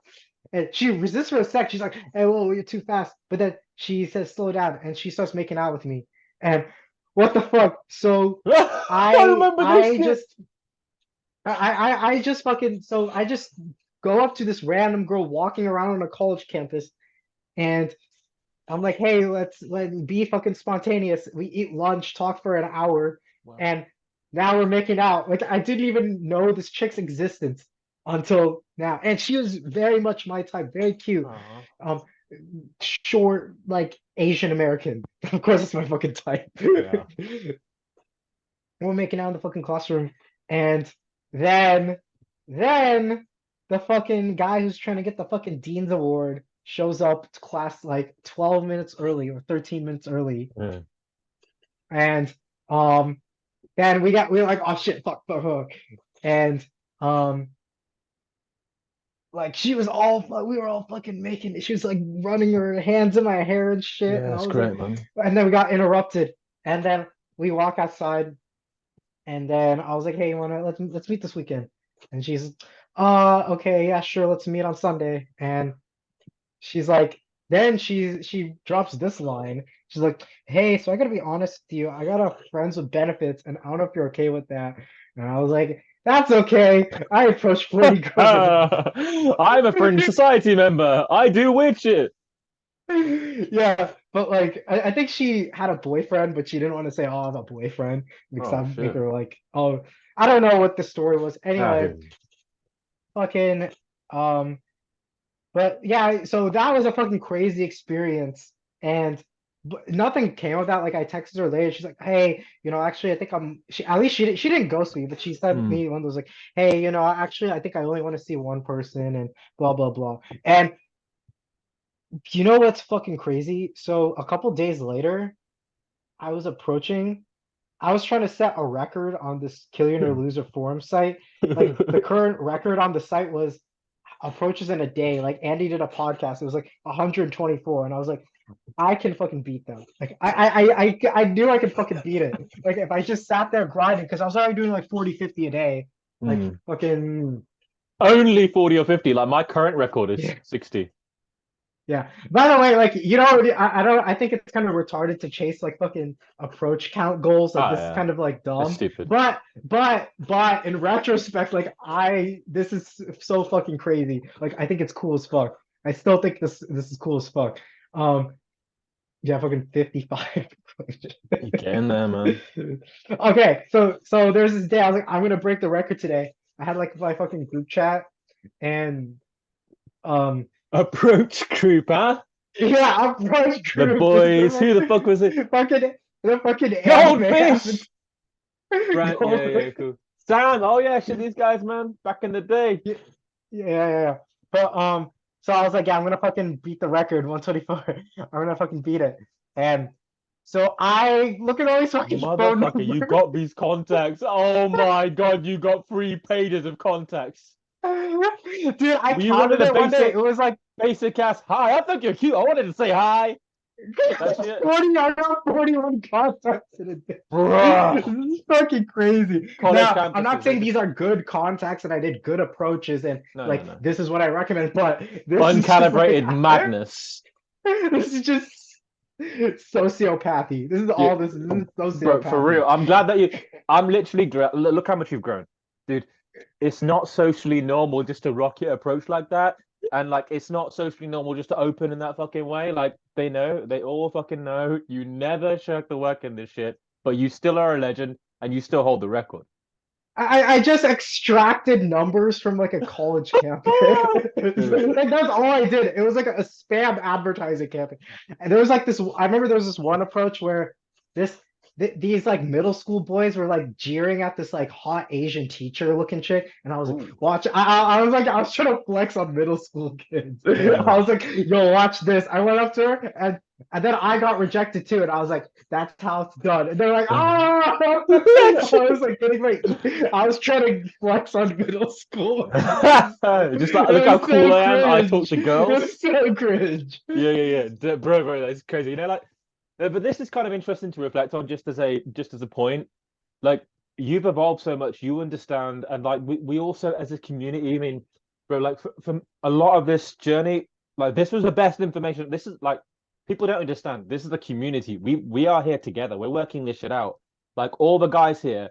And she resists for a sec. She's like, "Hey, whoa, you're too fast." But then she says, "Slow down," and she starts making out with me. And what the fuck? So I remember this I shit. just I just fucking so I just go up to this random girl walking around on a college campus, and I'm like, hey, let be fucking spontaneous. We eat lunch, talk for an hour, Wow. and now we're making out. Like I didn't even know this chick's existence until now, and she was very much my type, very cute. Uh-huh. Um, short, like Asian American. Of course, it's my fucking type. Yeah. We're making out in the fucking classroom, and then then the fucking guy who's trying to get the fucking dean's award shows up to class like 12 minutes early or 13 minutes early, Yeah. and um And we were like, oh shit, fuck. And like she was all we were all fucking making it. She was like running her hands in my hair and shit. Yeah, And I that's was great, like, man. and then we got interrupted. And then we walk outside, and then I was like, hey, you wanna let's meet this weekend? And she's okay, yeah, sure, let's meet on Sunday. And she's like, then she drops this line. She's like, hey, so I gotta be honest with you. I got a friends with benefits, and I don't know if you're okay with that. And I was like, that's okay. I approach flirty girls like I'm a fringe society member. I do weird shit. yeah, but like I think she had a boyfriend, but she didn't want to say, oh, I have a boyfriend because Oh I'd make shit. her like, oh, I don't know what the story was. Anyway, Oh. fucking um but yeah, so that was a fucking crazy experience. And nothing came of that. Like I texted her later. She's like, "Hey, actually, I think she at least she didn't ghost me, but she sent Hmm. me one that was like, "Hey, actually, I think I only want to see one person and blah blah blah." And you know what's fucking crazy? So a couple days later, I was approaching. I was trying to set a record on this Kill Your or Loser forum site. Like the current record on the site was approaches in a day. Like Andy did a podcast. It was like 124, and I was like, I can fucking beat them. Like I knew I could fucking beat it. Like if I just sat there grinding, because I was already doing like 40, 50 a day. Like Hmm. fucking Only 40 or 50. Like my current record is yeah. 60. Yeah. By the way, like I don't. I think it's kind of retarded to chase like fucking approach count goals. Like Ah, this is yeah. kind of like That's dumb. stupid. But in retrospect, like this is so fucking crazy. Like I think it's cool as fuck. I still think this is cool as fuck. Um, yeah, fucking 55. You getting there, man. Okay, so there's this day I was like, I'm gonna break the record today. I had like my fucking group chat, and um Approach group, huh? yeah, approach The group. boys. Who the fuck was it? Fucking the fucking anime Goldfish! Right, yeah, gold. yeah, cool. Sam, oh yeah, shit, these guys, man, back in the day. Yeah. But so I was like, yeah, I'm gonna fucking beat the record, 124. I'm gonna fucking beat it. And so I look at all these fucking phone Motherfucker, you numbers. got these contacts. Oh my god, you got 3 pages of contacts. Dude, I You wanted counted a it one day. It was like basic ass hi. I think you're cute. I wanted to say hi. That's it. 40, I got 41 contacts in a day. Bruh. This is fucking crazy. College Now, I'm not campuses, saying these are good contacts and I did good approaches and no, no, like no. this is what I recommend, but this is just like Uncalibrated madness. this is just sociopathy. This is Yeah, all this is bro, for sociopathy. real. I'm glad that you. I'm literally. Look how much you've grown, dude. It's not socially normal just to rock your approach like that, and like it's not socially normal just to open in that fucking way. Like they know, they all fucking know. You never shirk the work in this shit, but you still are a legend, and you still hold the record. I just extracted numbers from like a college campus. Like that's all I did. It was like a spam advertising campaign. And there was like this. I remember there was this one approach where these like middle school boys were like jeering at this like hot Asian teacher looking chick, and I was like, Ooh, watch. I was like, I was trying to flex on middle school kids. yeah. I was like, yo, watch this. I went up to her and then I got rejected too, and I was like, "That's how it's done." And they're like, "Ah!" I was like getting my, I was trying to flex on middle school. Just like, look It how was cool so I am. I talk cringe. to It girls. was so cringe. Yeah. Bro, that's crazy. Like, but this is kind of interesting to reflect on just as a point. Like, you've evolved so much, you understand, and like we also as a community, I mean, bro, like for a lot of this journey, like this was the best information. This is like people don't understand. This is the community. We are here together. We're working this shit out. Like all the guys here,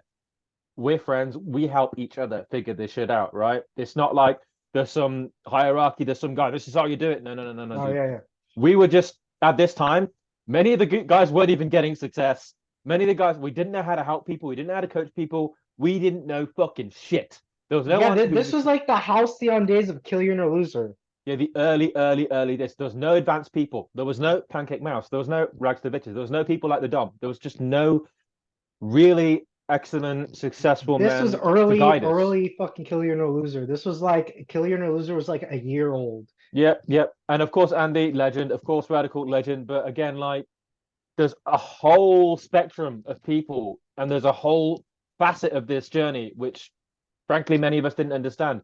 we're friends. We help each other figure this shit out, right? It's not like there's some hierarchy. There's some guy. This is how you do it. No, Oh dude. yeah. We were just at this time. Many of the guys weren't even getting success. Many of the guys we didn't know how to help people. We didn't know how to coach people. We didn't know fucking shit. There was no Yeah, one who this was was like the halcyon days of Kill You or Loser. yeah, the early this. There was no advanced people. There was no Pancake Mouse. There was no Rags to Bitches. There was no people like the Dom. There was just no really excellent, successful This was men to guide us. early fucking Kill You or Loser. This was like Kill You or Loser was like a year old. Yep. And of course, Andy, legend. Of course, Radical, legend. But again, like, there's a whole spectrum of people, and there's a whole facet of this journey, which frankly many of us didn't understand.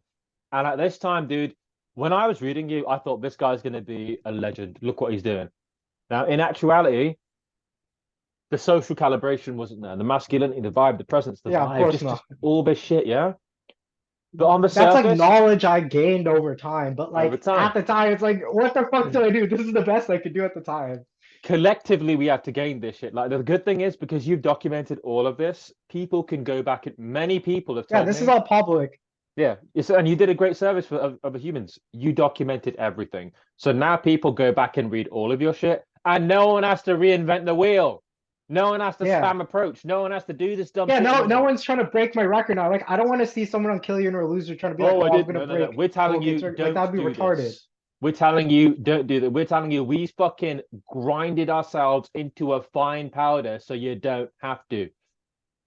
And at this time, dude, when I was reading you, I thought this guy's going to be a legend. Look what he's doing. Now, in actuality, the social calibration wasn't there. The masculinity, the vibe, the presence, the Yeah, of vibe, course just not. all this shit, yeah. But on the That's like surface, knowledge I gained over time. But over like time, at the time, it's like, what the fuck do I do? This is the best I could do at the time. collectively we have to gain this shit. Like the good thing is because you've documented all of this, people can go back and many people have Yeah, told this is me, all public. yeah, and you did a great service for other humans. You documented everything. So now people go back and read all of your shit, and no one has to reinvent the wheel. No one has to Yeah. spam approach. No one has to do this dumb Yeah, shit no anymore. one's trying to break my record now. Like, I don't want to see someone on Kill You or Loser trying to be like, Oh, I oh, I'm did. gonna No, no, no. break We're telling Colgate's you, record. Like, that'd don't be do retarded. this. We're telling you, don't do that. We're telling you, we fucking grinded ourselves into a fine powder so you don't have to.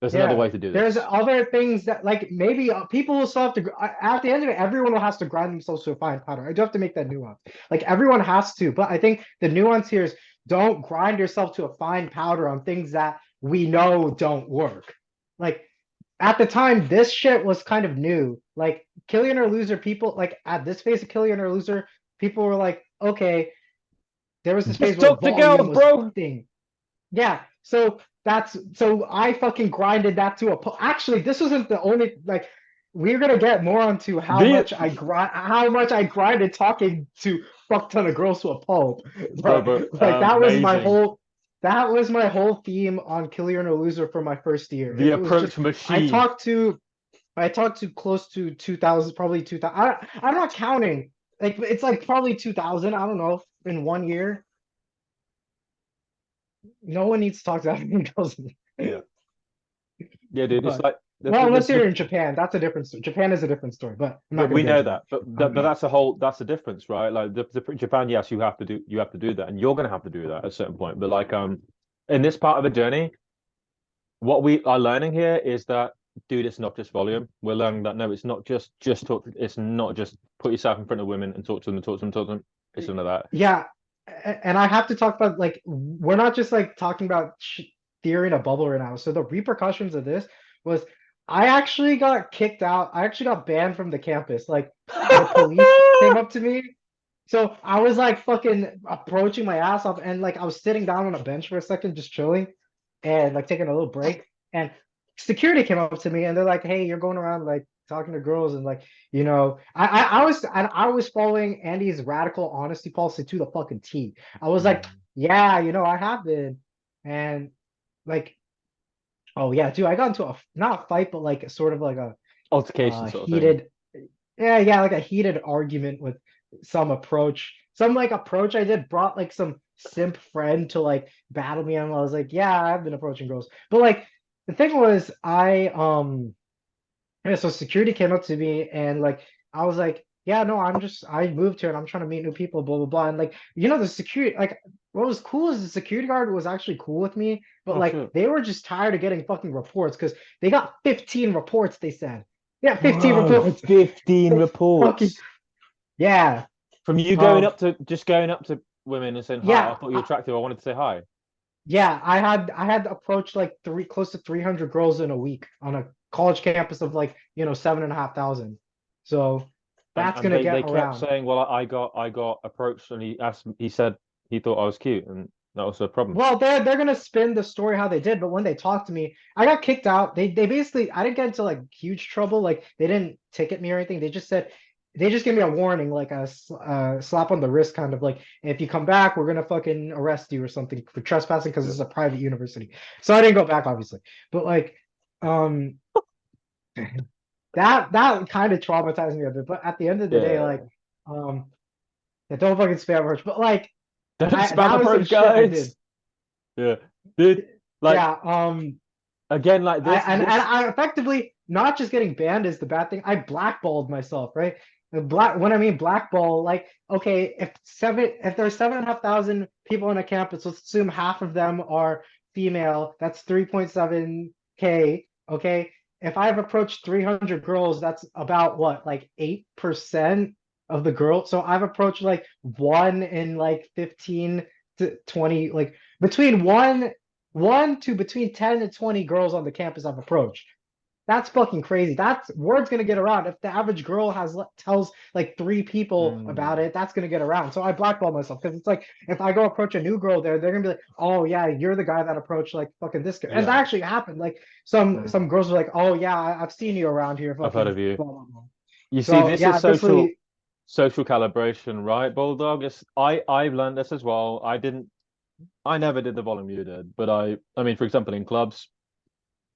There's another Yeah. way to do There's this. other things that like maybe people will still have to at the end of it, everyone will have to grind themselves to a fine powder. I do have to make that nuance. Like everyone has to, but I think the nuance here is don't grind yourself to a fine powder on things that we know don't work. Like at the time, this shit was kind of new. Like Killian or Loser, people like at this phase of Killian or Loser, people were like, okay, there was this phase Just where talk to volume girls, was bro. thing. Yeah, so so I fucking grinded that to a actually this wasn't the only like we're gonna get more onto Real, how much I grinded talking to fuck ton of girls to a pulp. bro, But bro. like Amazing. that was my whole theme on Kill Your No Loser for my first year. The It was just approach I machine. talked to I talked to close to 2000, probably 2000. I'm not counting. Like it's like probably 2000, I don't know, in 1 year. No one needs to talk to that many girls. Yeah, yeah, dude. It's But like well, unless you're in Japan, that's a different story. Japan is a different story, but I'm not but gonna we get know into that. that. But that's a whole that's the difference, right? Like Japan, yes, you have to do that, and you're gonna have to do that at a certain point. But like in this part of the journey, what we are learning here is that, dude, it's not just volume. We're learning that no, it's not just talk. It's not just put yourself in front of women and talk to them and talk to them, talk to them. It's none of that. Yeah, and I have to talk about like we're not just like talking about theory in a bubble right now. So the repercussions of this was I actually got kicked out. I actually got banned from the campus. Like the police came up to me. So I was like fucking approaching my ass off, and like I was sitting down on a bench for a second, just chilling, and like taking a little break. And security came up to me, and they're like, "Hey, you're going around like talking to girls, and like I was following Andy's radical honesty policy to the fucking T. I was like, yeah, I have been, and like, oh yeah, dude, I got into a not a fight, but like sort of like a Altercation sort of thing. heated, yeah, like a heated argument with some like approach I did brought like some simp friend to like battle me, and I was like, yeah, I've been approaching girls, but like the thing was yeah, so security came up to me and like I was like, yeah, no, I moved here and I'm trying to meet new people, blah blah blah. And like, the security, like what was cool is the security guard was actually cool with me, but Oh like shit. they were just tired of getting fucking reports because they got 15 reports, they said. Yeah, 15 Bro, reports. 15 Fucking reports yeah. from you Um going up to women and saying hi. I yeah, thought you were attractive. I wanted to say hi. yeah, I had approached like three close to 300 girls in a week on a college campus of like, 7,500. So that's And gonna get they kept around. saying, well, I got approached and he said he thought I was cute and that was a problem. Well, they're gonna spin the story how they did, but when they talked to me, I got kicked out. They basically I didn't get into like huge trouble. Like they didn't ticket me or anything. They just gave me a warning, like a slap on the wrist, kind of like if you come back, we're gonna fucking arrest you or something for trespassing because Yeah. it's a private university. So I didn't go back, obviously. But like, um, that kind of traumatized me a bit. But at the end of the day, like, Yeah. um, yeah, don't fucking spam merch. But like, Don't spam that was some approach, shit I did. guys. Yeah. Dude, like Yeah, again, like and this I effectively not just getting banned is the bad thing. I blackballed myself, right? When I mean blackball, like okay, if there's 7,500 people on a campus, let's assume half of them are female. That's 3.7K. Okay, if I've approached 300 girls, that's about what, like 8% of the girls. So I've approached like one in like 15 to 20, like between one to between 10 and 20 girls on the campus I've approached. That's fucking crazy. That's word's gonna get around. If the average girl tells like 3 people about Mm, it, that's gonna get around. So I blackball myself because it's like if I go approach a new girl there, they're gonna be like, oh yeah, you're the guy that approached like fucking this girl. And that yeah. actually happened. Like some Mm, girls were like, oh yeah, I've seen you around here, I've heard fucking of you. blah blah blah. You see, So this yeah, is I basically social calibration, right, Bulldog? I've learned this as well. I never did the volume you did, but I mean, for example, in clubs,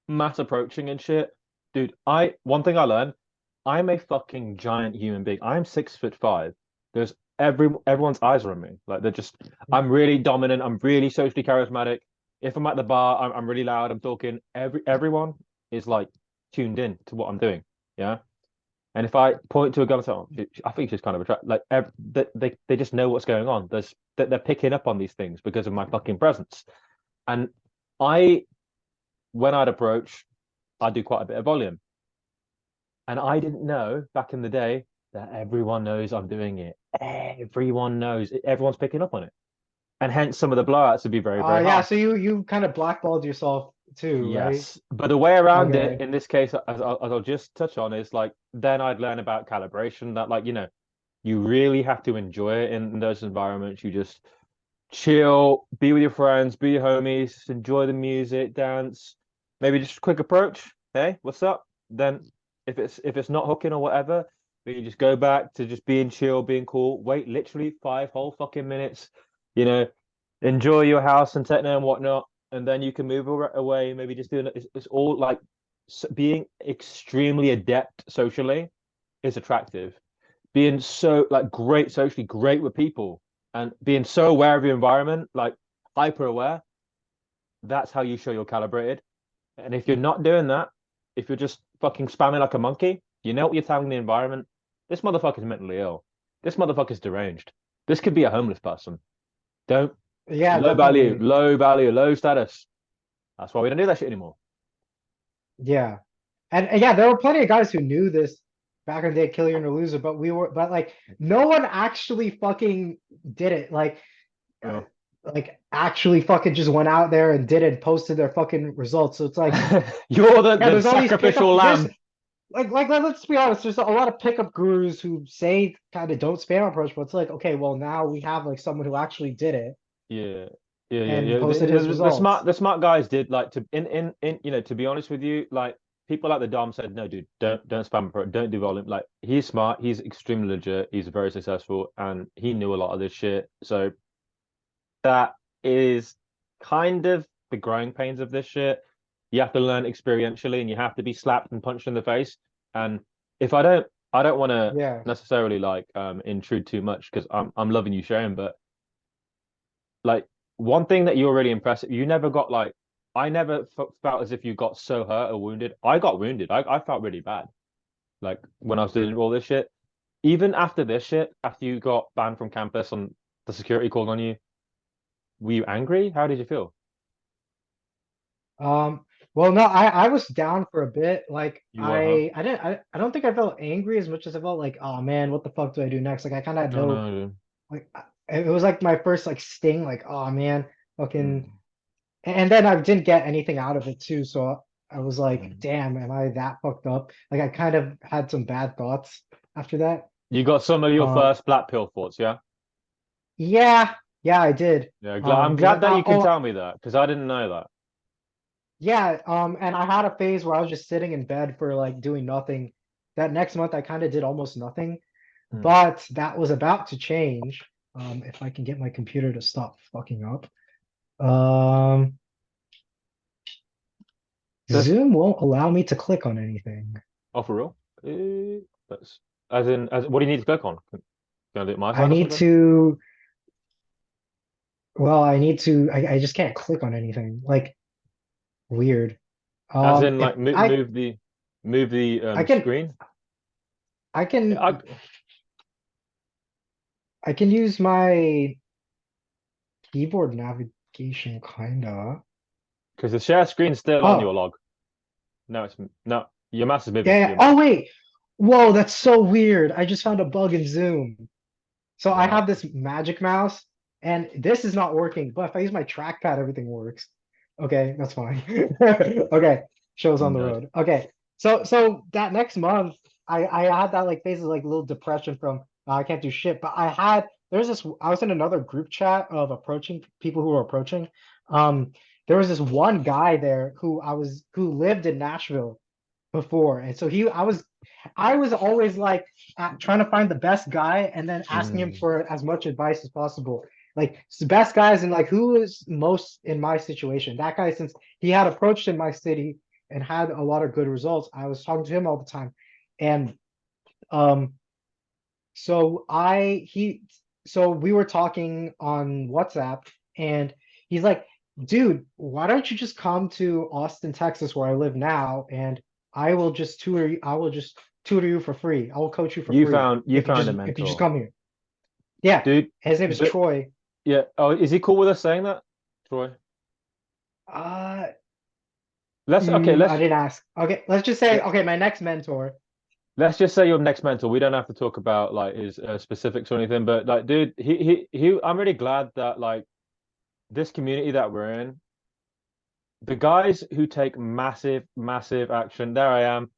mass approaching and shit, dude. One thing I learned, I'm a fucking giant human being. I'm 6'5". There's everyone's eyes are on me. Like they're just, I'm really dominant. I'm really socially charismatic. If I'm at the bar, I'm really loud. I'm talking. Everyone is like tuned in to what I'm doing. Yeah. And if I point to a girl and say, oh, I think she's kind of attractive, like they just know what's going on. They're picking up on these things because of my fucking presence. And I, when I'd approach, I'd do quite a bit of volume. And I didn't know back in the day that everyone knows I'm doing it. Everyone knows. Everyone's picking up on it. And hence some of the blowouts would be very, very yeah, harsh. so you kind of blackballed yourself too, right? Yes. But the way around it, Okay. in this case, as I'll just touch on, is like, then I'd learn about calibration that, like, you really have to enjoy it in those environments. You just chill, be with your friends, be your homies, enjoy the music, dance, maybe just a quick approach. Hey, what's up? Then if it's not hooking or whatever, then you just go back to just being chill, being cool. Wait literally 5 whole fucking minutes, you know, enjoy your house and techno and whatnot, and then you can move away. Maybe just doing it. It's all like being extremely adept socially is attractive. Being so like great socially, great with people, and being so aware of your environment, like hyper aware, that's how you show you're calibrated. And if you're not doing that, if you're just fucking spamming like a monkey, you know what you're telling the environment? This motherfucker's mentally ill. This motherfucker's deranged. This could be a homeless person. Don't Yeah, low value, definitely. low value, low status. That's why we don't do that shit anymore. Yeah. And yeah, there were plenty of guys who knew this back in the day, kill you or loser, but like no one actually fucking did it. Uh, Oh. like actually fucking just went out there and did it, posted their fucking results. So it's like, You're the, yeah, the there's all these sacrificial pickup. There's lamb. let's be honest. There's a lot of pickup gurus who say kind of don't spam approach, but it's like, okay, well now we have like someone who actually did it Yeah, yeah, and yeah. posted his The smart results. the smart guys did like to in to be honest with you, like people like the Dom said, no, dude, don't spam pro, don't do volume. Like he's smart, he's extremely legit, he's very successful, and he knew a lot of this shit. So that is kind of the growing pains of this shit. You have to learn experientially, and you have to be slapped and punched in the face. And if I don't want to Yeah. necessarily like intrude too much because I'm loving you sharing, but like one thing that you're really impressive, you never got like, I never felt as if you got so hurt or wounded. I got wounded. I felt really bad. Like when I was doing all this shit, even after this shit, after you got banned from campus and the security called on you, were you angry? How did you feel? Um, well, no, I was down for a bit. Like You were, huh? I don't think I felt angry as much as I felt like, oh man, what the fuck do I do next? Like I kind of had Oh no no. like it was like my first like sting, like, oh man, fucking Mm, and then I didn't get anything out of it too. So I was like, mm. damn, am I that fucked up? Like I kind of had some bad thoughts after that. You got some of your Um, first black pill thoughts, yeah? yeah, yeah, I did. Yeah, I'm When glad that you can oh tell me that because I didn't know that. yeah, and I had a phase where I was just sitting in bed for like doing nothing. That next month I kind of did almost nothing, Mm. but that was about to change. If I can get my computer to stop fucking up. Um, This Zoom won't allow me to click on anything. oh for real? That's as what do you need to click on? Can I do it my I side or need something? to, well, I just can't click on anything. Like weird. As in If like move the I can, screen. I Yeah, can, I can use my keyboard navigation kinda. because the share screen's still on your Oh, log. No, it's no, your mouse is moving. yeah. Oh, wait. Whoa, that's so weird. I just found a bug in Zoom. So I What? have this magic mouse and this is not working, but if I use my trackpad, everything works. Okay, that's fine. Okay, show's on the Nerd. road. Okay, So that next month, I had that like phase of like little depression from I can't do shit. But there's this I was in another group chat of approaching people who were approaching. Um, there was this one guy there who lived in Nashville before, and so I was always like trying to find the best guy and then asking him Mm. for as much advice as possible. Like the best guys and like who is most in my situation. That guy, since he had approached in my city and had a lot of good results, I was talking to him all the time. And um so I he so we were talking on WhatsApp and he's like, dude, why don't you just come to Austin, Texas, where I live now, and I will just tutor you for free. I will coach you for free You found a if you just mentor, come here. Yeah, dude. his name is But Troy. yeah, oh, is he cool with us saying that, Troy? Uh Let's okay. I didn't ask. Okay, let's just say okay, my next mentor. Let's just say your next mentor. We don't have to talk about like his specifics or anything, but like, dude, he. I'm really glad that like this community that we're in, the guys who take massive, massive action. There I am.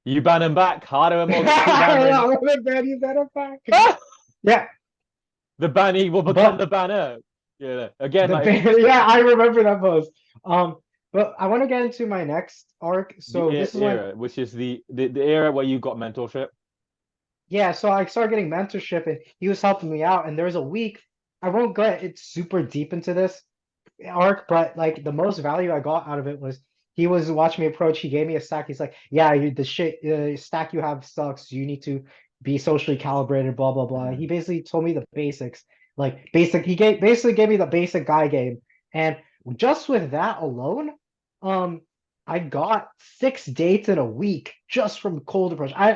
You ban him back harder and more. Keep hammering. You better back. Yeah, The banny will become but the banner. Yeah. Again, like yeah, I remember that post. Um, but I want to get into my next arc. the So this is when, era, which is the era where you got mentorship. yeah, so I started getting mentorship and he was helping me out. And there was a week, I won't get it super deep into this arc, but like the most value I got out of it was he was watching me approach. He gave me a stack. He's like, yeah, the shit stack you have sucks. You need to be socially calibrated, blah, blah, blah. He Mm. basically told me the basics, like basic, basically gave me the basic guy game. And just with that alone, um, I got 6 dates in a week just from cold approach. I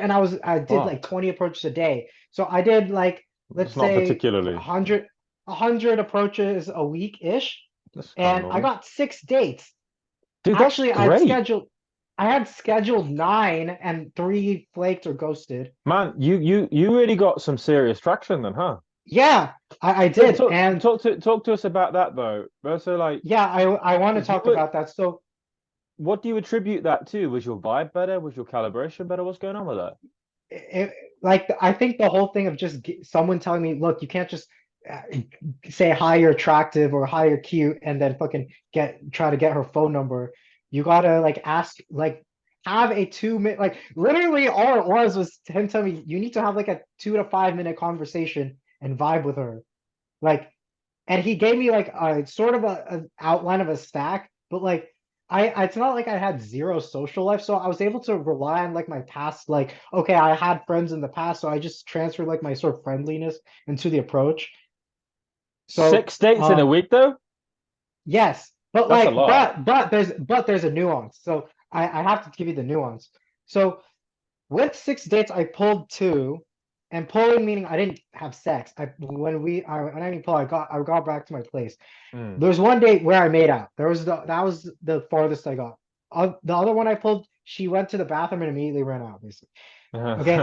did like Fuck. 20 approaches a day. So I did like, let's That's not say particularly. 100 approaches a week ish, That's kind of and I normal. got 6 dates. Dude, that's Actually, great. I had scheduled nine and three flaked or ghosted. Man, you really got some serious traction then, huh? Yeah, I So did. And talk to us about that though. So like, yeah, I want to because you talk were, about that. So what do you attribute that to? Was your vibe better? Was your calibration better? What's going on with that? it, like I think the whole thing of just someone telling me, look, you can't just uh, say hi, you're attractive or hi, you're cute, and then fucking try to get her phone number. You gotta like ask, like have a 2 minute, like literally all it was him telling me you need to have like a 2 to 5 minute conversation and vibe with her. Like, and he gave me like a sort of an outline of a stack, but like it's not like I had zero social life, so I was able to rely on like my past, like okay, I had friends in the past, so I just transferred like my sort of friendliness into the approach. So 6 dates in a week though? yes, but That's a like lot. but there's a nuance. So I have to give you the nuance. So with 6 dates, I pulled two, and pulling meaning I didn't have sex. When I mean pull, I got back to my place. Mm. There's one date where I made out. That was the farthest I got. The other one I pulled, she went to the bathroom and immediately ran out, basically. Okay.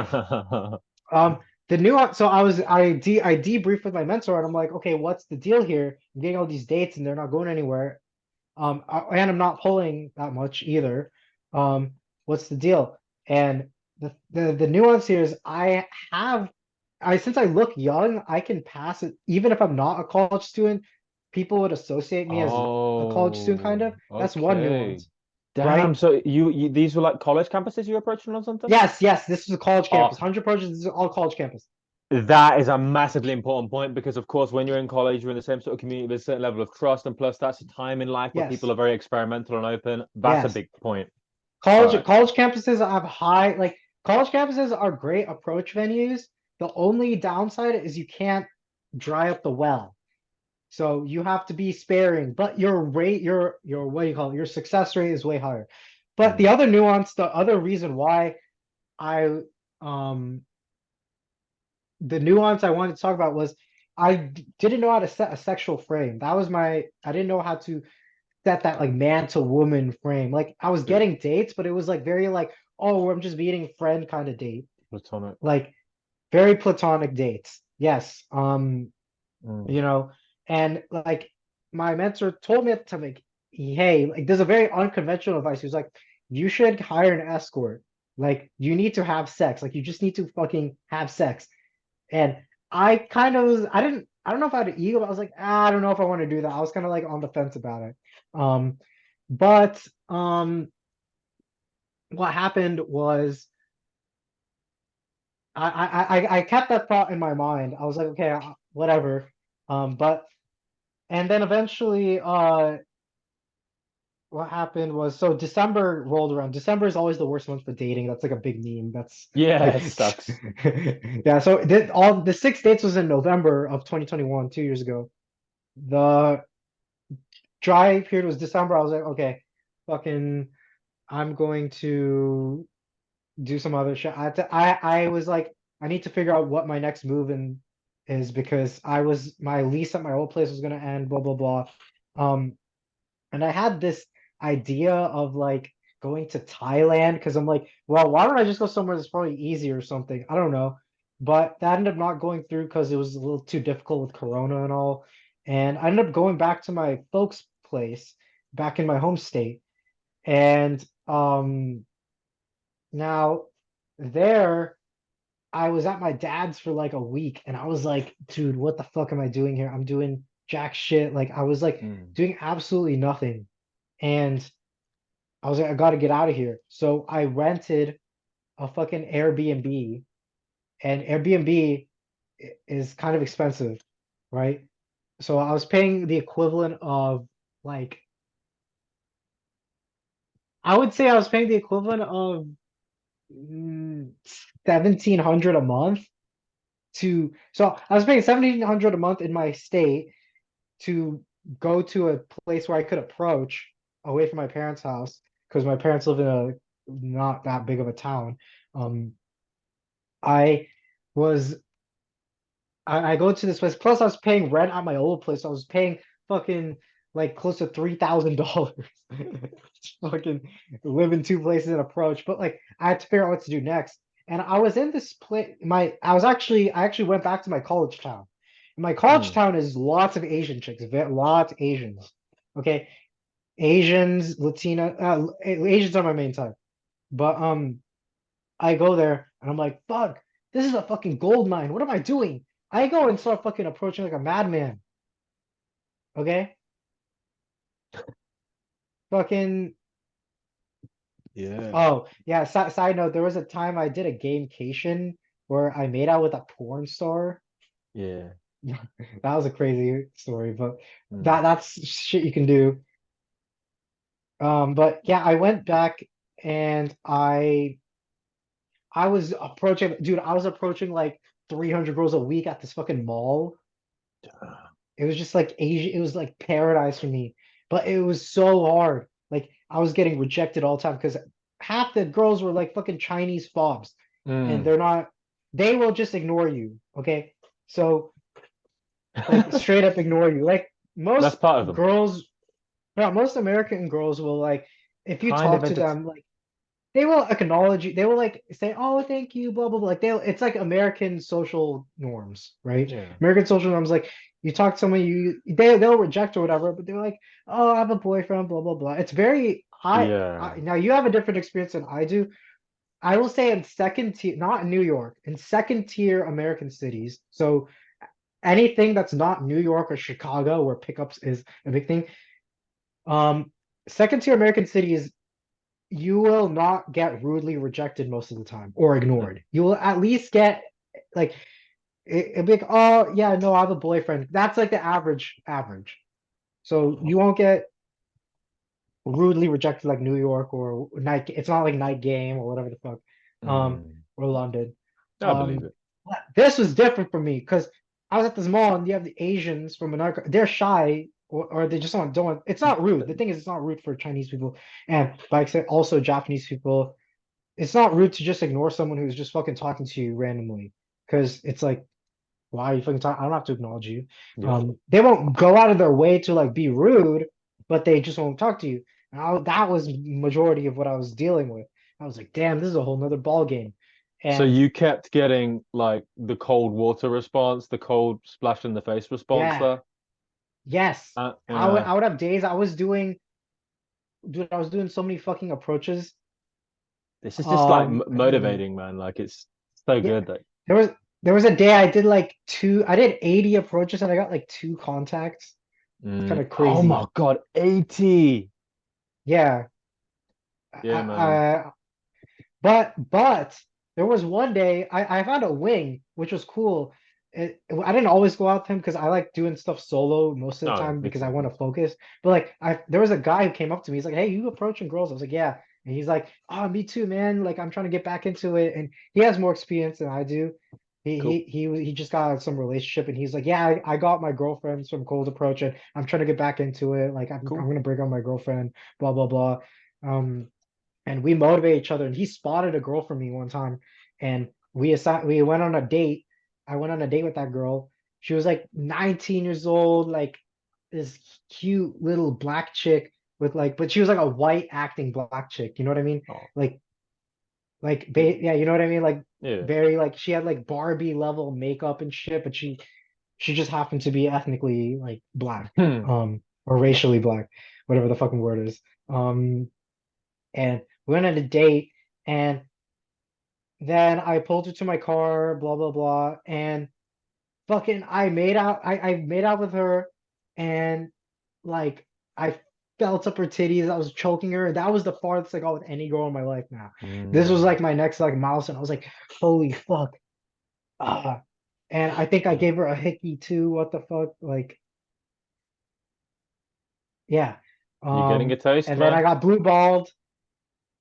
Um, the nuance. So I debriefed with my mentor and I'm like, okay, what's the deal here? I'm getting all these dates and they're not going anywhere. And I'm not pulling that much either. Um, what's the deal? And the nuance here is have since I look young, I can pass it even if I'm not a college student. People would associate me as a college student, kind Oh, of. That's one okay. nuance, Damn. right? So you these were like college campuses you were approaching or something? Yes, yes, this is a college Oh, campus. 100 projects, this is all college campus. that is a massively important point because, of course, when you're in college, you're in the same sort of community with a certain level of trust, and plus, that's a time in life where people Yes, are very experimental and open. That's a yes. big point. All College right. college campuses have college campuses are great approach venues. The only downside is you can't dry up the well. So you have to be sparing, but your rate, your what do you call it? Your success rate is way higher. But the Mm. other nuance, the other reason why I um the nuance I wanted to talk about was didn't know how to set a sexual frame. I didn't know how to set that like man to woman frame. Like I was Dude, getting dates, but it was like very like, oh, I'm just meeting friend kind of date. platonic. Like very platonic dates. Yes. Mm. You know, and like my mentor told me at the time, like, hey, like there's a very unconventional advice. He was like, you should hire an escort. Like, you need to have sex. Like, you just need to fucking have sex. And I kind of was, I don't know if I had an ego, but I was like, I don't know if I want to do that. I was kind of like on the fence about it. Um, but what happened was I kept that thought in my mind. I was like, okay, whatever. But and then eventually, what happened was so December rolled around. December is always the worst month for dating. That's like a big meme. That's Yeah, like it sucks. yeah. So all the six dates was in November of 2021, 2 years ago. The dry period was December. I was like, okay, fucking, I'm going to do some other shit. I was like, I need to figure out what my next move in is because my lease at my old place was gonna end, blah blah blah. Um, and I had this idea of like going to Thailand because I'm like, well, why don't I just go somewhere that's probably easier or something? I don't know. But that ended up not going through because it was a little too difficult with Corona and all. And I ended up going back to my folks' place back in my home state. And now there I was at my dad's for like a week and I was like, dude, what the fuck am I doing here? I'm doing jack shit. Like I was like Mm. doing absolutely nothing. And I was like, I gotta get out of here. So I rented a fucking Airbnb, and Airbnb is kind of expensive, right? So I was paying the equivalent of like, I would say I was paying the equivalent of 1700 a month so I was paying 1700 a month in my state to go to a place where I could approach away from my parents' house because my parents live in a not that big of a town. Um, I was I go to this place. Plus, I was paying rent at my old place. So I was paying fucking like close to $3,000. Fucking live in two places and approach. But like, I had to figure out what to do next. And I was in this place. I actually went back to my college town. And my college Mm. town is lots of Asian chicks, lots of Asians. Okay, Asians, Latina, Asians are my main type. But I go there and I'm like, fuck, this is a fucking gold mine. What am I doing? I go and start fucking approaching like a madman. Okay? Fucking Yeah. oh yeah, side note, there was a time I did a gamecation where I made out with a porn star. Yeah. That was a crazy story, but Mm. that's shit you can do. But yeah, I went back and I was approaching, dude, I was approaching like 300 girls a week at this fucking mall. It was just like Asia, it was like paradise for me. But it was so hard. Like I was getting rejected all the time because half the girls were like fucking Chinese fobs and Mm. they're not, they will just ignore you. Okay. So like straight up ignore you. Like That's most part of them. girls, yeah, most American girls will like, if you Kind of talk to enter them, like they will acknowledge you. They will like say, "Oh, thank you," blah blah blah. Like they'll. It's like American social norms, right? Yeah. American social norms, like you talk to someone, they'll reject or whatever, but they're like, "Oh, I have a boyfriend," blah blah blah. It's very high. Yeah. Now you have a different experience than I do. I will say in second tier, not in New York, in second tier American cities. So anything that's not New York or Chicago, where pickups is a big thing. Um, second tier American cities you will not get rudely rejected most of the time or ignored. You will at least get like it'll be like, oh yeah, no, I have a boyfriend. That's like the average. So you won't get rudely rejected like New York or night. It's not like night game or whatever the fuck. Mm. Or London. I believe Um, it. but this was different for me because I was at this mall and you have the Asians from another. They're shy or they just don't want. It's not rude. The thing is, it's not rude for Chinese people and like I said, also Japanese people it's not rude to just ignore someone who's just fucking talking to you randomly because it's like why are you fucking talking? I don't have to acknowledge you. Yeah. They won't go out of their way to like be rude, but they just won't talk to you. And that was majority of what I was dealing with. I was like, damn, this is a whole nother ball game. So And you kept getting like the cold water response, the cold splash in the face response yeah, there. yes, Yeah. I would have days I was doing dude, I was doing so many fucking approaches. This is just like And motivating, man. Like it's so yeah, good that there was there was a day I did like I did 80 approaches and I got like two contacts. It's kind of Oh my crazy. God, 80. Yeah. Yeah, man. But there was one day I found a wing, which was cool. I didn't always go out with him because I like doing stuff solo most of the Oh, time me because I too. want to focus. But like there was a guy who came up to me. He's like, "Hey, you approaching girls?" I was like, "Yeah." And he's like, "Oh, me too, man. Like I'm trying to get back into it." And he has more experience than I do. Cool. He just got some relationship and he's like, "Yeah, I got my girlfriends from cold approach and I'm trying to get back into it. Like I'm Cool. gonna break up my girlfriend, blah blah blah." Um, and we motivate each other. And he spotted a girl for me one time, and we went on a date. I went on a date with that girl. She was like 19 years old, like this cute little black chick with like, but she was like a white acting black chick. You know what I mean? Oh, Like, yeah. yeah, you know what I mean? Like, Yeah. very like she had like Barbie level makeup and shit, but she just happened to be ethnically like black, Hmm. or racially black, whatever the fucking word is. And we went on a date, and then I pulled her to my car, blah blah blah, and fucking I made out with her, and like I felt up her titties, I was choking her. That was the farthest I got with any girl in my life now. This was Mm. like my next like milestone. I was like, holy fuck. Ah. And I think I gave her a hickey too. What the fuck? Like, yeah. You're getting a taste, And then I man. got blue balled.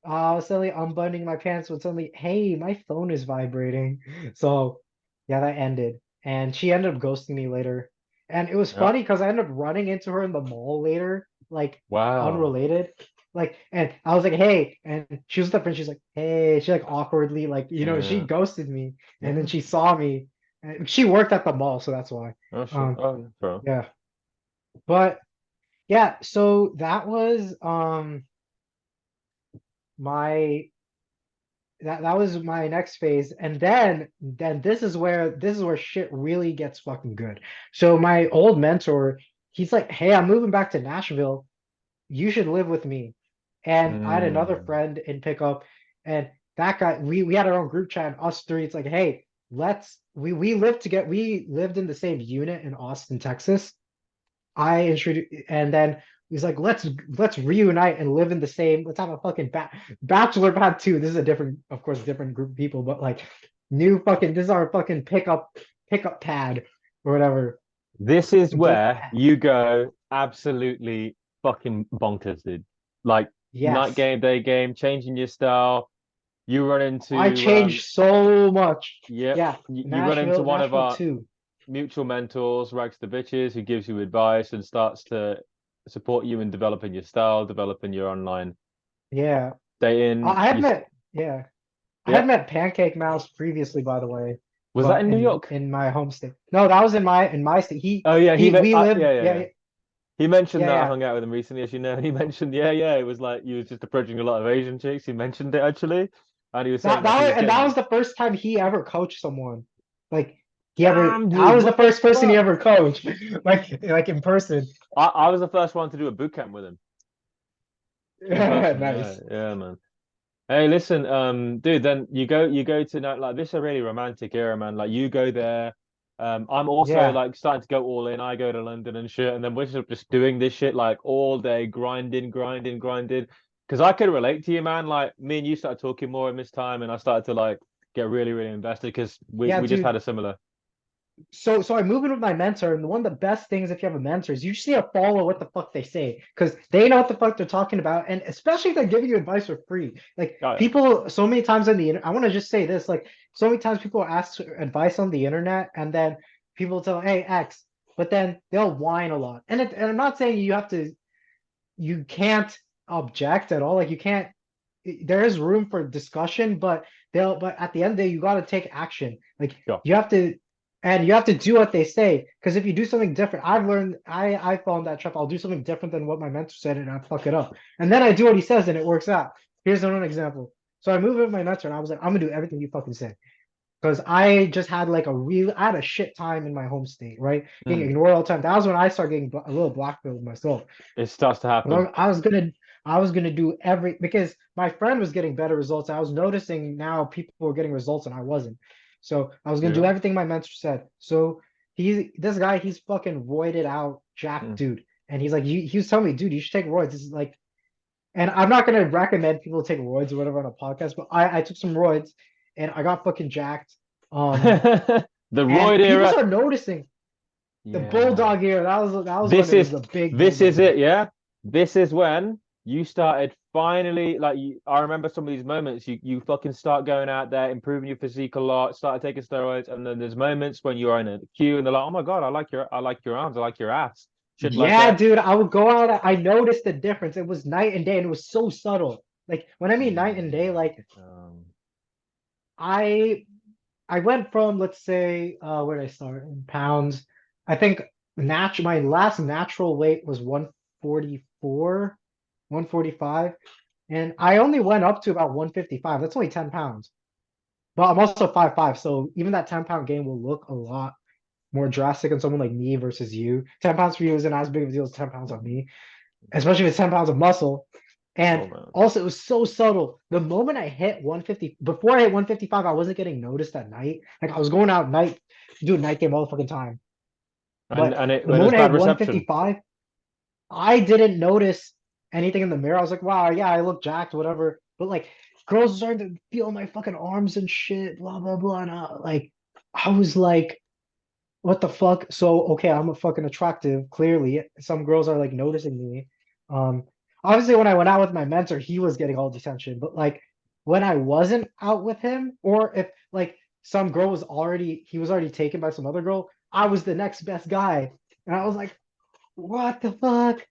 I was suddenly unbuttoning my pants when suddenly, hey, my phone is vibrating. So yeah, that ended. And she ended up ghosting me later. And it was Yeah. funny because I ended up running into her in the mall later, like Wow. unrelated. Like, and I was like, hey, and she was the friend, she's like, hey, she like awkwardly, like, she Yeah. ghosted me. And then Yeah. she saw me. And she worked at the mall, so that's why. Oh shit. Um, Oh, bro. yeah. But yeah, so that was my that was my next phase, and then this is where shit really gets fucking good. So my old mentor, he's like, hey, I'm moving back to Nashville, you should live with me. And I had another Mm. friend in pickup, and that guy, we had our own group chat, us three. It's like, hey, we lived together, we lived in the same unit in Austin, Texas. I introduced, and then he's like, let's reunite and live in the same. Let's have a fucking bachelor pad too. This is a different, of course, different group of people, but like new fucking. This is our fucking pickup pad or whatever. This is Date where pad. you go absolutely fucking bonkers, dude. Like night Yes, game, day game, changing your style. You run I into changed so much. yep, Yeah, you run into one of Nashville our too. mutual mentors, Rags the Bitches, who gives you advice and starts to support you in developing your style, developing your online Yeah, dating. I had You, met. Yeah, I had yep. met Pancake Mouse previously, by the way, Was that but in New York? in my home state. No, that was in my state. Oh yeah, We lived. yeah, yeah, Yeah, yeah. He mentioned yeah, that I yeah. hung out with him recently, as you know, and he mentioned, yeah, yeah, it was like you was just approaching a lot of Asian chicks. He mentioned it actually, and he was saying like he was That getting was the first time he ever coached someone. Like damn, I dude, was the what the first person he fuck? ever coached, like in person. I was the first one to do a boot camp with him in person. Yeah, Nice. yeah, man. Hey, listen, dude, then you go to night like this is a really romantic era, man. Like you go there. I'm also Yeah. like starting to go all in. I go to London and shit, and then we're just doing this shit like all day, grinding, grinding, grinding. Because I could relate to you, man. Like me and you started talking more in this time, and I started to like get really, really invested because we Yeah, we just had dude. a similar. So I move in with my mentor, and one of the best things if you have a mentor is you just need to follow what the fuck they say because they know what the fuck they're talking about, and especially if they're giving you advice for free. Like Oh yeah. people, so many times on the internet, I want to just say this, like so many times people ask advice on the internet, and then people tell, hey X, but then they'll whine a lot. And I'm not saying you can't object at all, like you can't. There is room for discussion, but at the end of the day, you got to take action. Like Sure. you have to, and you have to do what they say. Because if you do something different, I've learned, I found that trap. I'll do something different than what my mentor said, and I fuck it up. And then I do what he says, and it works out. Here's another example. So I moved with my mentor, and I was like, I'm gonna do everything you fucking say. Because I just had like I had a shit time in my home state, right? Getting Mm. ignored all the time. That was when I started getting a little blackpilled myself. It starts to happen. I was gonna I was gonna do because my friend was getting better results. I was noticing now people were getting results and I wasn't. So I was gonna do Yeah. everything my mentor said. So this guy, he's fucking roided out, jacked Mm. dude. And he's like, he was telling me, dude, you should take roids. This is like, and I'm not gonna recommend people take roids or whatever on a podcast, but I took some roids and I got fucking jacked. The And roid people era. start noticing the Yeah. bulldog era. That was when This it was is the big this is bulldog era. it, yeah. This is when you started finally like I remember some of these moments. You fucking start going out there, improving your physique a lot, started taking steroids, and then there's moments when you're in a queue and they're like, "Oh my God, I like your arms, I like your ass," shit like Yeah, that. dude, I would go out. I noticed the difference. It was night and day, and it was so subtle. Like when I mean night and day, like Um, I I went from, let's say, where did I start in pounds? I think my last natural weight was 144, 145, and I only went up to about 155. That's only 10 pounds. But I'm also 5'5", so even that 10-pound gain will look a lot more drastic on someone like me versus you. 10 pounds for you isn't as big of a deal as 10 pounds on me, especially with 10 pounds of muscle. oh And man. also, it was so subtle. The moment I hit 150, before I hit 155, I wasn't getting noticed at night. Like I was going out night, doing night game all the fucking time. But And the it was moment I bad hit reception. 155, I didn't notice anything in the mirror. I was like, wow, yeah, I look jacked, whatever. But like, girls were starting to feel my fucking arms and shit, blah blah blah. And I was like, what the fuck? So okay, I'm a fucking attractive. Clearly, some girls are like noticing me. Um, Obviously, when I went out with my mentor, he was getting all the attention. But like when I wasn't out with him, or if like some girl he was already taken by some other girl, I was the next best guy, and I was like, what the fuck?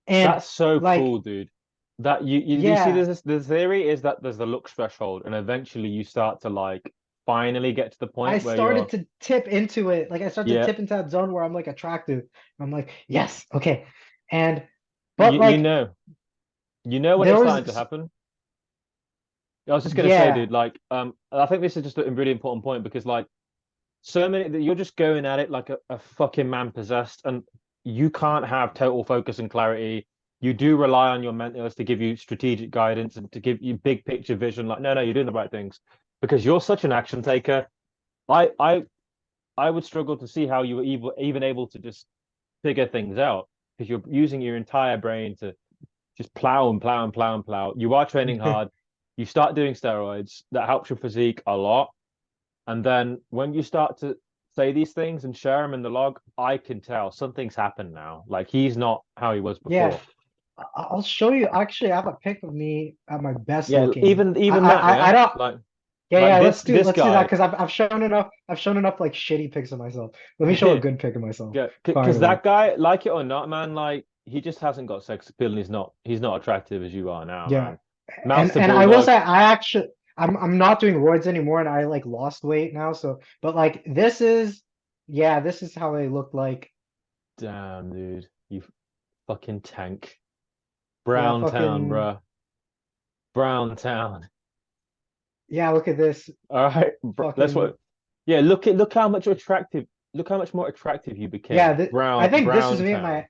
And That's so like, cool, dude. That you see yeah, the theory is that there's the looks threshold, and eventually you start to like finally get to the I point where started you're to tip into it. Like I started to yeah, tip into that zone where I'm like attractive. I'm like, yes, okay. And but you like know. You know when there it's starting to was happen? I was just gonna say, yeah, dude, like, I think this is just a really important point because like so many that you're just going at it like a fucking man possessed, and you can't have total focus and clarity. You do rely on your mentors to give you strategic guidance and to give you big picture vision. Like, no, you're doing the right things because you're such an action taker. I I I would struggle to see how you were even able to just figure things out because you're using your entire brain to just plow and plow and plow and plow. You are training hard. You start doing steroids. That helps your physique a lot. And then when you start to say these things and share them in the log, I can tell something's happened now. Like he's not how he was yeah. before. I'll show you. Actually, I have a pic of me at my best Yeah, looking. even that, I yeah. don't. Yeah, Like yeah. this Let's do that guy, because I've shown enough. I've shown enough like shitty pics of myself. Let me show a good pic of myself. yeah, because Finally. that guy, like it or not, man, like he just hasn't got sex appeal and he's not attractive as you are now, Yeah. man. Mouse to And I will bulldog. say I'm not doing roids anymore and I like lost weight now. So but like this is how I look like. Damn, dude, you fucking tank. Yeah, Brown town, fucking bruh. Brown town. yeah. Look at this All right, bro, that's fucking what. Yeah, look how much more attractive you yeah. became. I think this is Brown me at town. my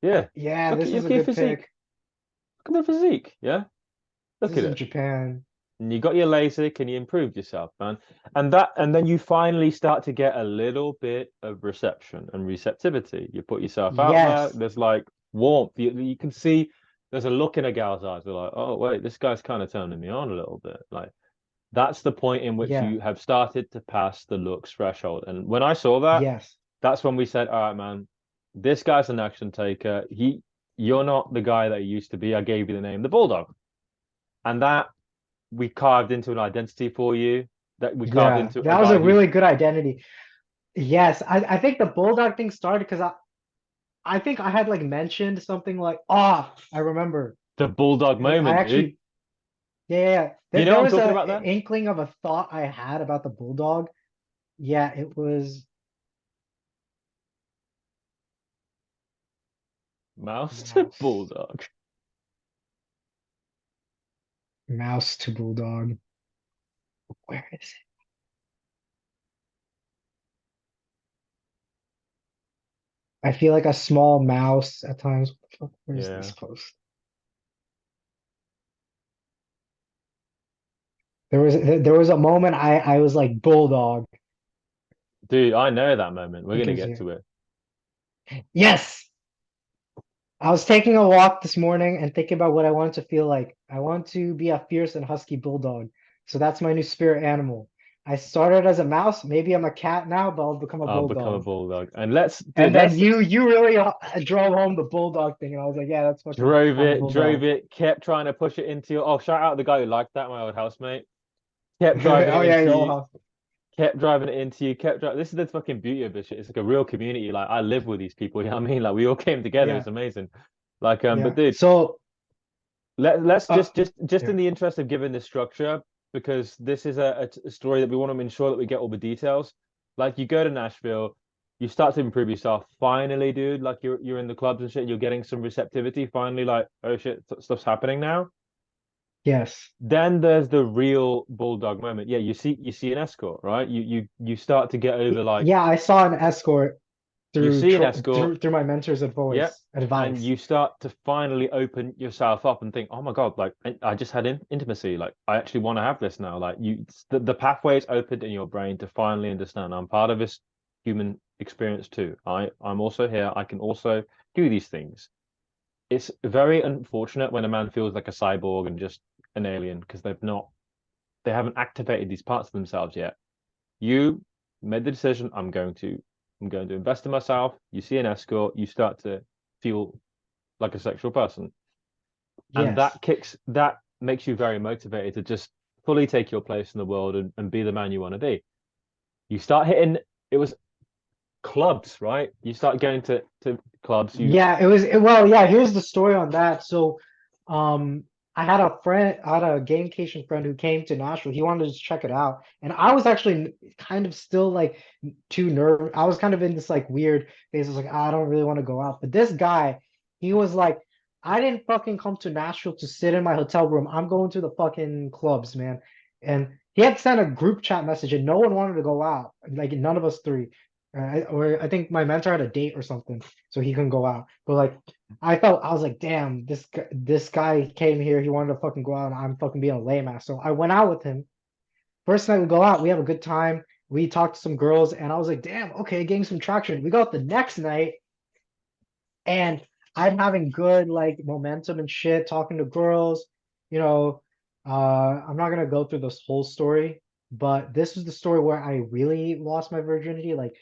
Yeah, yeah. This is a look at your good physique. pic. Look at the physique. Yeah, This look is at in it. Japan. And you got your LASIK and you improved yourself, man. And then you finally start to get a little bit of reception and receptivity. You put yourself out there. Yes. There's like warmth. You can see there's a look in a gal's eyes. They're like, oh wait, this guy's kind of turning me on a little bit. Like that's the point in which Yeah. you have started to pass the looks threshold. And when I saw that, Yes. that's when we said, all right, man, this guy's an action taker. You're not the guy that he used to be. I gave you the name, the Bulldog. And that we carved into an identity for you, that we carved Yeah. into a That was guy a who's really good identity. Yes. I think the bulldog thing started because I think I had like mentioned something like, oh, I remember. the Bulldog I moment, dude. actually, yeah, yeah, yeah. You know There what I'm was talking a about then? inkling of a thought I had about the bulldog. Yeah, it was Mouse to mouse, Bulldog. mouse to bulldog. Where is it? I feel like a small mouse at times. What the fuck? Where's this Yeah. post? There was a moment I was like bulldog Dude, I know that moment. We're gonna because get you. to it. Yes. I was taking a walk this morning and thinking about what I want to feel like. I want to be a fierce and husky bulldog. So that's my new spirit animal. I started as a mouse. Maybe I'm a cat now, but I'll become a I'll become a bulldog. bulldog. And let's, dude, And then let's you really drove home the bulldog thing, and I was like, yeah, that's fucking. I'm a drove bulldog. it, kept trying to push it into you. Oh, shout out the guy who liked that, my old housemate. Kept driving Oh it yeah, into your old you, house. kept driving it into you, kept driving. This is the fucking beauty of this shit. It's like a real community. Like I live with these people, you know what I mean? Like we all came together. Yeah, It's amazing. Like, but yeah. dude, So, let's uh, just yeah, in the interest of giving this structure, because this is a story that we want to ensure that we get all the details. Like you go to Nashville, you start to improve yourself. Finally, dude, like you're in the clubs and shit, you're getting some receptivity. Finally, like, oh shit, stuff's happening now. yes. Then there's the real bulldog moment. Yeah, you see an escort, right? You start to get over like Yeah, I saw an escort you through see an escort. through my mentor's Yep. advice. And Advice. you start to finally open yourself up and think, oh my God, like I just had intimacy. Like I actually want to have this now. Like the pathway is opened in your brain to finally understand I'm part of this human experience too. I'm also here. I can also do these things. It's very unfortunate when a man feels like a cyborg and just an alien because they haven't activated these parts of themselves yet. You made the decision, I'm going to invest in myself. You see an escort, you start to feel like a sexual person. And Yes. that makes you very motivated to just fully take your place in the world and be the man you want to be. You start hitting it was clubs, right? You start going to clubs, you Yeah, well, yeah, here's the story on that. So, um, I had a gamification friend who came to Nashville. He wanted to check it out. And I was actually kind of still like too nervous. I was kind of in this like weird phase. I was like, I don't really want to go out. But this guy, he was like, I didn't fucking come to Nashville to sit in my hotel room. I'm going to the fucking clubs, man. And he had sent a group chat message and no one wanted to go out. Like none of us three. Or I think my mentor had a date or something so he couldn't go out. But like I was like, damn, this guy came here, he wanted to fucking go out, and I'm fucking being a lame ass. So I went out with him. First night we go out, we have a good time. We talked to some girls, and I was like, damn, okay, getting some traction. We go out the next night, and I'm having good like momentum and shit, talking to girls. You know, I'm not gonna go through this whole story, but this was the story where I really lost my virginity, like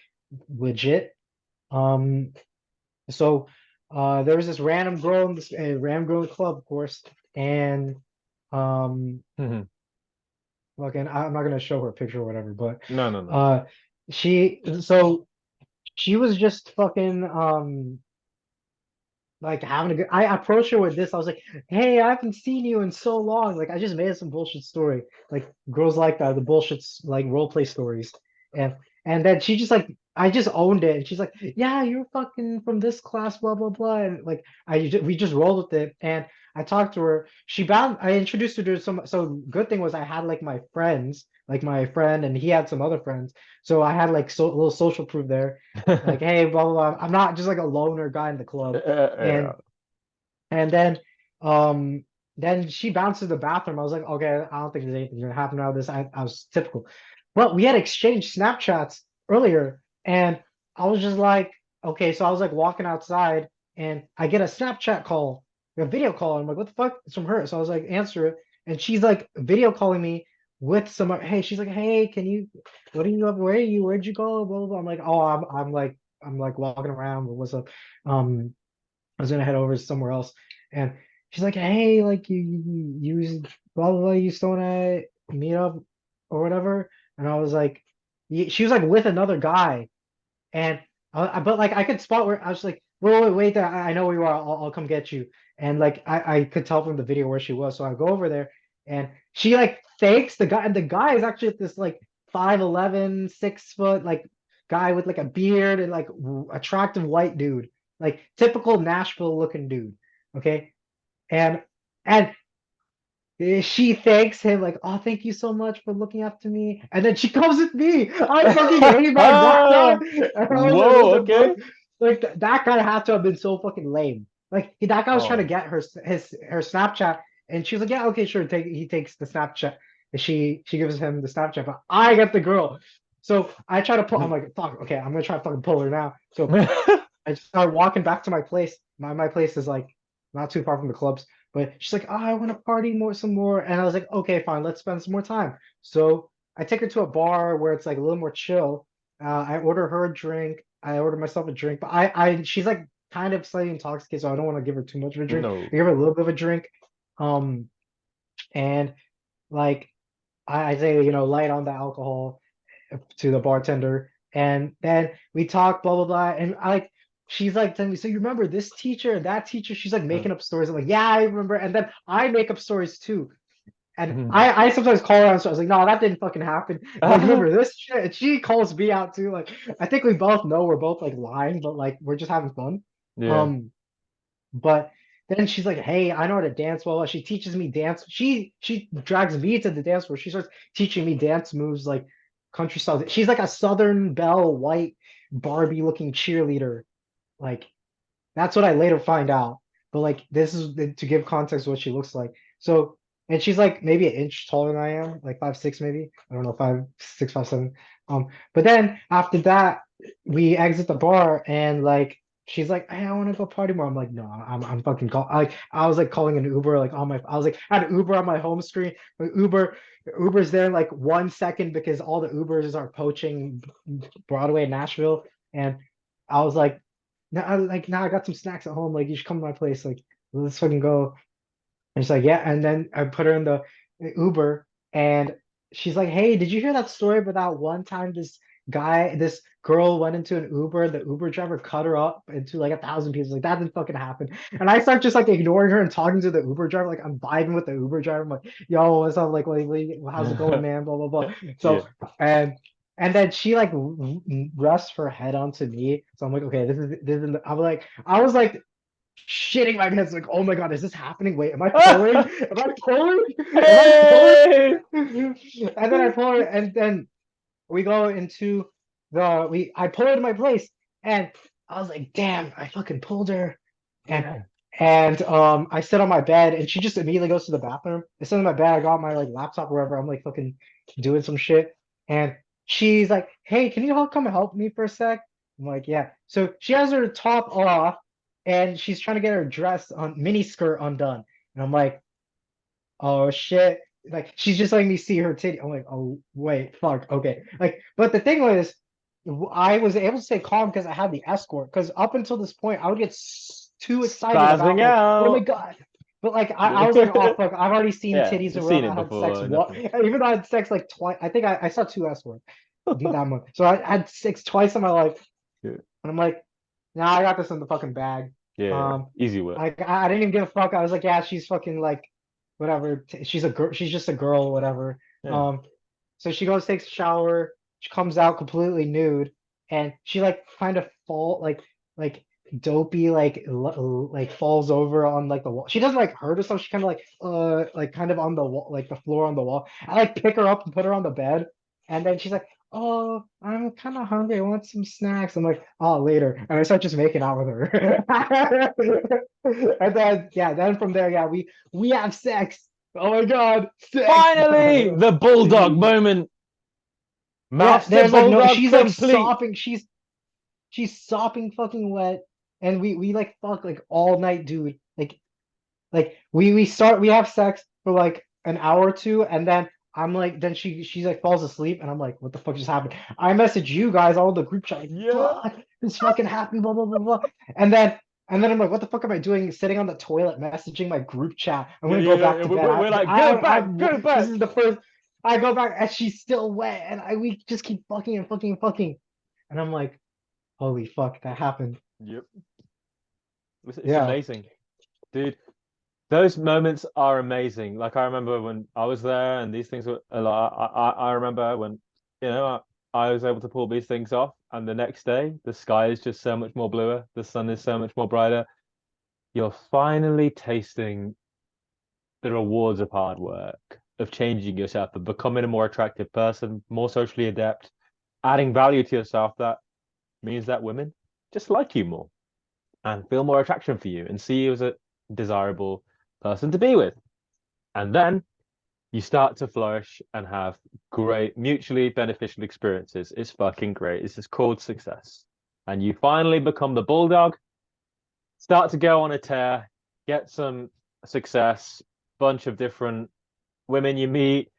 legit. Um, so there was this random girl in this random girl in the club, of course, and um, no, fucking I'm not gonna show her a picture or whatever, but no, no. uh, so she was just fucking like having a good. I approached her with this. I was like, "Hey, I haven't seen you in so long." Like I just made some bullshit story. Like girls like that, the bullshits like role play stories, and and then she just like I just owned it, and she's like, "Yeah, you're fucking from this class, blah blah blah." And like we just rolled with it, and I talked to her. I introduced her to some. So good thing was I had like my friends, like my friend, and he had some other friends. So I had like a little social proof there. Like, hey, blah blah blah. I'm not just like a loner guy in the club. Yeah. And and then she bounced to the bathroom. I was like, okay, I don't think there's anything gonna happen out of this. I was typical. But we had exchanged Snapchats earlier, and I was just like, okay, so I was like walking outside and I get a Snapchat call, a video call. And I'm like, what the fuck? It's from her. So I was like, answer it. And she's like video calling me with some hey, she's like, hey, can you what are you up? Where are you? Where'd you go? Blah blah blah. I'm like, oh, I'm like walking around. What's up? I was gonna head over somewhere else, and she's like, "Hey, like you blah blah blah, you still wanna meet up or whatever?" And I was like, she was like with another guy, and but like I could spot where I was like, wait, I know where you are. I'll come get you. And like I could tell from the video where she was, so I go over there, and she like fakes the guy, and the guy is actually this like 5'11", 6 foot like guy with like a beard and like attractive white dude, like typical Nashville looking dude. Okay, and and she thanks him like, oh, thank you so much for looking after me. And then she comes with me. I fucking ate my guy. And I was like, Whoa, what's up, bro? okay. Like that guy had to have been so fucking lame. Like that guy was trying to Oh. get her Snapchat, and she was like, "Yeah, okay, sure." He takes the Snapchat, and she gives him the Snapchat, but I get the girl. So I try to pull. I'm like, "Fuck, okay, I'm gonna try to fucking pull her now." So I just start walking back to my place. My place is like not too far from the clubs, but she's like, "Oh, I want to party more, some more," and I was like, "Okay, fine, let's spend some more time." So I take her to a bar where it's like a little more chill. I order her a drink. I order myself a drink, but she's like kind of slightly intoxicated, so I don't want to give her too much of a drink. No. I give her a little bit of a drink, um, and like I say, light on the alcohol to the bartender, and then we talk, blah blah blah, and she's like telling me, so you remember this teacher and that teacher? She's like making up stories. I'm like, yeah, I remember, and then I make up stories too. And I sometimes call her out, so I was like, no, that didn't fucking happen. Like, remember this shit? And she calls me out too. Like, I think we both know we're both like lying, but like we're just having fun. Yeah. But then she's like, hey, I know how to dance well. She teaches me dance. She drags me to the dance floor. She starts teaching me dance moves like country style. She's like a Southern Belle, white Barbie looking cheerleader. Like that's what I later find out. But like this is to give context what she looks like. So and she's like maybe an inch taller than I am, like 5'6" maybe. I don't know, 5'6", 5'7". But then after that, we exit the bar and like she's like, hey, I want to go party more. I'm like, no, I'm fucking call like I was like calling an Uber like on my I was like I had Uber on my home screen. Uber's there in like 1 second because all the Ubers are poaching Broadway and Nashville. And I was like, now I got some snacks at home. Like, you should come to my place. Like, let's fucking go. And she's like, yeah. And then I put her in the Uber, and she's like, hey, did you hear that story about that one time this girl went into an Uber, the Uber driver cut her up into like 1,000 pieces? Like, that didn't fucking happen. And I start just like ignoring her and talking to the Uber driver. Like, I'm vibing with the Uber driver. I'm like, yo, what's up? Like, how's it going, man? Blah, blah, blah. Yeah. So, and and then she like rests her head onto me. So I'm like, okay, I was like shitting my pants, like, oh my god, is this happening? Wait, am I pulling? Am I pulling? Am I Hey! pulling? And then I pull it, and then we go into I pull her to my place, and I was like, damn, I fucking pulled her. And Yeah. I sit on my bed, and she just immediately goes to the bathroom. I sit on my bed, I got my like laptop wherever, I'm like fucking doing some shit. And she's like, hey, can you come help me for a sec? I'm like, yeah. So she has her top off, and she's trying to get her dress on mini skirt undone. And I'm like, oh shit. Like she's just letting me see her titty. I'm like, oh wait, fuck, okay. Like, but the thing was, I was able to stay calm because I had the escort. Because up until this point, I would get too excited about Spazzing like, oh my out. god. But like, I was like, oh Yeah. fuck, I've already seen Yeah. titties You've around. seen it I had sex before. what? Nothing. Even though I had sex like twice. I think I saw two escorts that month. So I had sex twice in my life, Yeah. and I'm like, nah, I got this in the fucking bag. Yeah. Um, Easy work. I didn't even give a fuck. I was like, yeah, she's fucking like, whatever. She's a girl. She's just a girl, whatever. Yeah. Um, so she goes, takes a shower. She comes out completely nude, and she like kind of like dopey, like falls over on like the wall. She doesn't like hurt herself. She kind of like kind of on the wall, like the floor on the wall. I like pick her up and put her on the bed, and then she's like, oh, I'm kind of hungry. I want some snacks. I'm like, oh, later. And I start just making out with her. And then, yeah, then from there, yeah, we have sex. Oh my God, sex. Finally, the bulldog moment. Yeah, Mouse to there's like no, bulldog she's like complete. sopping. She's sopping fucking wet. And we like fuck like all night, dude. Like we have sex for like an hour or two, and then I'm like, then she's like falls asleep, and I'm like, what the fuck just happened? I message you guys all the group chat, like, Yeah. fuck, this fucking happening, blah blah blah blah. And then I'm like, what the fuck am I doing? Sitting on the toilet, messaging my group chat. I'm Yeah. gonna go Yeah. back Yeah. to bed. We're like, go back, go This back. is the first. I go back, and she's still wet, and we just keep fucking and fucking and fucking, and I'm like, holy fuck, that happened. Yep. It's Yeah. amazing, dude. Those moments are amazing. Like I remember when I was there, and these things were a lot. I remember when I was able to pull these things off, and the next day the sky is just so much more bluer. The sun is so much more brighter. You're finally tasting the rewards of hard work, of changing yourself, of becoming a more attractive person, more socially adept, adding value to yourself. That means that women just like you more and feel more attraction for you and see you as a desirable person to be with. And then you start to flourish and have great mutually beneficial experiences. It's fucking great. This is called success. And you finally become the bulldog, start to go on a tear, get some success, bunch of different women you meet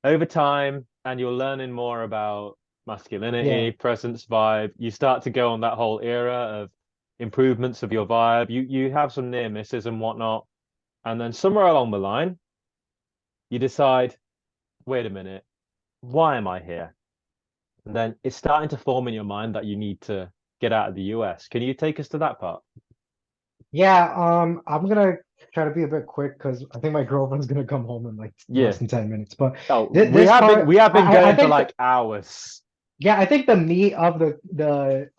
over time, and you're learning more about Yeah. masculinity, presence, vibe. You start to go on that whole era of improvements of your vibe. You have some near misses and whatnot. And then somewhere along the line, you decide, wait a minute, why am I here? And then it's starting to form in your mind that you need to get out of the US. Can you take us to that part? Yeah, I'm gonna try to be a bit quick because I think my girlfriend's gonna come home in like less Yeah. than 10 minutes. But Oh, this part, we have been I going for think like hours. yeah, I think the meat of the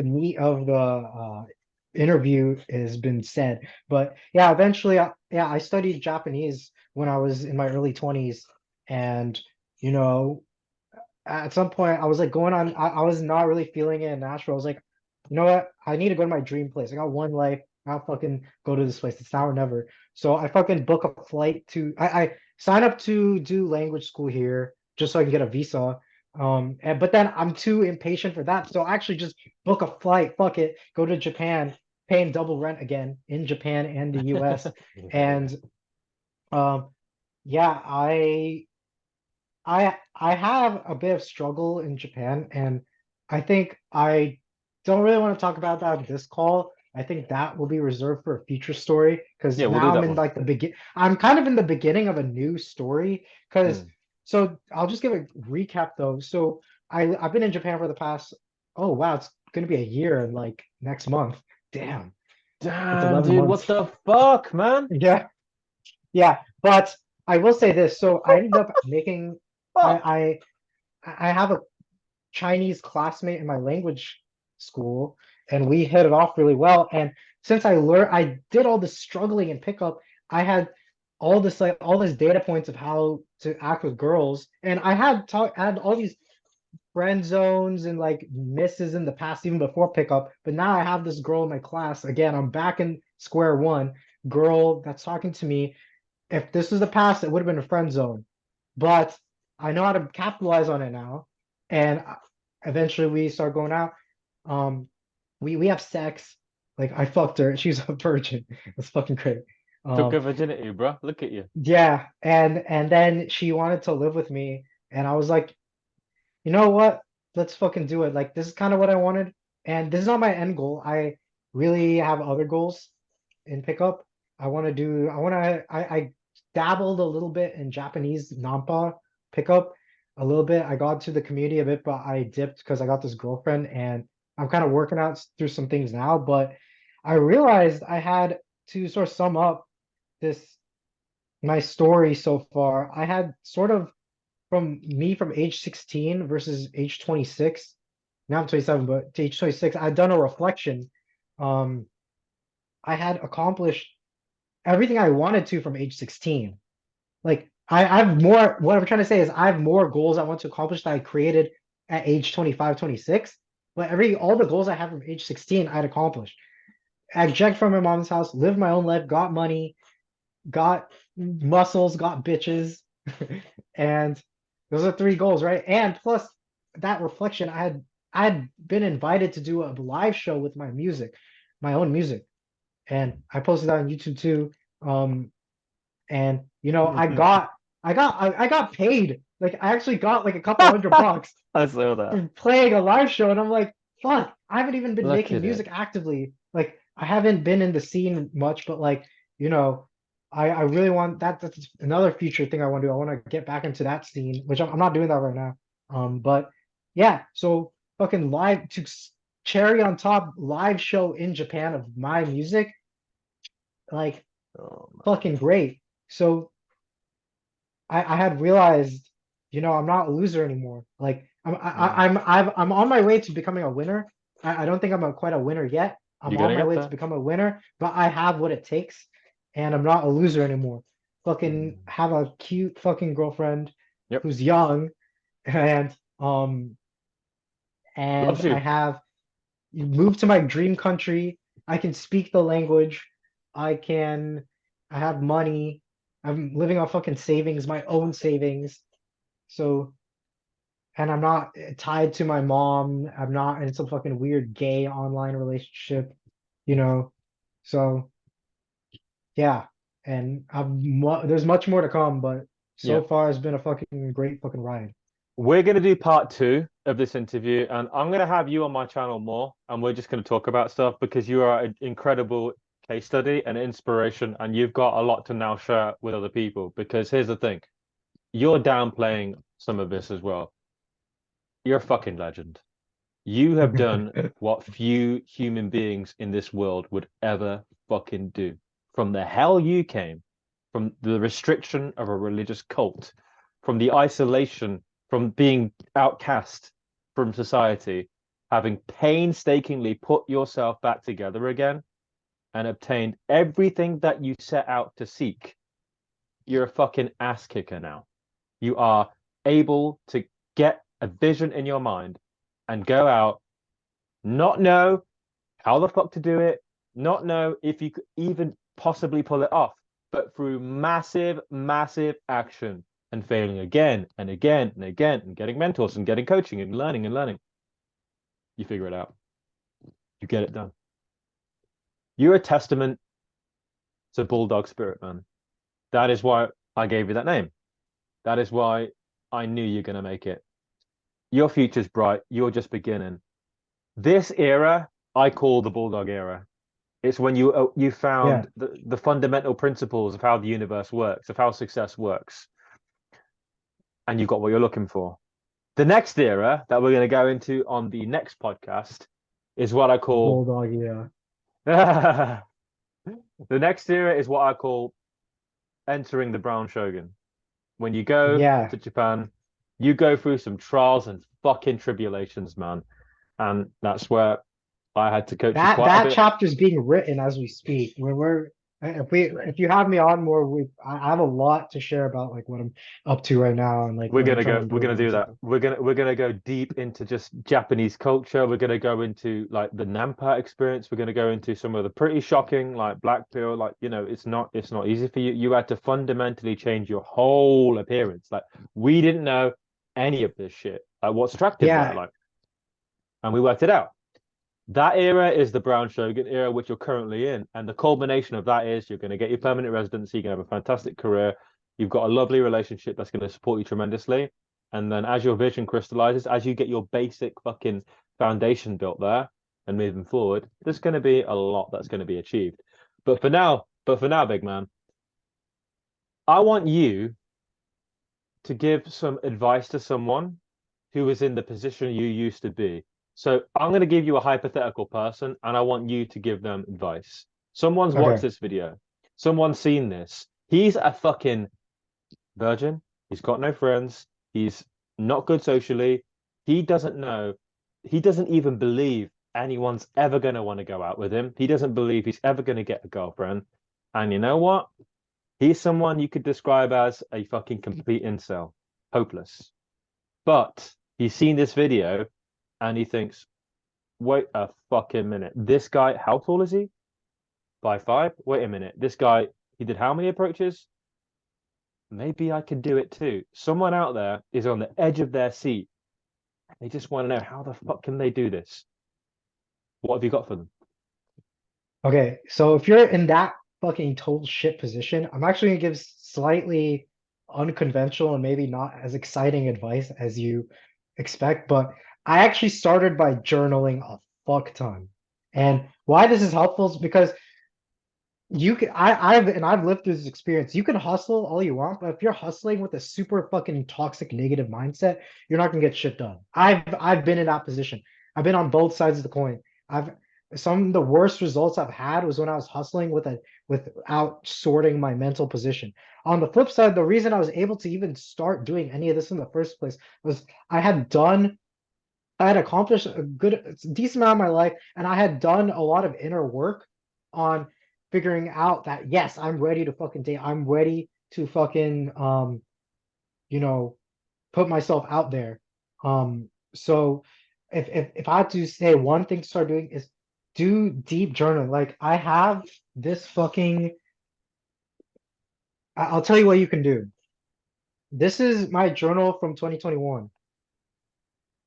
meat of the interview has been said. But yeah, eventually, yeah, I studied Japanese when I was in my early 20s, and you know, at some point I was like going on, I was not really feeling it in Nashville. I was like, you know what? I need to go to my dream place. I got one life. I'll fucking go to this place. It's now or never. So I fucking book a flight to I sign up to do language school here just so I can get a visa. But then I'm too impatient for that. So I actually just book a flight, fuck it, go to Japan, paying double rent again in Japan and the US. And um yeah, I have a bit of struggle in Japan, and I think I don't really want to talk about that on this call. I think that will be reserved for a future story because Yeah, we'll do now I'm that in one. like the begin. I'm kind of in the beginning of a new story because Mm. so I'll just give a recap though. So I've been in Japan for the past, oh wow, it's gonna be a year in like next month. Damn, it's Damn, 11 dude, months. what the fuck, man? Yeah, yeah. But I will say this. So I ended up making Fuck. I I have a Chinese classmate in my language school, and we hit it off really well. And since I did all this struggling and pickup. I had all this data points of how to act with girls, and I had all these friend zones and like misses in the past, even before pickup. But now I have this girl in my class again. I'm back in square one. Girl that's talking to me. If this was the past, it would have been a friend zone, but I know how to capitalize on it now. And eventually we start going out. We have sex. Like I fucked her. She's a virgin. It's fucking great. Took Um, her virginity, bro. Look at you. yeah, and then she wanted to live with me, and I was like, you know what? Let's fucking do it. Like this is kind of what I wanted, and this is not my end goal. I really have other goals in pickup. I dabbled a little bit in Japanese nampa pickup a little bit. I got to the community a bit, but I dipped because I got this girlfriend and I'm kind of working out through some things now. But I realized I had to sort of sum up this my story so far. I had sort of from age 16 versus age 26. Now I'm 27, but to age 26, I'd done a reflection. Um, I had accomplished everything I wanted to from age 16. Like I have more, what I'm trying to say is I have more goals I want to accomplish that I created at age 25, 26. But all the goals I have from age 16, I'd accomplished. I ejected from my mom's house, lived my own life, got money, got muscles, got bitches. And those are three goals, right? And plus that reflection, I had been invited to do a live show with my music, my own music. And I posted that on YouTube too. Um, and I got paid. Like I actually got like a couple $100 I saw that. for playing a live show, and I'm like, fuck, I haven't even been Look making at it. music actively. Like I haven't been in the scene much, but like, you know, I really want that's another future thing I want to do. I want to get back into that scene, which I'm not doing that right now. But yeah, so fucking cherry on top live show in Japan of my music, like Oh man. fucking great. So I had realized, I'm not a loser anymore. Like Mm. I'm on my way to becoming a winner. I don't think I'm quite a winner yet. I'm You're on gonna my get way to there. become a winner, but I have what it takes, and I'm not a loser anymore. Fucking Mm. have a cute fucking girlfriend Yep. who's young, and um Loves and I you. have you move to my dream country. I can speak the language. I can, I have money. I'm living on fucking savings, my own savings. So, and I'm not tied to my mom. I'm not in some fucking weird gay online relationship, you know. So, yeah. And there's much more to come, but Yeah. so far it's been a fucking great fucking ride. We're going to do part two of this interview, and I'm going to have you on my channel more, and we're just going to talk about stuff because you are an incredible case study and inspiration, and you've got a lot to now share with other people. Because here's the thing, you're downplaying some of this as well. You're a fucking legend. You have done what few human beings in this world would ever fucking do. From the hell you came, from the restriction of a religious cult, from the isolation, from being outcast from society, having painstakingly put yourself back together again and obtained everything that you set out to seek. You're a fucking ass kicker now. You are able to get a vision in your mind and go out, not know how the fuck to do it, not know if you could even possibly pull it off, but through massive, massive action and failing again and again and again and getting mentors and getting coaching and learning, you figure it out. You get it done. You're a testament to bulldog spirit, man. That is why I gave you that name. That is why I knew you're going to make it. Your future's bright. You're just beginning. This era, I call the bulldog era. It's when you Yeah. found the fundamental principles of how the universe works, of how success works, and you got what you're looking for. The next era that we're going to go into on the next podcast is what I call Bulldog, yeah. the next era is what I call entering the brown shogun. When you go Yeah. to Japan, you go through some trials and fucking tribulations, man. And that's where I had to coach you That quite a that bit. chapter's being written as we speak. We're if you have me on more, I have a lot to share about like what I'm up to right now and like We're what I'm gonna trying go. to We're improve gonna on and do that. stuff. We're gonna go deep into just Japanese culture. We're gonna go into like the Nampa experience. We're gonna go into some of the pretty shocking, like black pill. Like it's not easy for you. You had to fundamentally change your whole appearance. Like we didn't know any of this shit. Like what's attractive there. Yeah. Like, and we worked it out. That era is the Brown Shogun era, which you're currently in. And the culmination of that is you're going to get your permanent residency, you're going to have a fantastic career. You've got a lovely relationship that's going to support you tremendously. And then as your vision crystallizes, as you get your basic fucking foundation built there and moving forward, there's going to be a lot that's going to be achieved. But for now, big man, I want you to give some advice to someone who is in the position you used to be. So I'm going to give you a hypothetical person and I want you to give them advice. Someone's watched Okay. this video. Someone's seen this. He's a fucking virgin. He's got no friends. He's not good socially. He doesn't know. He doesn't even believe anyone's ever going to want to go out with him. He doesn't believe he's ever going to get a girlfriend. And you know what? He's someone you could describe as a fucking complete incel, hopeless. But he's seen this video and he thinks, wait a fucking minute. This guy, how tall is he? 5'5"? Wait a minute. This guy, he did how many approaches? Maybe I can do it too. Someone out there is on the edge of their seat. They just want to know how the fuck can they do this? What have you got for them? Okay. So if you're in that fucking total shit position, I'm actually gonna give slightly unconventional and maybe not as exciting advice as you expect, but I actually started by journaling a fuck ton. And why this is helpful is because you can I've lived through this experience. You can hustle all you want, but if you're hustling with a super fucking toxic negative mindset, you're not gonna get shit done. I've been in that position. I've been on both sides of the coin. I've Some of the worst results I've had was when I was hustling without sorting my mental position. On the flip side, the reason I was able to even start doing any of this in the first place was I had accomplished a decent amount of my life, and I had done a lot of inner work on figuring out that yes, I'm ready to fucking date. I'm ready to fucking you know, put myself out there. So if I had to say one thing to start doing is do deep journaling. Like I have this fucking I'll tell you what you can do. This is my journal from 2021.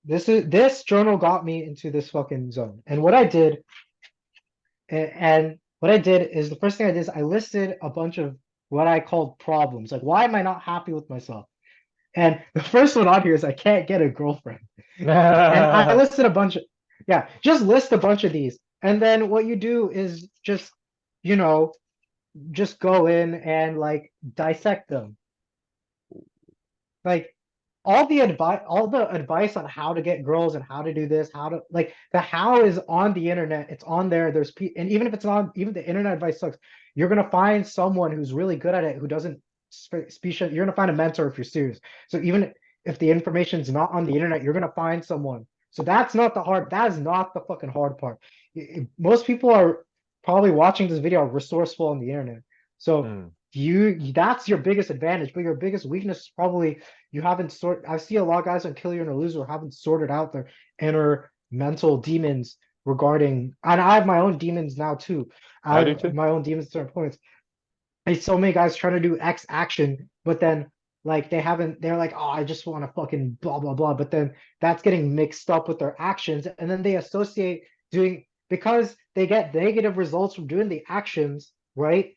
This journal got me into this fucking zone. And what I did and what I did is the first thing I did is I listed a bunch of what I called problems. Like why am I not happy with myself? And the first one on here is I can't get a girlfriend. And I listed a bunch of, yeah, just list a bunch of these. And then what you do is just, you know, just go in and like dissect them. Like all the advice on how to get girls and how to do this, how to like the how is on the internet. It's on there. And even if it's not, even the internet advice sucks, you're gonna find someone who's really good at it who doesn't speak. You're gonna find a mentor if you're serious. So even if the information's not on the internet, you're gonna find someone. So that's not the hard. That is not the fucking hard part. Most people are probably watching this video are resourceful on the internet. So Mm. that's your biggest advantage, but your biggest weakness is probably you haven't I see a lot of guys on Kill You and Loser who haven't sorted out their inner mental demons regarding, and I have my own demons now too. I I do have too. my own demons at certain points. I see so many guys trying to do X action, but then like they're like, oh, I just want to fucking blah blah blah. But then that's getting mixed up with their actions, and then they associate doing because they get negative results from doing the actions, right?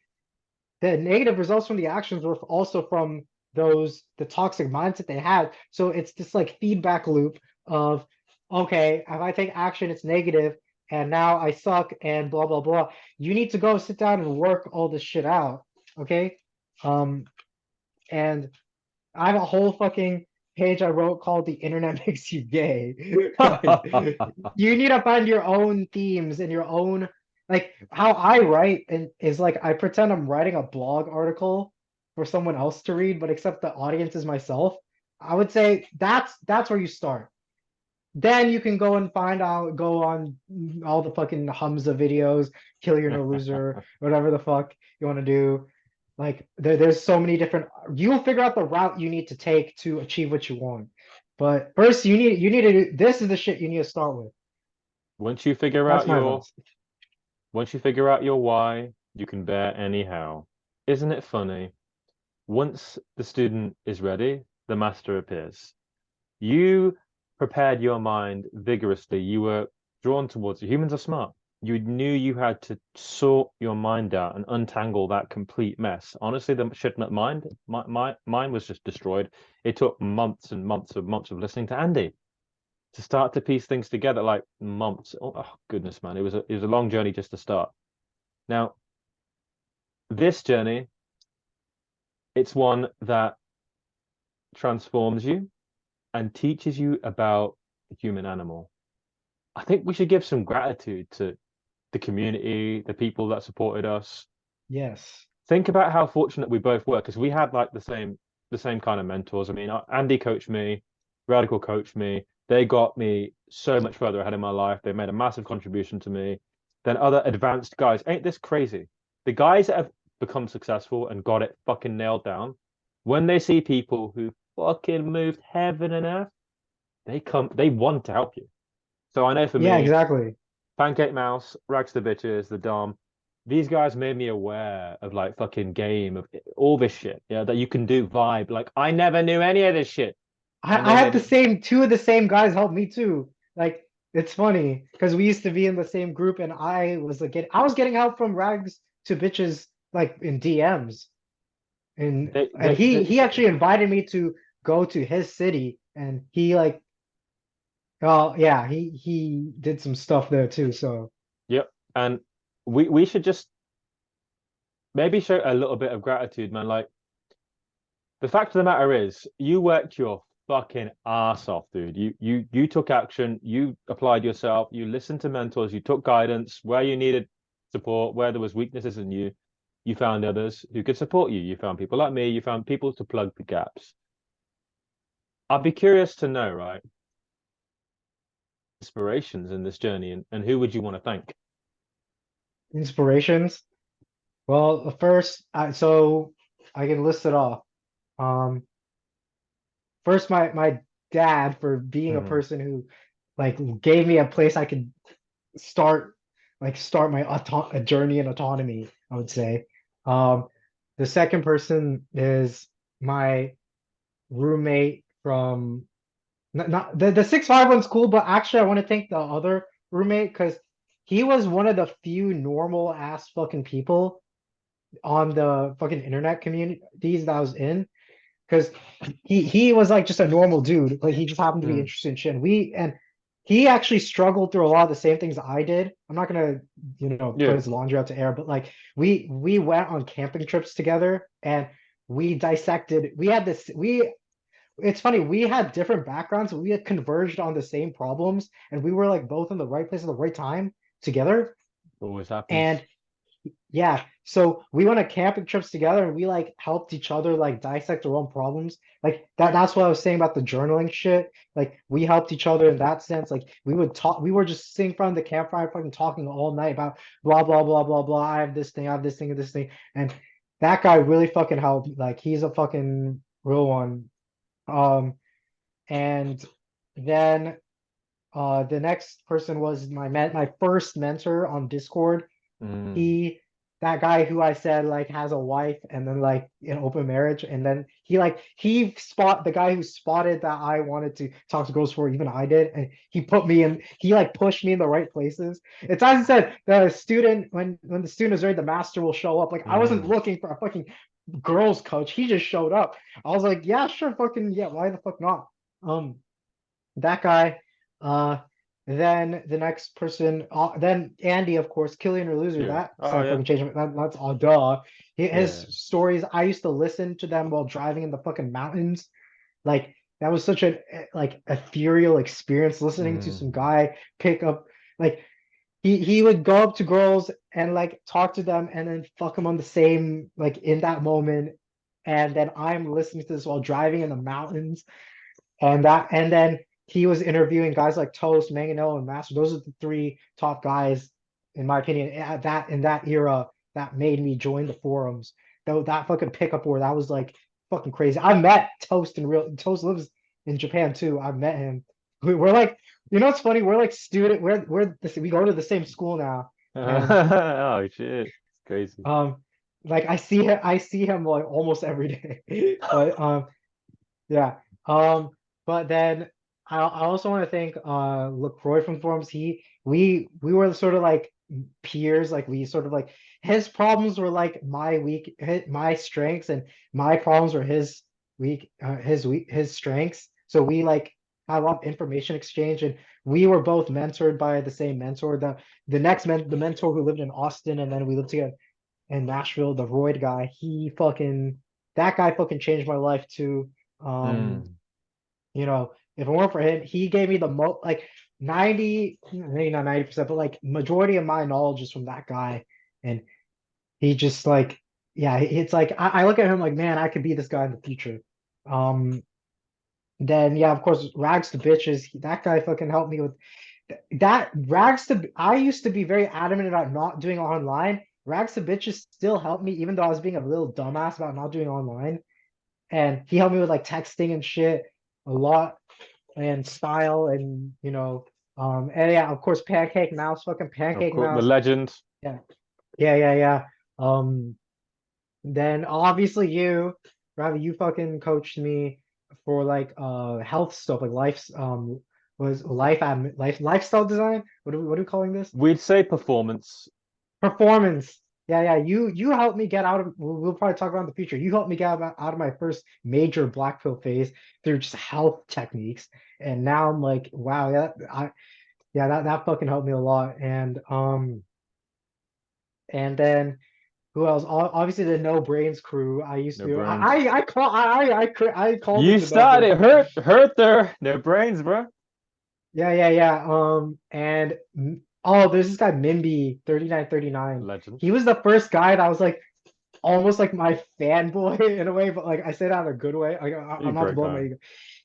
The negative results from the actions were also from the toxic mindset they had. So it's this like feedback loop of okay, if I take action, it's negative, and now I suck and blah blah blah. You need to go sit down and work all this shit out. Okay. Um, and I have a whole fucking page I wrote called "The Internet Makes You Gay." You need to find your own themes and your own like how I write and is like I pretend I'm writing a blog article for someone else to read, but except the audience is myself. I would say that's where you start. Then you can go and go on all the fucking Hamza videos, Kill Your No Loser, whatever the fuck you want to do. Like there's so many different. You'll figure out the route you need to take to achieve what you want. But first, you need to do. This is the shit you need to start with. Once you figure That's out my your advice. once you figure out your why, you can bear anyhow. Isn't it funny? Once the student is ready, the master appears. You prepared your mind vigorously. You were drawn towards it. Humans are smart. You knew you had to sort your mind out and untangle that complete mess. Honestly, the shipment mind, mine was just destroyed. It took months and months of listening to Andy to start to piece things together, like months. Oh goodness, man, it was a long journey just to start. Now, this journey, it's one that transforms you and teaches you about the human animal. I think we should give some gratitude to the community, the people that supported us. Yes. Think about how fortunate we both were because we had like the same kind of mentors. I mean, Andy coached me, Radical coached me. They got me so much further ahead in my life. They made a massive contribution to me. Then other advanced guys. Ain't this crazy? The guys that have become successful and got it fucking nailed down, when they see people who fucking moved heaven and earth, they want to help you. So I know for Yeah, me, exactly. Pancake Mouse, Rags to Bitches, the Dom, these guys made me aware of like fucking game of all this shit. Yeah, that you can do vibe. Like I never knew any of this shit. And I they had made the it. same two of the same guys help me too. Like it's funny because we used to be in the same group and I was getting help from rags to bitches like in DMs. And They, and they, he actually invited me to go to his city and he like oh yeah, he did some stuff there too. So yep. And we should just maybe show a little bit of gratitude, man. Like the fact of the matter is, you worked your fucking ass off, dude. You took action, you applied yourself, you listened to mentors, you took guidance where you needed support, where there was weaknesses in you. You found others who could support you. You found people like me. You found people to plug the gaps. I'd be curious to know, right, inspirations in this journey and who would you want to thank? inspirations. Well, the first so I can list it off. Um First my dad for being a Hmm. person who like gave me a place I could start start my a journey in autonomy, I would say. Um, the second person is my roommate from not the 6'5" one's cool, but actually I want to thank the other roommate because he was one of the few normal ass fucking people on the fucking internet communities that I was in. Because he was like just a normal dude. Like he just happened to be Mm. interested in shit. And he actually struggled through a lot of the same things I did. I'm not gonna, put Yeah. his laundry out to air, but like we went on camping trips together and we dissected. We had this. We It's funny. We had different backgrounds, but we had converged on the same problems, and we were like both in the right place at the right time together. Always happens. And yeah, so we went on camping trips together and we like helped each other like dissect our own problems. Like that's what I was saying about the journaling shit. Like we helped each other in that sense. Like we would talk, we were just sitting in front of the campfire fucking talking all night about blah blah blah blah blah. I have this thing, I have this thing, and this thing. And that guy really fucking helped. Like he's a fucking real one. Um and then the next person was my first mentor on Discord. Mm. he that guy who I said like has a wife and then like an open marriage, and then he spot the guy who spotted that I wanted to talk to girls for, even I did, and he like pushed me in the right places. It's as I said, the student when the student is ready, the master will show up. Like I wasn't Mm. looking for a fucking girls coach, he just showed up. I was like, yeah, sure, fucking yeah, why the fuck not? um that guy. Uh, then the next person, then Andy, of course, Killian or Loser. Yeah. That Oh side yeah. fucking changed. That's all duh. His Yeah. stories, I used to listen to them while driving in the fucking mountains. Like that was such an like ethereal experience listening to some Mm. guy pick up like he would go up to girls and like talk to them and then fuck them on the same like in that moment. And then I'm listening to this while driving in the mountains, and then he was interviewing guys like Toast, Manganeilo, and Master. Those are the three top guys, in my opinion, at that in that era that made me join the forums. Though that fucking pickup war, that was like fucking crazy. I met Toast in real. Toast lives in Japan too. I met him. We're like, it's funny. We're like student. We go to the same school now, and Oh shit. It's crazy. um, like I see him like almost every day. But yeah. But then I also want to thank LaCroix from forums. We were sort of like peers, like we sort of like his problems were like my strengths, and my problems were his strengths. So we like had a lot of information exchange, and we were both mentored by the same mentor. The mentor who lived in Austin, and then we lived together in Nashville, the Royd guy, that guy fucking changed my life too. Um, Mm. if it weren't for him, he gave me the most like 90, maybe not 90%, but like majority of my knowledge is from that guy. And he just like, yeah, it's like I look at him like, man, I could be this guy in the future. Um, then yeah, of course, Rags to Bitches, that guy fucking helped me with that. I used to be very adamant about not doing online. Rags to Bitches still helped me, even though I was being a little dumbass about not doing online. And he helped me with like texting and shit a lot, and style, and and yeah, of course, Of Pancake course, the Mouse. legend. Yeah, yeah. Um, then obviously Ravi, you fucking coached me for like health stuff, like was lifestyle design. What are we calling this? We'd say performance. Performance. Yeah. You helped me get out of. We'll probably talk about in the future. You helped me get out of my first major black pill phase through just health techniques, and now I'm like, wow, that fucking helped me a lot. And then who else? Obviously the No Brains crew. I used No to. brains. I called it You the No Brains. started hurt there. No brains, bro. Yeah. And oh, there's this guy Mimby 3939. Legend. He was the first guy that was like almost like my fanboy in a way, but like I say that in a good way. Like You I'm not to great blow my guy. ego.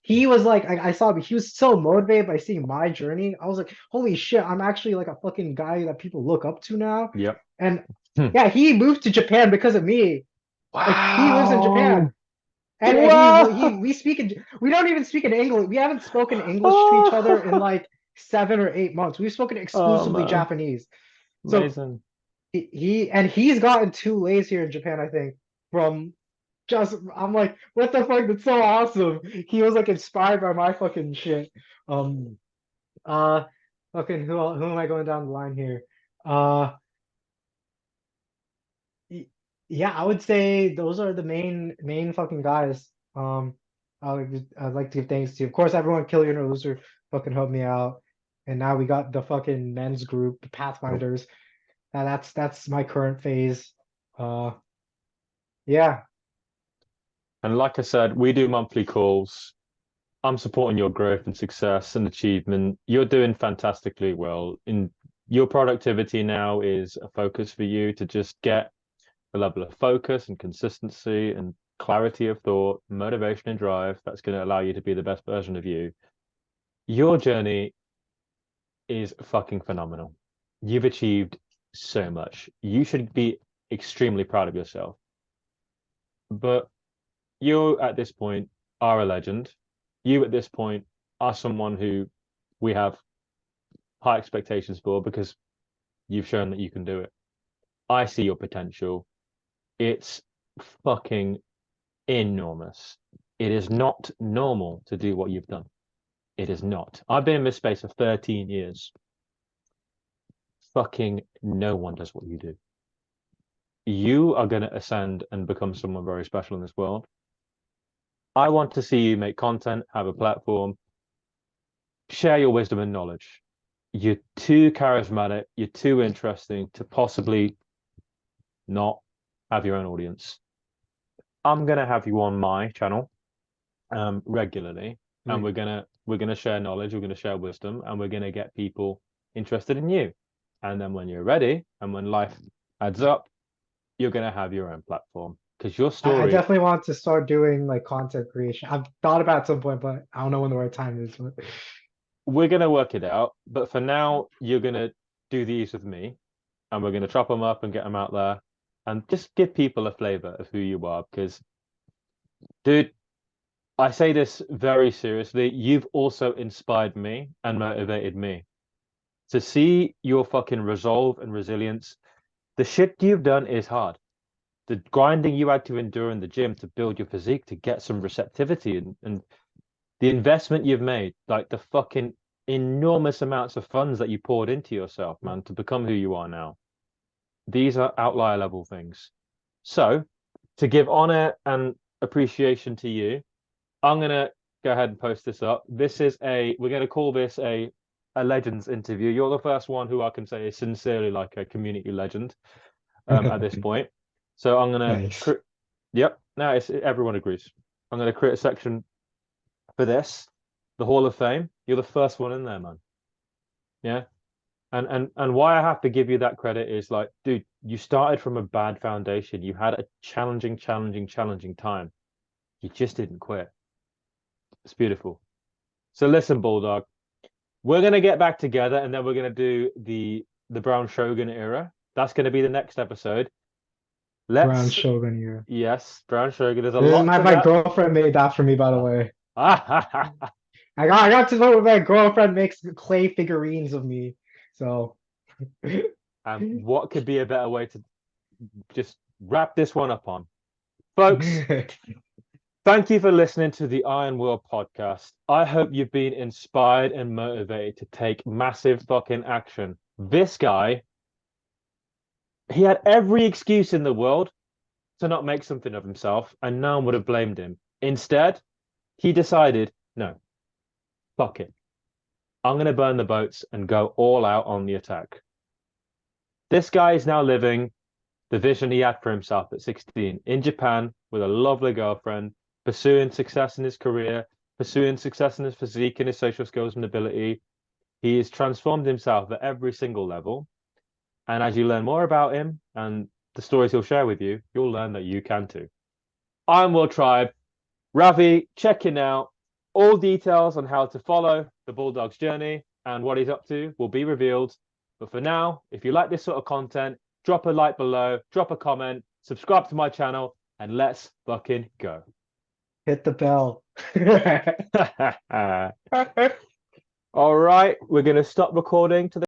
He was like I saw him. He was so motivated by seeing my journey. I was like, holy shit, I'm actually like a fucking guy that people look up to now. Yep. And Hmm. yeah, he moved to Japan because of me. Like he lives in Wow. Japan. And Wow. we don't even speak in English. We haven't spoken English to each other in Oh, like 7 or 8 months. We've spoken Oh exclusively man, Japanese. So amazing. he's gotten 2 lays here in Japan, I think, from just I'm like, what the fuck? That's so awesome. He was like inspired by my fucking shit. Um uh fucking who am I going down the line here? Uh y- yeah, I would say those are the main fucking guys. I'd like to give thanks to, of course, everyone. Kill Your Loser fucking helped me out, and now we got the fucking men's group, the Pathfinders. That's my current phase. Uh, yeah. And like I said, we do monthly calls. I'm supporting your growth and success and achievement. You're doing fantastically well. In your productivity now is a focus for you to just get a level of focus and consistency and clarity of thought, motivation and drive that's going to allow you to be the best version of you. Your journey is fucking phenomenal. You've achieved so much. You should be extremely proud of yourself. But you at this point are a legend. You at this point are someone who we have high expectations for because you've shown that you can do it. I see your potential. It's fucking enormous. It is not normal to do what you've done. It is not. I've been in this space for 13 years. Fucking no one does what you do. You are going to ascend and become someone very special in this world. I want to see you make content, have a platform, share your wisdom and knowledge. You're too charismatic, you're too interesting to possibly not have your own audience. I'm gonna have you on my channel regularly, and Sweet. we're gonna share knowledge, we're gonna share wisdom, and we're gonna get people interested in you. And then when you're ready and when life adds up, you're gonna have your own platform because your I story, definitely want to start doing like content creation. I've thought about it at some point, but I don't know when the right time is. But we're gonna work it out. But for now, you're gonna do these with me, and we're gonna chop them up and get them out there, and just give people a flavor of who you are. Because, dude, I say this very seriously. You've also inspired me and motivated me to see your fucking resolve and resilience. The shit you've done is hard. The grinding you had to endure in the gym to build your physique, to get some receptivity and the investment you've made, like the fucking enormous amounts of funds that you poured into yourself, man, to become who you are now. These are outlier level things. So, to give honor and appreciation to you, I'm gonna go ahead and post this up. We're gonna call this a legends interview. You're the first one who I can say is sincerely like a community legend at this point. So I'm gonna, nice. yep. Now it's everyone agrees. I'm gonna create a section for this, the Hall of Fame. You're the first one in there, man. Yeah. And why I have to give you that credit is like, dude, you started from a bad foundation. You had a challenging time. You just didn't quit. It's beautiful. So listen, Bulldog, we're gonna get back together and then we're gonna do the Brown Shogun era. That's gonna be the next episode. Brown Let's Shogun here. Yes, Brown Sugar. There's a lot to My that. girlfriend made that for me, by the way. Ah, I got to know what my girlfriend makes clay figurines of me. So what could be a better way to just wrap this one up on? Folks, thank you for listening to the Iron Will podcast. I hope you've been inspired and motivated to take massive fucking action. This guy, he had every excuse in the world to not make something of himself, and no one would have blamed him. Instead, he decided, no, fuck it. I'm going to burn the boats and go all out on the attack. This guy is now living the vision he had for himself at 16 in Japan with a lovely girlfriend, pursuing success in his career, pursuing success in his physique and his social skills and ability. He has transformed himself at every single level. And as you learn more about him and the stories he'll share with you, you'll learn that you can too. I'm Will Tribe. Ravi, checking out. All details on how to follow the Bulldog's journey and what he's up to will be revealed. But for now, if you like this sort of content, drop a like below, drop a comment, subscribe to my channel, and let's fucking go. hit the bell. All right, we're going to stop recording to